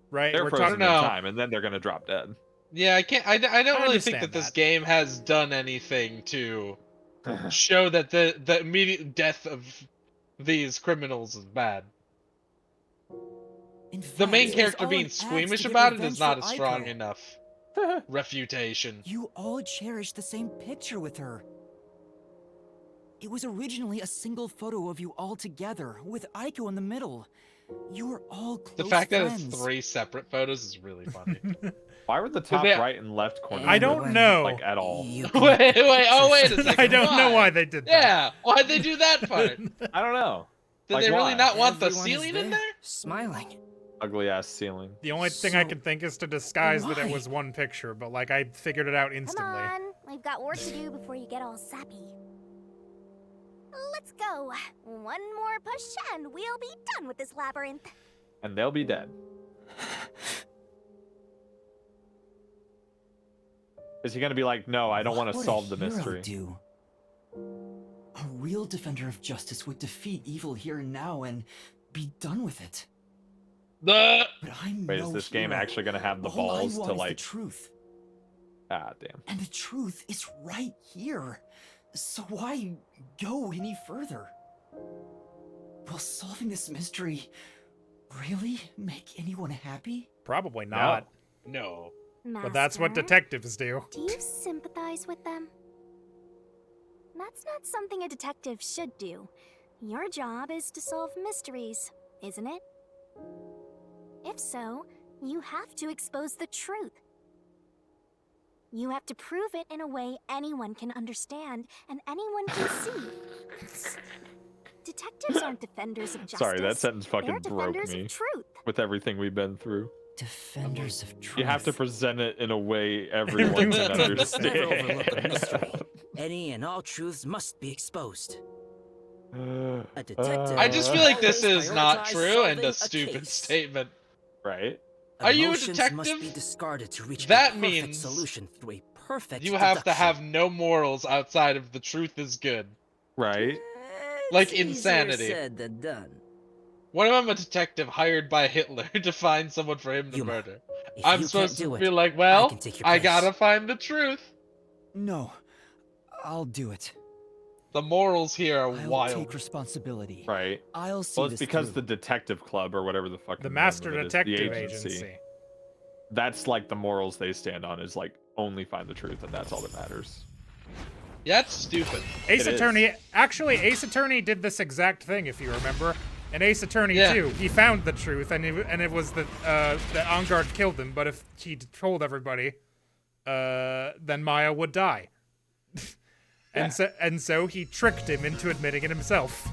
Right? They're We're frozen talking. in No. time, and then they're gonna drop dead. Yeah, I can't. I don't really think understand that this that. game has done anything to show that the immediate death of these criminals is bad. In The fact, main it was character all being an act squeamish to get about it revenge is not a for strong Aiko. enough refutation. You all cherished the same picture with her. It was originally a single photo of you all together, with Aiko in the middle. You were all close The fact that friends. it's 3 separate photos is really funny. Why were the top they- right and left corners? I don't know. Like at all. You Wait, connect the wait a pictures. second. I don't know why they did that. Yeah, why'd they do that part? Did I don't know. Like, they really why? not want the Everyone is ceiling in there? Smiling. Ugly ass ceiling. The only thing I So, can think is to disguise that it why? was one picture, but like I figured it out Come instantly. on, we've got work to do before you get all sappy. Let's go. One more push and we'll be done with this labyrinth. And they'll be dead. Is he gonna be like, no, I don't want to What solve would the a hero mystery? do? A real defender of justice would defeat evil here and now and be done with it. But I'm Wait, no is this game hero. actually gonna have the All I balls want to is like? the truth, Ah, damn. and the truth is right here. So why go any further? Will solving this mystery really make anyone happy? Probably not. No. But that's what Master, detectives do. Do you sympathize with them? That's not something a detective should do. Your job is to solve mysteries, isn't it? If so, you have to expose the truth. You have to prove it in a way anyone can understand and anyone can see. Detectives aren't defenders of justice. Sorry, that sentence They're fucking broke defenders me. of truth. With everything we've been through, Defenders of truth. you have to present it in a way everyone can Never overlook a understand. mystery. Any and all truths must be exposed. A detective. I just feel like this always is not prioritize true and solving a a stupid case. statement. Right? Are you a Emotions must detective? be discarded to reach That a perfect means solution through a perfect You have to deduction. have no morals outside of the truth is good. Right? Like It's easier insanity. said than done. What if I'm a detective hired by Hitler to find someone for him to Yuma, murder? If I'm you supposed can't to do be it, like, I well, can take your I place. gotta find the truth. No, I'll do it. The morals here are I'll wild. take responsibility. Right. I'll see Well, it's this because through. the detective club or whatever the fuck The name Master of it is, Detective the Agency. That's like the morals they stand on is like only find the truth and that's all that matters. Yeah, that's stupid. Ace It is. Attorney, actually, Ace Attorney did this exact thing, if you remember. And Ace Attorney Yeah. 2, he found the truth, and it was that En Garde killed him. But if he told everybody, then Maya would die. and so he tricked him into admitting it himself.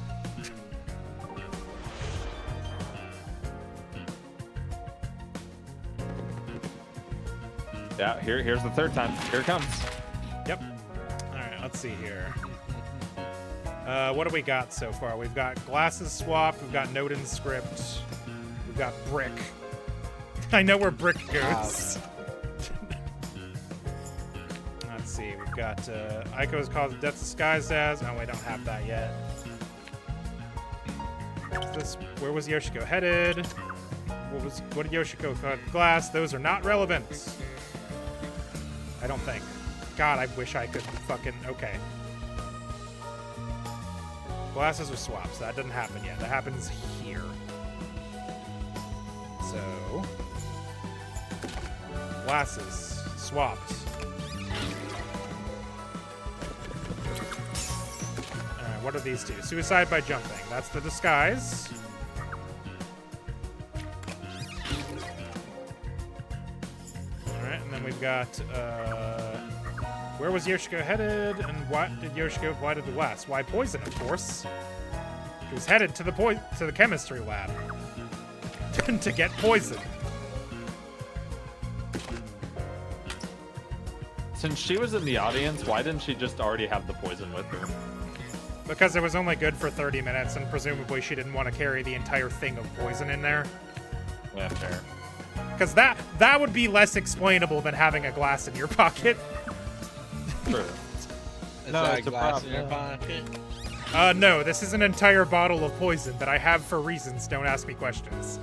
Yeah, here's the third time. Here it comes. Yep. All right, let's see here. What do we got so far? We've got glasses swapped. We've got note in script. We've got brick. I know where brick goes. Let's see. We've got Aiko's cause of death disguised as. Oh, we don't have that yet. Where was Yoshiko headed? What did Yoshiko call glass? Those are not relevant. I don't think. God, I wish I could fucking. Okay. Glasses are swapped, so that doesn't happen yet. That happens here. So. Glasses swapped. Alright, what are these two? Suicide by jumping. That's the disguise. Alright, and then we've got, where was Yoshiko headed, and why did the glass? Why poison, of course. He was headed to the chemistry lab to get poison. Since she was in the audience, why didn't she just already have the poison with her? Because it was only good for 30 minutes, and presumably she didn't want to carry the entire thing of poison in there. Yeah, fair. Because that would be less explainable than having a glass in your pocket. True. Is No, that it's a glass in your problem. pocket? No, this is an entire bottle of poison that I have for reasons. Don't ask me questions.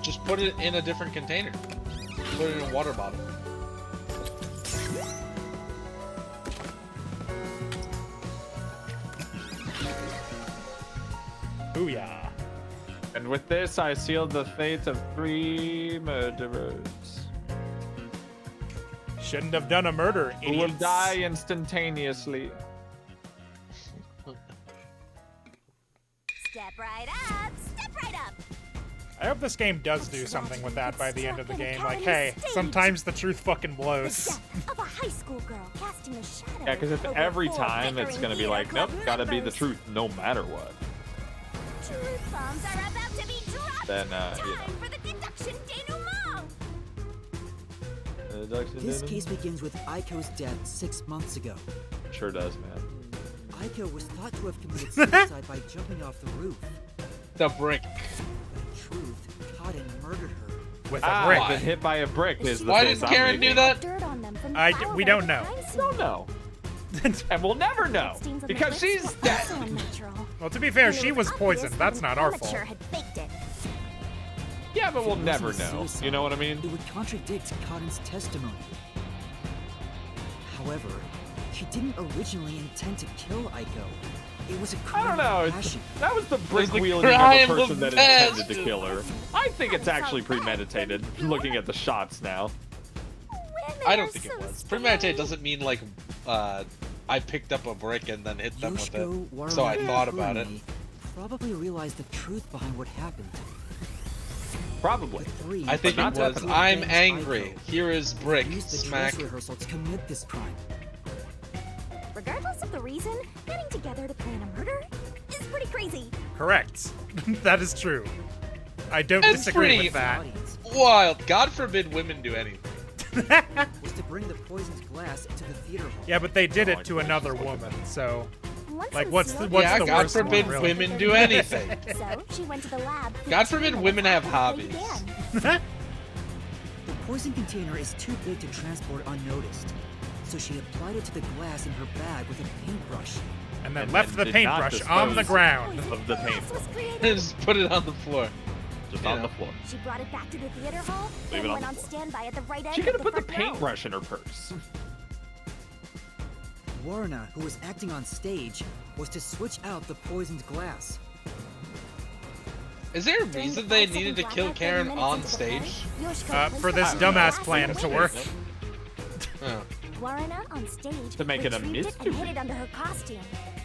Just put it in a different container. Put it in a water bottle. Booyah. And with this, I sealed the fate of 3 murderers Shouldn't have done a murder, who will idiots. die instantaneously. Step Step right up. Step right up. I hope this game does do something with that by the end of the game. Like, hey, sometimes the truth fucking blows. The death of a high school girl casting a shadow. Yeah, because if over every 4 time it's bickering gonna be theater like, nope, club gotta be the members. truth no matter what. Truth bombs are about to be dropped. Then, Time you know. for the deduction denouement. This case begins with Aiko's death 6 months ago. Sure does, man. Aiko was thought to have committed suicide by jumping off the roof. The brick. But in truth, Cotton murdered her. With a brick. Been hit by a brick is the Why face did I'm Karen making. do that? Dirt on them from We don't know. Don't know. And we'll never know. Stains on the Because bricks she's were dead. also unnatural. Well, to be fair, And it she was obvious poisoned. that That's an not our amateur fault. had faked it. Yeah, but we'll If it never wasn't know. suicide, You know what I mean? It would contradict Cotton's testimony. However, she didn't originally intend to kill Aiko. It was a I crime don't know. of passion. That was the brick the wielding of crime a of person that intended to passion. kill her. I think it's actually premeditated, looking at the shots now. Women I are don't think it so was. Premeditated strange. doesn't mean like, I picked up a brick and then hit them with Yoshiko, it. Warren, So I and thought about it. Kurone probably realized the truth behind what happened. Probably. The three, I think But it not was, to I'm avenge angry. Aiko, Here is brick. used the Smack. dress rehearsal to commit this crime. Regardless of the reason, getting together to plan a murder is pretty crazy. Correct. That is true. I don't It's disagree pretty- with that. Audience Wild. God forbid women do anything. was to bring the poisoned glass into the theater hall. Yeah, but they did it to another woman, so Once like, it what's was the sealed, what's Yeah, the God worst one, forbid really? women do anything. So she went to the lab. God 15 forbid minutes women have after the play hobbies. began. The poison container is too big to transport unnoticed, so she applied it to the glass in her bag with a paintbrush. And then And left then the did not paintbrush on the dispose ground. of the paint. Glass was created. Just put it on the floor. Just Yeah. on the floor. She brought it back to the theater hall, Leave it then on went the on floor. standby at the right end She of could have the put the front row. paintbrush in her purse. Warna, who was acting on stage, was to switch out the poisoned glass. Is there a During reason the they 5-second needed to blackout kill 30 Karen minutes on into the play, stage? Yoshiko For placed this the dumbass glass plan in the to way. work. Oh. Warna on stage To make it a retrieved mystery. and hid it under her costume.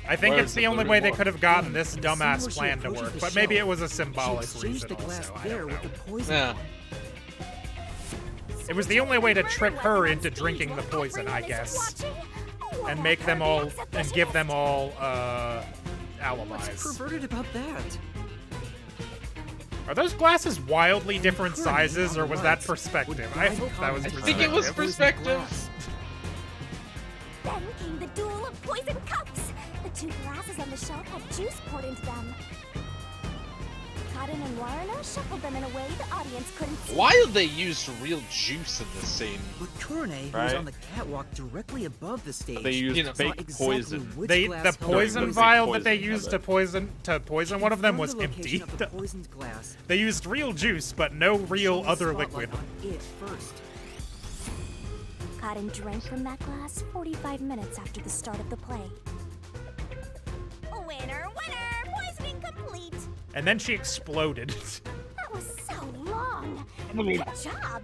I think Where's it's the the only voodoo way they boy? could have gotten this The dumbass scene where she plan to approaches work, the but maybe shelf, it was a She symbolic exchanged reason the glass also. I there don't with know. the poison. Yeah. It was the only way to trick her Murderer on into stage drinking the while poison, I everyone is guess, watching. What and a make them all cardiac and give them submissionist. all What's alibis. perverted about that? Are those glasses wildly different Kurone, sizes, on or the was right, that perspective? would I guide hope that was Cotton I think it was to perspective. poisoned perspective. glass. Then came the duel of poison cups. The two glasses on the shelf had juice poured into them. Cotton and Warna shuffled them in a way the audience couldn't see. Why did they use real juice in this scene? But Kurone, who was Right. on the catwalk directly above the stage, They used You know, saw fake exactly poison. which The glass held poison the vial poison that they of used it. to poison one of them Found was the location empty. of the poisoned glass. They used real juice, but no real Shone the other spotlight liquid. on it first. Cotton drank from that glass 45 minutes after the start of the play. Winner, winner! Poisoning complete! And then she exploded. That was so long! Good job!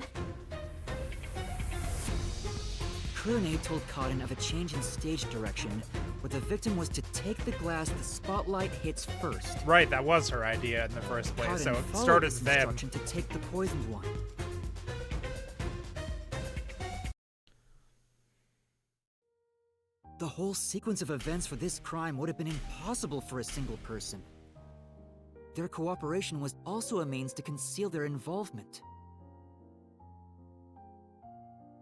Kurone told Cotton of a change in stage direction, where the victim was to take the glass the spotlight hits first. Right, that was her idea in the first place, Cotton so it followed started this then. instruction to take the poisoned one. The whole sequence of events for this crime would have been impossible for a single person. Their cooperation was also a means to conceal their involvement.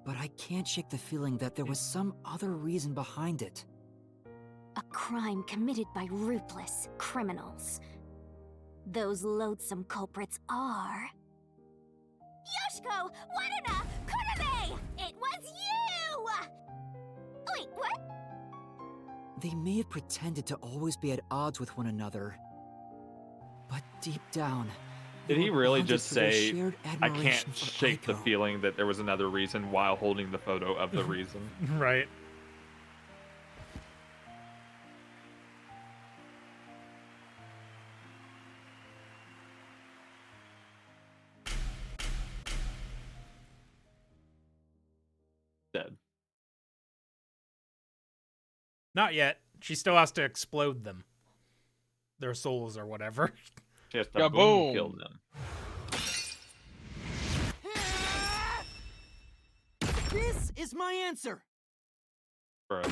But I can't shake the feeling that there was some other reason behind it. A crime committed by ruthless criminals. Those loathsome culprits are... Yoshiko! Warna! Kurone! It was you! Wait, what? They may have pretended to always be at odds with one another, but deep down, they Did he were really bonded just through their say, shared I can't admiration for shake the Aiko. feeling that there was another reason while holding the photo of the reason? Right. Dead. Not yet. She still has to explode them. their souls or whatever. Just Yeah, a boom boom. killed them. This is my answer. Bro.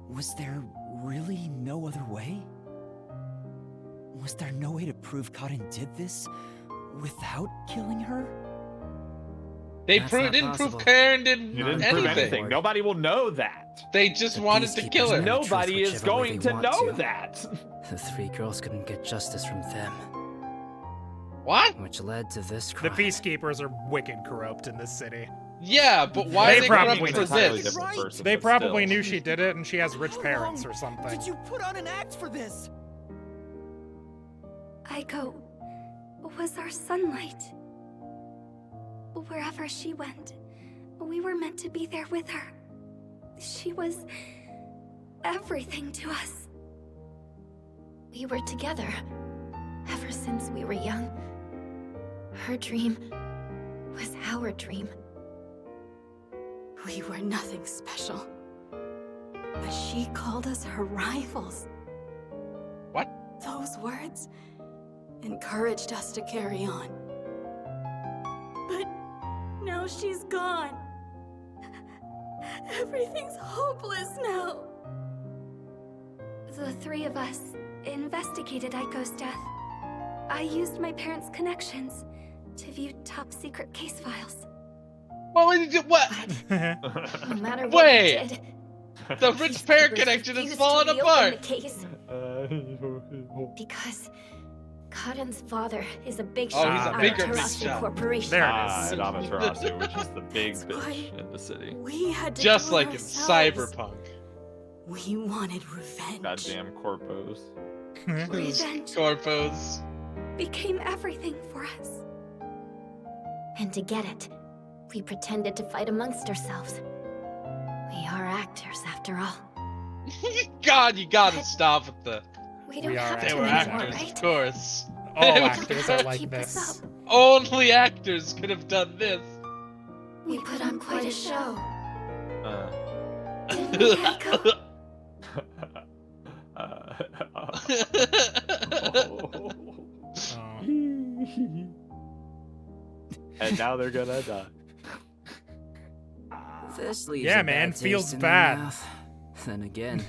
Was there really no other way? Was there no way to prove Cotton did this without killing her? They That's not didn't prove possible. Karen did You didn't anything. prove anything. Nobody will know that. They just The wanted to peacekeepers kill her. know. Nobody truth is whichever way going they to want know to. that. The three girls couldn't get justice from them, What? which led to this The crime. peacekeepers are wicked corrupt in this city. Yeah, but why They are they probably corrupt for entirely this? different person, They but probably still. knew she did it, and she has rich How parents long or something. Did you put on an act for this? Aiko was our sunlight. Wherever she went, we were meant to be there with her. She was everything to us. We were together ever since we were young. Her dream was our dream. We were nothing special. But she called us her rivals. What? Those words encouraged us to carry on. But now she's gone. Everything's hopeless now. The three of us investigated Aiko's death. I used my parents' connections to view top-secret case files. What? What? No matter what Wait. we did, The rich parent connection is falling apart. the case because Cotton's father is a big Oh, shot he's a at bigger big Amaterasu shot. Corporation. There it Ah, is. at Amaterasu, which is the big That's why bitch in the city. We had to Just do it like in ourselves. Cyberpunk. We wanted revenge. Goddamn corpos. Revenge Corpos. became everything for us. And to get it, we pretended to fight amongst ourselves. We are actors, after all. God, you gotta stop with the. We don't We are have They to were anymore, actors, right? of course. All They were- actors are like Keep us this. up. Only actors could have done this. We put on quite a show. Uh, Didn't we, Aiko? Oh. And now they're gonna die. This leaves Yeah, a man, bad feels taste in bad. my mouth. Then again,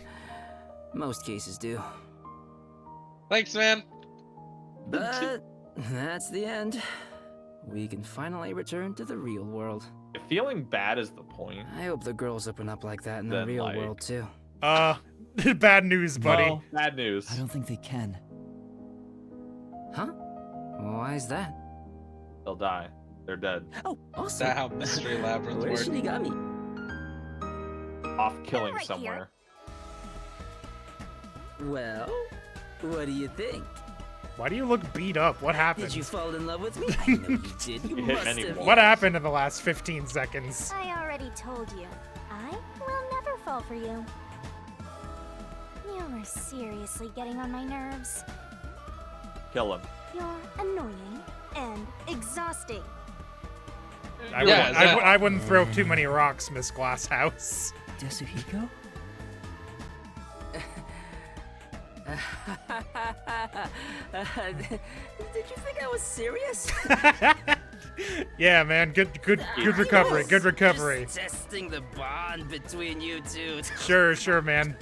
most cases do. Thanks, man. But that's the end. We can finally return to the real world. If feeling bad is the point, I hope the girls open up like that in the Then, real like- world too. Bad news, buddy. well, bad news. I don't think they can. Huh? Why is that? They'll die. They're dead. Oh, Is awesome. that how Mystery Labyrinth Where's works? Shinigami? Off killing Right here. somewhere. Well, what do you think? Why do you look beat up? What happened? Did you fall in love with me? I know you did. You You hit must many have. walls. What happened in the last 15 seconds? I already told you. I will never fall for you. You're seriously getting on my nerves. Kill him. You're annoying and exhausting. I wouldn't throw too many rocks, Miss Glasshouse. Yasuhiko? Did you think I was serious? Yeah, man. Good recovery. Good recovery. Just testing the bond between you two. Sure, man.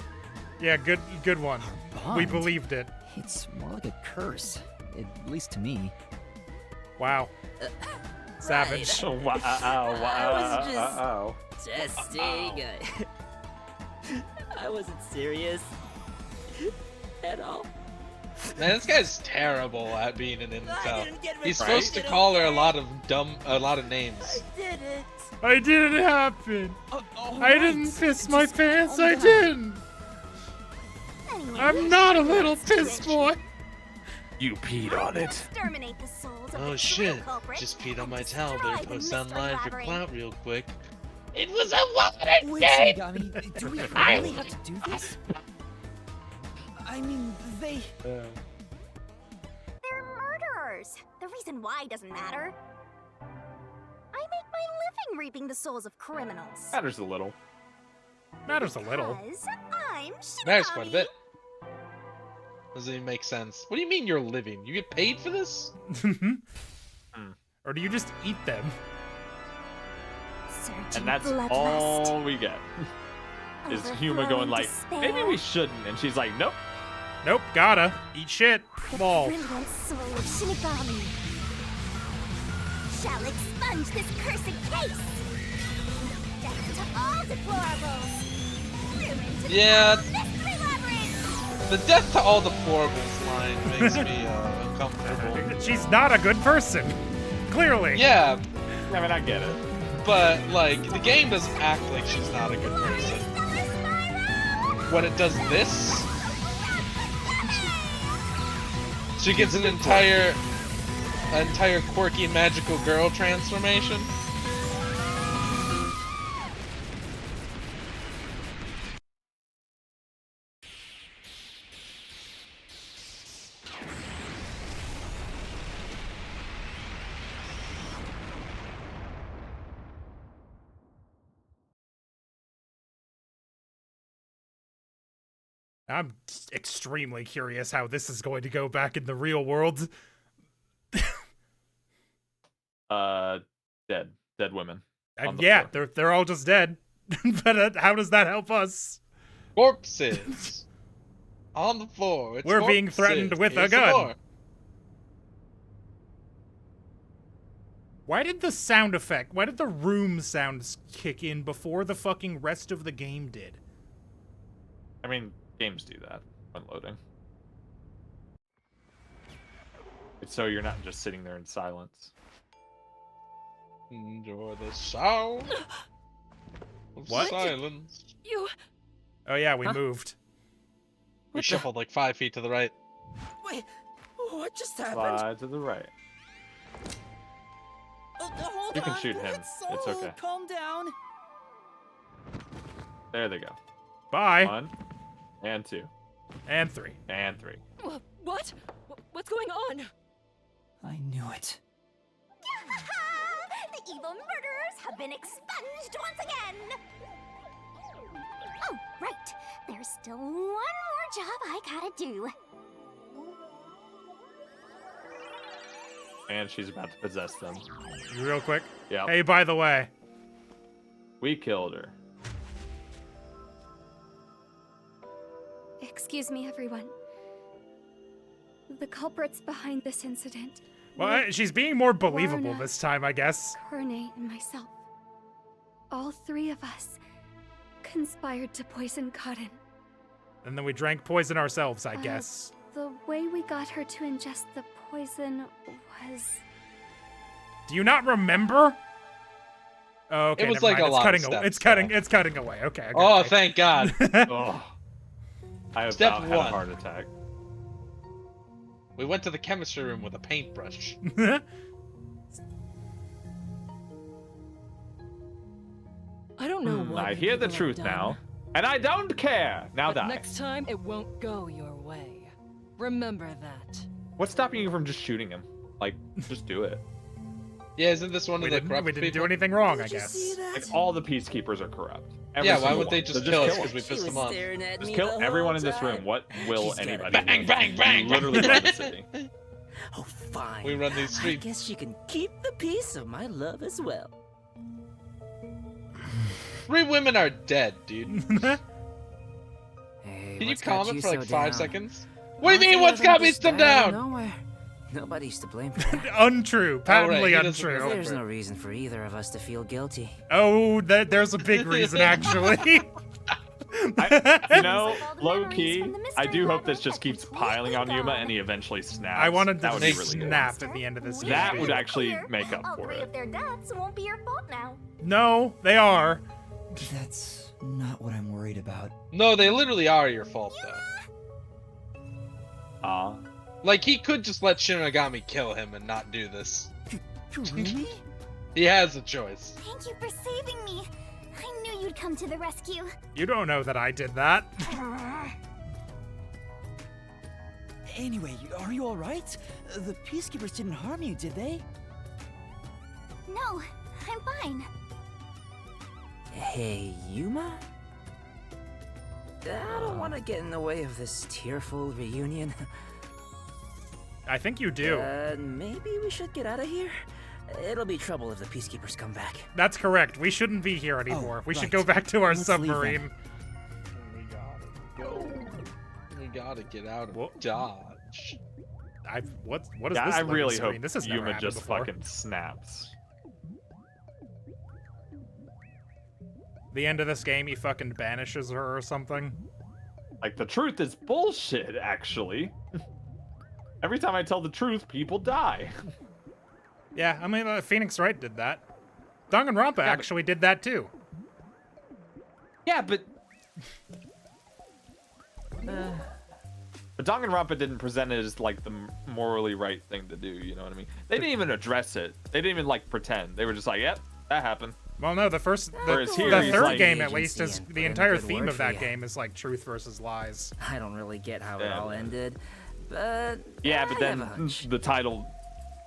Yeah, good one. We Bond? believed it. It's more like a curse, at least to me. Wow. Savage. Oh, wow. I was just- Wow. Testing. I wasn't serious at all. Man, this guy's terrible at being an I incel. didn't get He's my supposed to ticket, call her a okay? lot of names. I did it. I didn't happen. I didn't piss my Just pants. calm I down. didn't. Anyway, I'm not a little piss boy. You peed on it. exterminate the souls of Oh the shit! true culprit Just peed on and my towel. destroy Better the post mystery online for labyrinth. clout real quick. It was a water Wait, day. Shinigami, do we really have to do this? I mean, they... They're murderers. The reason why doesn't matter. I make my living reaping the souls of criminals. Matters a little. Matters a little. Because I'm Matters quite a Shinigami. bit. Doesn't even make sense. What do you mean you're living? You get paid for this? Or do you just eat them? Sergeant And that's Bloodlust. all we get. Is Huma going like, maybe we shouldn't, and she's like, nope. Nope, gotta. Eat shit. Ball. Brilliant soul of Shinigami shall expunge this cursed case. Death to all deplorables. Room into Yeah. the mystery labyrinth. The death to all deplorables line makes me uncomfortable. She's not a good person. Clearly. Yeah, I mean, I get it. but like the game doesn't act like she's not a good person. When it does this, she gets an entire quirky magical girl transformation. I'm extremely curious how this is going to go back in the real world. Dead women. on And the yeah, floor. they're all just dead. But how does that help us? Corpses on the floor. It's We're being corpses. threatened with a Here's some gun. more. Why did the room sounds kick in before the fucking rest of the game did? I mean, games do that when loading. It's so you're not just sitting there in silence. Enjoy the sound of What? silence. You. Oh yeah, we moved. We shuffled like 5 feet to the right. Wait, what just happened? Slide to the right. Hold You can on. shoot him. It's okay. Calm down. There they go. Bye. 1 and 2 And 3. and 3. What? What's going on? I knew it. The evil murderers have been expunged once again. Oh, right. There's still one more job I gotta do. And she's about to possess them. Real quick. Yeah. Hey, by the way. We killed her. Excuse me, everyone. The culprits behind this incident. Well, she's being more believable Warna, this time, I guess. Corne, and myself. All three of us conspired to poison Cotton. And then we drank poison ourselves, I guess. The way we got her to ingest the poison was... Do you not remember? Oh, okay. It was never like mind. a It's lot of cutting. steps, It's cutting away. Okay. okay, Oh, okay. thank God. Oh. I Step about had a 1. heart attack. We went to the chemistry room with a paintbrush. I don't know what. I you hear the people have truth done, now, and I don't care. Now but die. next time it won't go your way. Remember that. What's stopping you from just shooting him? Like, just do it. Yeah, isn't this one we of the didn't, corrupt we didn't do people? anything wrong, I Did you guess. see that? Like, all the peacekeepers are corrupt. Every Yeah, why single would they one. just So kill us kill because them. we She pissed was them off? staring at Just me kill the everyone whole in this room. time. What will She's got a anybody bang, do? bang, bang, You literally run the city. Oh, fine. We run these I streets. guess you can keep the piece of my love as well. 3 women are dead, dude. Hey, Can you what's got comment for like so 5 down? seconds? What do you Nothing mean, what's other got than me just so died out of down? nowhere. Nobody's to blame for that. Untrue. Patently he doesn't untrue. remember. There's no reason for either of us to feel guilty. Oh, there's a big reason, actually. You know, All the low memories key, from the I mystery do hope this labyrinth just are keeps completely piling on Yuma gone. and he eventually snaps. I wanted that to would be really good. snap at the end of this That game. would actually Clear. make up All for 3 it. of their deaths won't be your fault now. No, they are. That's not what I'm worried about. No, they literally are your fault, though. Like, he could just let Shinigami kill him and not do this. Really? He has a choice. Thank you for saving me. I knew you'd come to the rescue. You don't know that I did that. Anyway, are you alright? The Peacekeepers didn't harm you, did they? No, I'm fine. Hey, Yuma? I don't want to get in the way of this tearful reunion. I think you do. Maybe we should get out of here? It'll be trouble if the Peacekeepers come back. That's correct. We shouldn't be here anymore. We should right. go back to our Let's leave submarine. We gotta go. We gotta get out of What? Dodge. What is Yeah, this? I loading really screen? hope This has never Yuma happened just before. fucking snaps. The end of this game, he fucking banishes her or something. Like, the truth is bullshit, actually. Every time I tell the truth, people die. Yeah, I mean, Phoenix Wright did that. Danganronpa actually did that too. Yeah, but... But Danganronpa didn't present it as, like, the morally right thing to do, you know what I mean? They didn't even address it. They didn't even, like, pretend. They were just like, yep, that happened. Well, no, the Whereas here, the he's third like- game at least is Agency and the put in a entire good theme word of for that ya. game is like truth versus lies. I don't really get how it Yeah. all ended, but Yeah, but I then have a hunch. the title...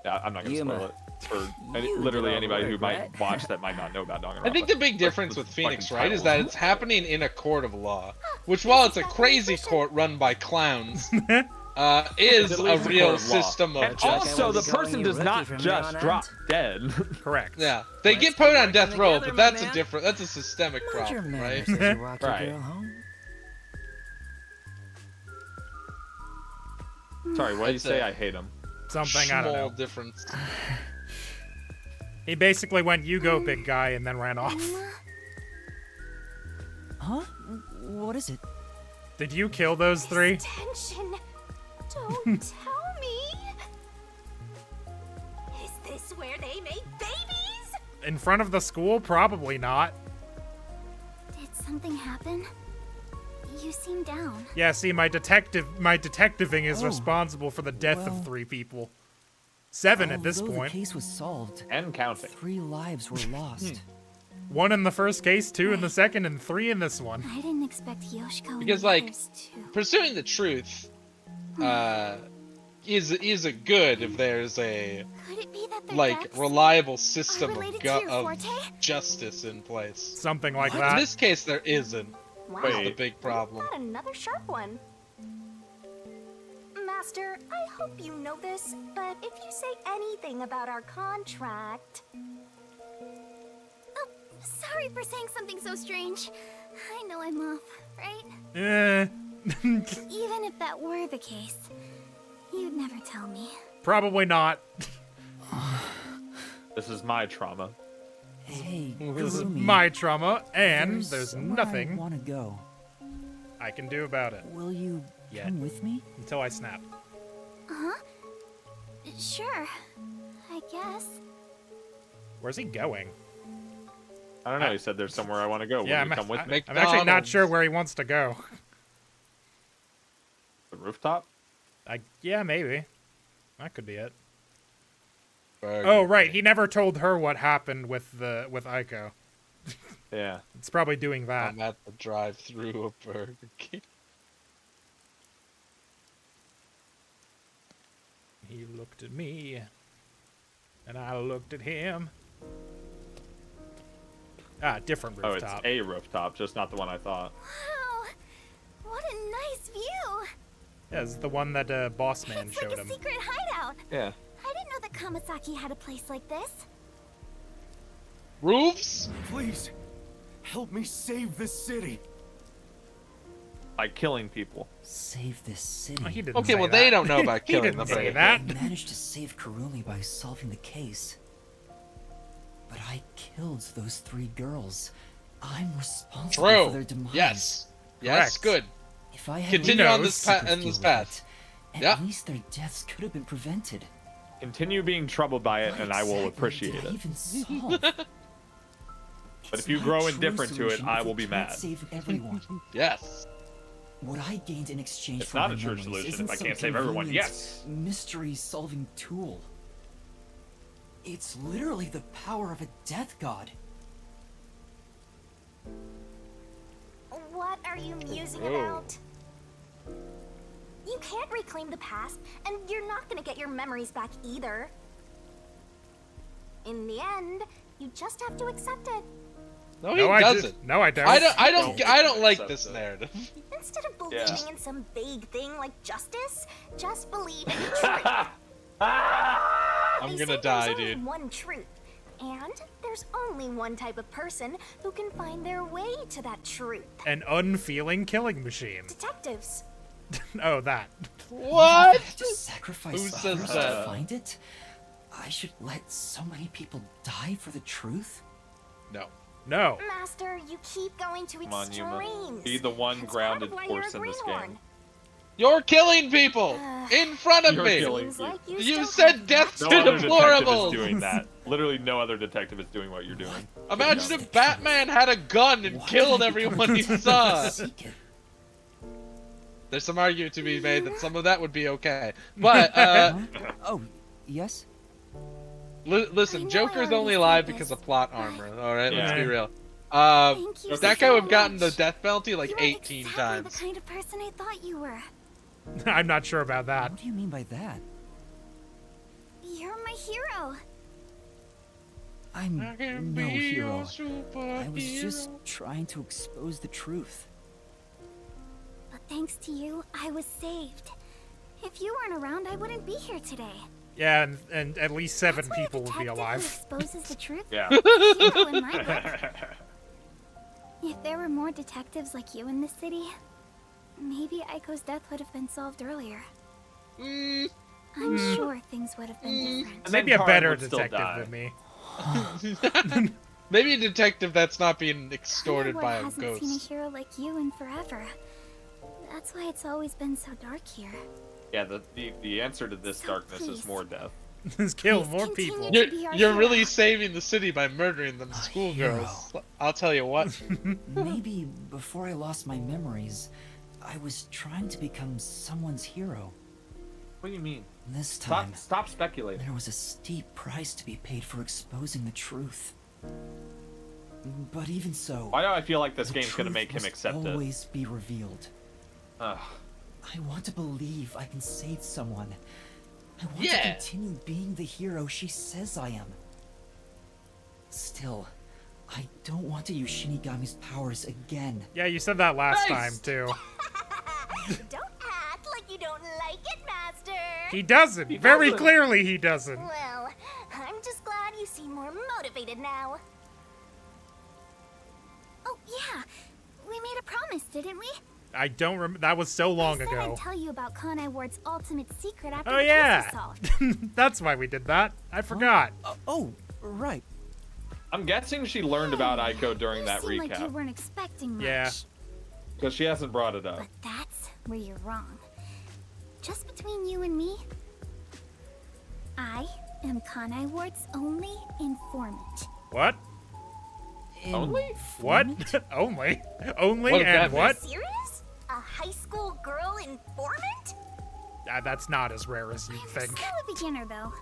I'm not going to Yuma, spoil it for you literally did all anybody the who work, might right? watch that might not know about Danganronpa. I think the big difference Like, with the Phoenix fucking Wright is title. that it's happening in a court of law, which while it's a crazy court run by clowns, is It's at a least real court of law. system of And justice. also, the was calling person you does rookie not from just now on drop out. dead. Correct. Yeah, they Let's get put get on working death row, together, but my that's a man. different, that's a systemic Mind your problem, right? manners as you walk Right. your girl home. Sorry, what do you That's say? a I hate him. Something, I don't Small know. difference. He basically went, "You go, big guy," and then ran off. Huh? What is it? Did you kill those three? Tension. Don't tell me. Is this where they make babies? In front of the school? Probably not. Did something happen? You seem down. Yeah, see, my detectiving is Oh, responsible for the death well, of 3 people. 7 at this Although point. the case was solved, And counting. 3 lives were lost. 1 in the first case, 2 in the second, and 3 in this one. I didn't expect Yoshiko and Because, the like, others to. Pursuing the truth is a good if there's a Could it be that their like deaths reliable are system related of, to your of forte? justice in place. Something like In that. this case, there isn't. Wow. That's the Wait. big problem. Got another sharp one. Master, I hope you know this, but if you say anything about our contract... Oh, sorry for saying something so strange. I know I'm off, right? Even if that were the case, you'd never tell me. Probably not. This is my trauma. Hey, This is Kurumi, my trauma, and there's somewhere nothing I want to go. I can do about it. Will you Yeah. come with me? Until I snap. Huh? Sure, I guess. Where's he going? I don't know. He said there's somewhere I want to go. Will Yeah, you come with me? I'm actually not McDonald's. sure where he wants to go. The rooftop? Yeah, maybe. That could be it. Burger. Oh, right. He never told her what happened with Aiko. Yeah. It's probably doing that. I'm at the drive-through of Burger King. He looked at me, and I looked at him. Ah, different Oh, it's rooftop. a rooftop, just not the one I thought. Wow, what a nice view. Yeah, it's the one that Boss Man It's showed like a him. secret hideout. Yeah. I didn't know that Kamasaki had a place like this. Roofs? Please, help me save this city. By killing people. Save this city. Oh, he didn't Okay, say well that. they don't know about He killing didn't the say baby. that. I managed to save Kurumi by solving the case. But I killed those 3 girls. I'm responsible for their True. demise. Yes. Yes. Correct. Good. If I had Continue let on the this pa- Supers in this deal with path. it, Yeah. At least their deaths could have been prevented. Continue being troubled by it, What and I will exactly appreciate did I it. even solve? But It's if you not grow a true indifferent to it, solution I if will it be can't mad. Save everyone. Yes. What I gained in exchange It's for not my a true memories solution isn't if I some can't save everyone. convenient Yes. mystery-solving tool. It's literally the power of a death god. What are you musing Whoa. about? You can't reclaim the past, and you're not gonna get your memories back either. In the end, you just have to accept it. No, he doesn't. No, I don't. I don't like this narrative. Instead of believing in some vague thing like justice, just believe in the truth. I'm gonna die, There's only dude. one truth, and there's only one type of person who can find their way to that truth. An unfeeling killing machine. Detectives. Oh, that. What? To sacrifice Who says others that? to find it? I should let so many people die for the truth? No. No. Master, you keep going to Come on, Yuma. extremes. Be the one That's grounded part of why you're force a in this greenhorn. game. You're killing people in front of You're me. killing Seems like you You still said have death No to other detective is deplorables. doing that. Literally no other detective is doing what you're doing. Imagine if Batman had a gun and Why killed did I everyone he become saw. seek it? There's some argument to be made that some of that would be okay. But, Huh? Oh, yes? listen, I know I Joker's already only said alive this, because of plot armor, alright? Let's Yeah. be real. Thank you That so guy would have gotten the much. death penalty like You are 18 exactly times. the kind of person I thought you were. I'm not sure about that. What do you mean by that? You're my hero. I'm I can no be hero. your I was just superhero. trying to expose the truth. But thanks to you, I was saved. If you weren't around, I wouldn't be here today. Yeah, and at least 7 That's why a people would be detective alive. who exposes the truth. Yeah. Hero in my book. If there were more detectives like you in this city, maybe Aiko's death would have been solved earlier. I'm sure things would have been different. Maybe a Karen better would still detective die. than me. Maybe a detective that's not being extorted Kanawar by a hasn't seen a ghost. hero like you in forever. That's why it's always been so dark here. Yeah, the answer to this So darkness is please. more death. Just kill more continue people. to be our You're hero. really saving the city by murdering them schoolgirls. I'll tell you what. Maybe before I lost my memories, I was trying to become someone's hero. What do you mean? This time, Stop speculating. there was a steep price to be paid for exposing the truth. But even so, Why do I feel like this the game's gonna truth make him must accept it? always be revealed. Ugh. I want to believe I can save someone. I want to Yeah. continue being the hero she says I am. Still, I don't want to use Shinigami's powers again. Yeah, you said that last Nice. time, too. Don't act like you don't like it, Master. He doesn't. He Very doesn't. clearly he doesn't. Well, I'm just glad you seem more motivated now. Oh, yeah. We made a promise, didn't we? I don't remember. That was so long I said ago. I'd tell you about Kanai Ward's ultimate secret after Oh, the case yeah. was solved. That's why we did that. I forgot. Oh, right. I'm guessing she learned about Aiko during You that seem like you recap. weren't expecting much. Yeah. Because she hasn't brought it up. But that's where you're wrong. Just between you and me, I am Kanai Ward's only informant. What? Only? What? Informant? Only? Only What does that and mean? what? Serious? A high school girl informant? That's not as rare as you I'm think. still a beginner, though.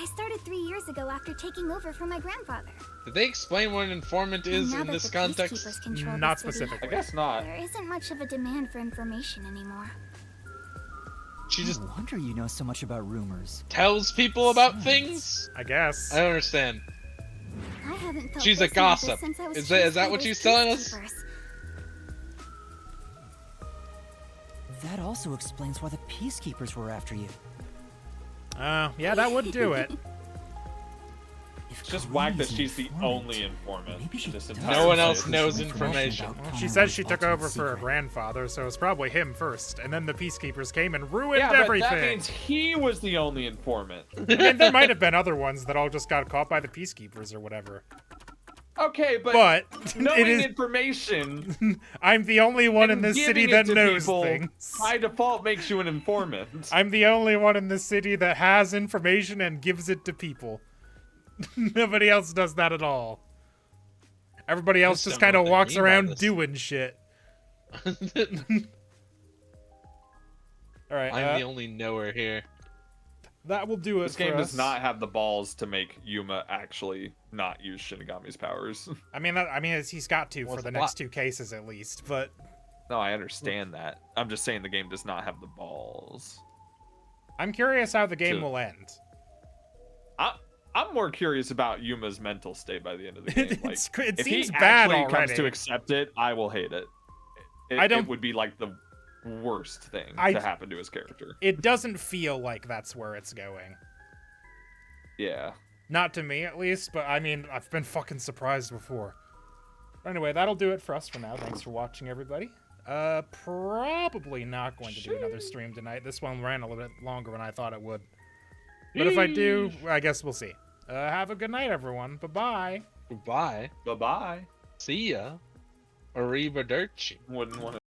I started 3 years ago after taking over from my grandfather. Did they explain what an informant is now in that this the context? peacekeepers control Not the city, I specifically. guess not. there isn't much of a demand for information anymore. She just No wonder you know so much about rumors. tells people about things? I guess. I don't understand. I haven't felt She's a this nervous gossip. since I was Is that chased by what those she's telling us? peacekeepers. That also explains why the peacekeepers were after you. Yeah, that would do it. If It's just Kareem whack that is an she's the informant, only informant. maybe she in this does entire No one have else series. knows some information. about Well, she Conrad says she Ward's took over ultimate for her secret. grandfather, so it's probably him first, and then the peacekeepers came and ruined Yeah, but everything. that means he was the only informant. And there might have been other ones that all just got caught by the peacekeepers or whatever. Okay, but But knowing it is. information I'm the only one in and this city giving it that to knows people things. by default makes you an informant. I'm the only one in this city that has information and gives it to people. Nobody else does that at all. Everybody else just don't know kind of what they walks mean by around this. doing shit. Alright, I'm the only knower here. that will do it This for game us. does not have the balls to make Yuma actually not use Shinigami's powers. I mean, he's got to What's for the the next plot? 2 cases at least, but No, I understand that. I'm just saying the game does not have the balls. I'm curious how the game To- will end. I'm more curious about Yuma's mental state by the end of the game. Like, It if seems he bad actually already. comes to accept it, I will hate it. It would be like the worst thing to happen to his character. It doesn't feel like that's where it's going. Yeah. Not to me, at least, but I mean, I've been fucking surprised before. But anyway, that'll do it for us for now. Thanks for watching, everybody. Probably not going to do another stream tonight. This one ran a little bit longer than I thought it would. But if I do, I guess we'll see. Have a good night, everyone. Bye-bye. Goodbye. Bye-bye. See ya. Arrivederci. Wouldn't want to